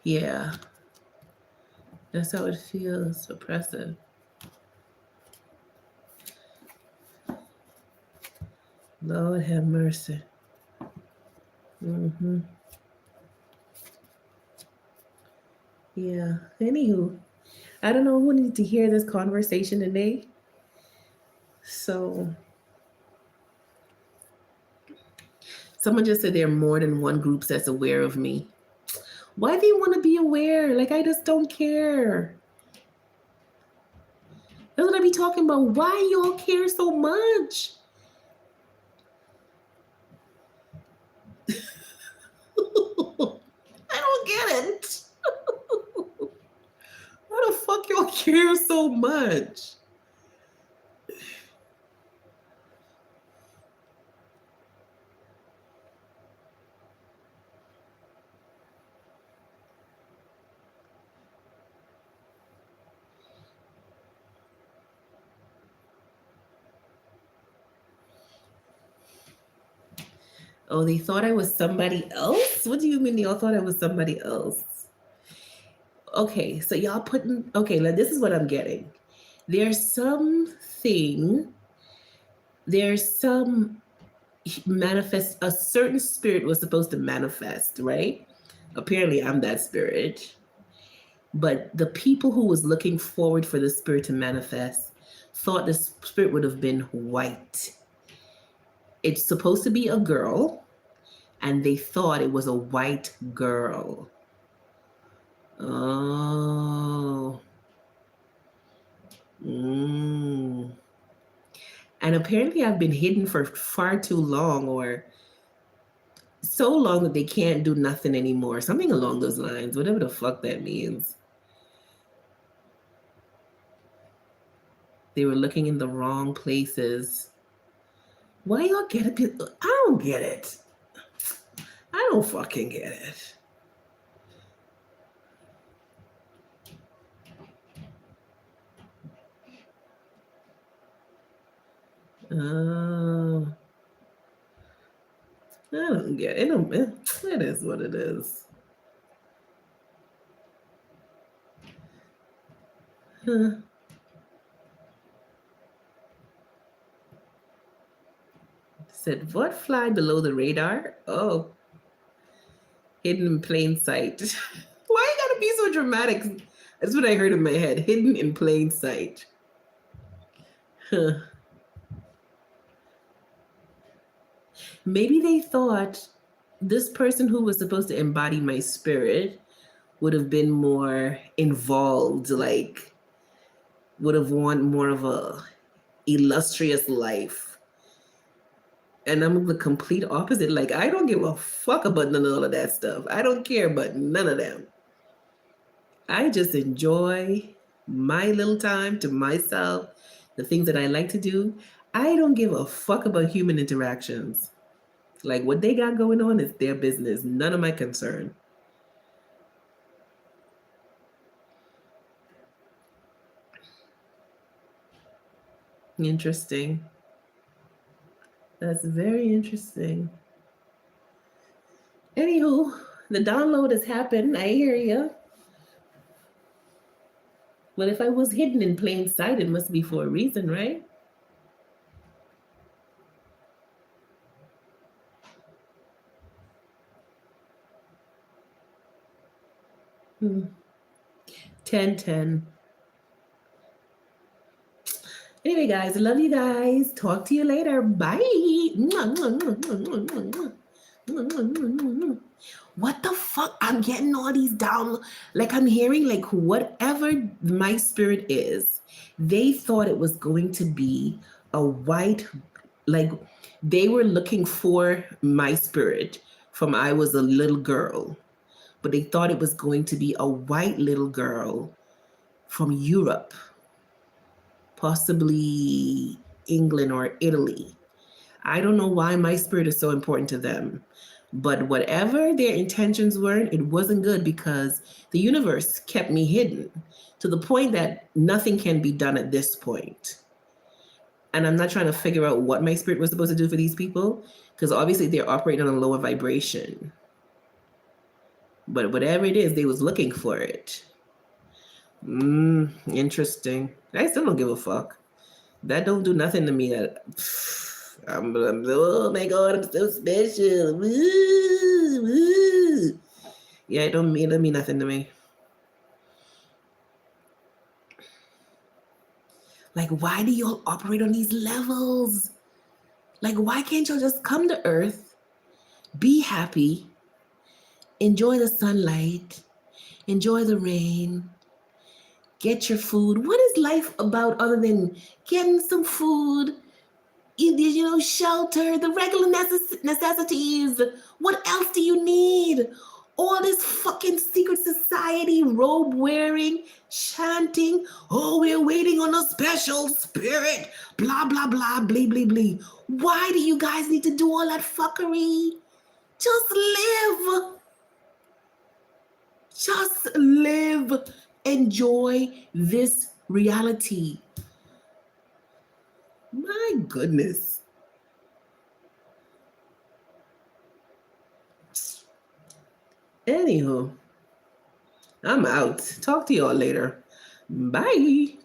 Yeah, that's how it feels, oppressive. Lord have mercy. Hmm. Yeah. Anywho, I don't know who needs to hear this conversation today. So someone just said there are more than one group that's aware of me. Why do you want to be aware? Like I just don't care. That's what I be talking about. Why y'all care so much? I don't get it. Why the fuck y'all care so much? Oh, they thought I was somebody else? What do you mean y'all thought I was somebody else? Okay, so y'all putting, okay, like this is what I'm getting. There's something, there's some manifest, a certain spirit was supposed to manifest, right? Apparently I'm that spirit. But the people who was looking forward for the spirit to manifest thought the spirit would have been white. It's supposed to be a girl, and they thought it was a white girl. Oh. Mm. And apparently I've been hidden for far too long, or so long that they can't do nothing anymore. Something along those lines, whatever the fuck that means. They were looking in the wrong places. Why y'all get it? I don't get it. I don't fucking get it. Oh, I don't get it. It is what it is. Huh. Said, what fly below the radar? Oh, hidden in plain sight. Why you gotta be so dramatic? That's what I heard in my head. Hidden in plain sight. Huh. Maybe they thought this person who was supposed to embody my spirit would have been more involved, like would have wanted more of a illustrious life. And I'm the complete opposite. Like, I don't give a fuck about none of all of that stuff. I don't care about none of them. I just enjoy my little time to myself, the things that I like to do. I don't give a fuck about human interactions. Like, what they got going on is their business, none of my concern. Interesting. That's very interesting. Anywho, the download has happened. I hear you. Well, if I was hidden in plain sight, it must be for a reason, right? Hmm. 10-10. Anyway, guys, love you guys. Talk to you later. Bye. What the fuck? I'm getting all these down. Like, I'm hearing, like, whatever my spirit is, they thought it was going to be a white, like, they were looking for my spirit from I was a little girl, but they thought it was going to be a white little girl from Europe, possibly England or Italy. I don't know why my spirit is so important to them. But whatever their intentions were, it wasn't good because the universe kept me hidden to the point that nothing can be done at this point. And I'm not trying to figure out what my spirit was supposed to do for these people because obviously they're operating on a lower vibration. But whatever it is, they was looking for it. Interesting. I still don't give a fuck. That don't do nothing to me. Oh my god, I'm so special. Woo, woo. Yeah, it don't mean nothing to me. Like, why do y'all operate on these levels? Like, why can't y'all just come to Earth, be happy, enjoy the sunlight, enjoy the rain, get your food? What is life about other than getting some food, shelter, the regular necessities? What else do you need? All this fucking secret society, robe wearing, chanting, oh, we're waiting on a special spirit, blah, blah, blah, blee, blee, blee. Why do you guys need to do all that fuckery? Just live. Just live. Enjoy this reality. My goodness. Anywho, I'm out. Talk to y'all later. Bye.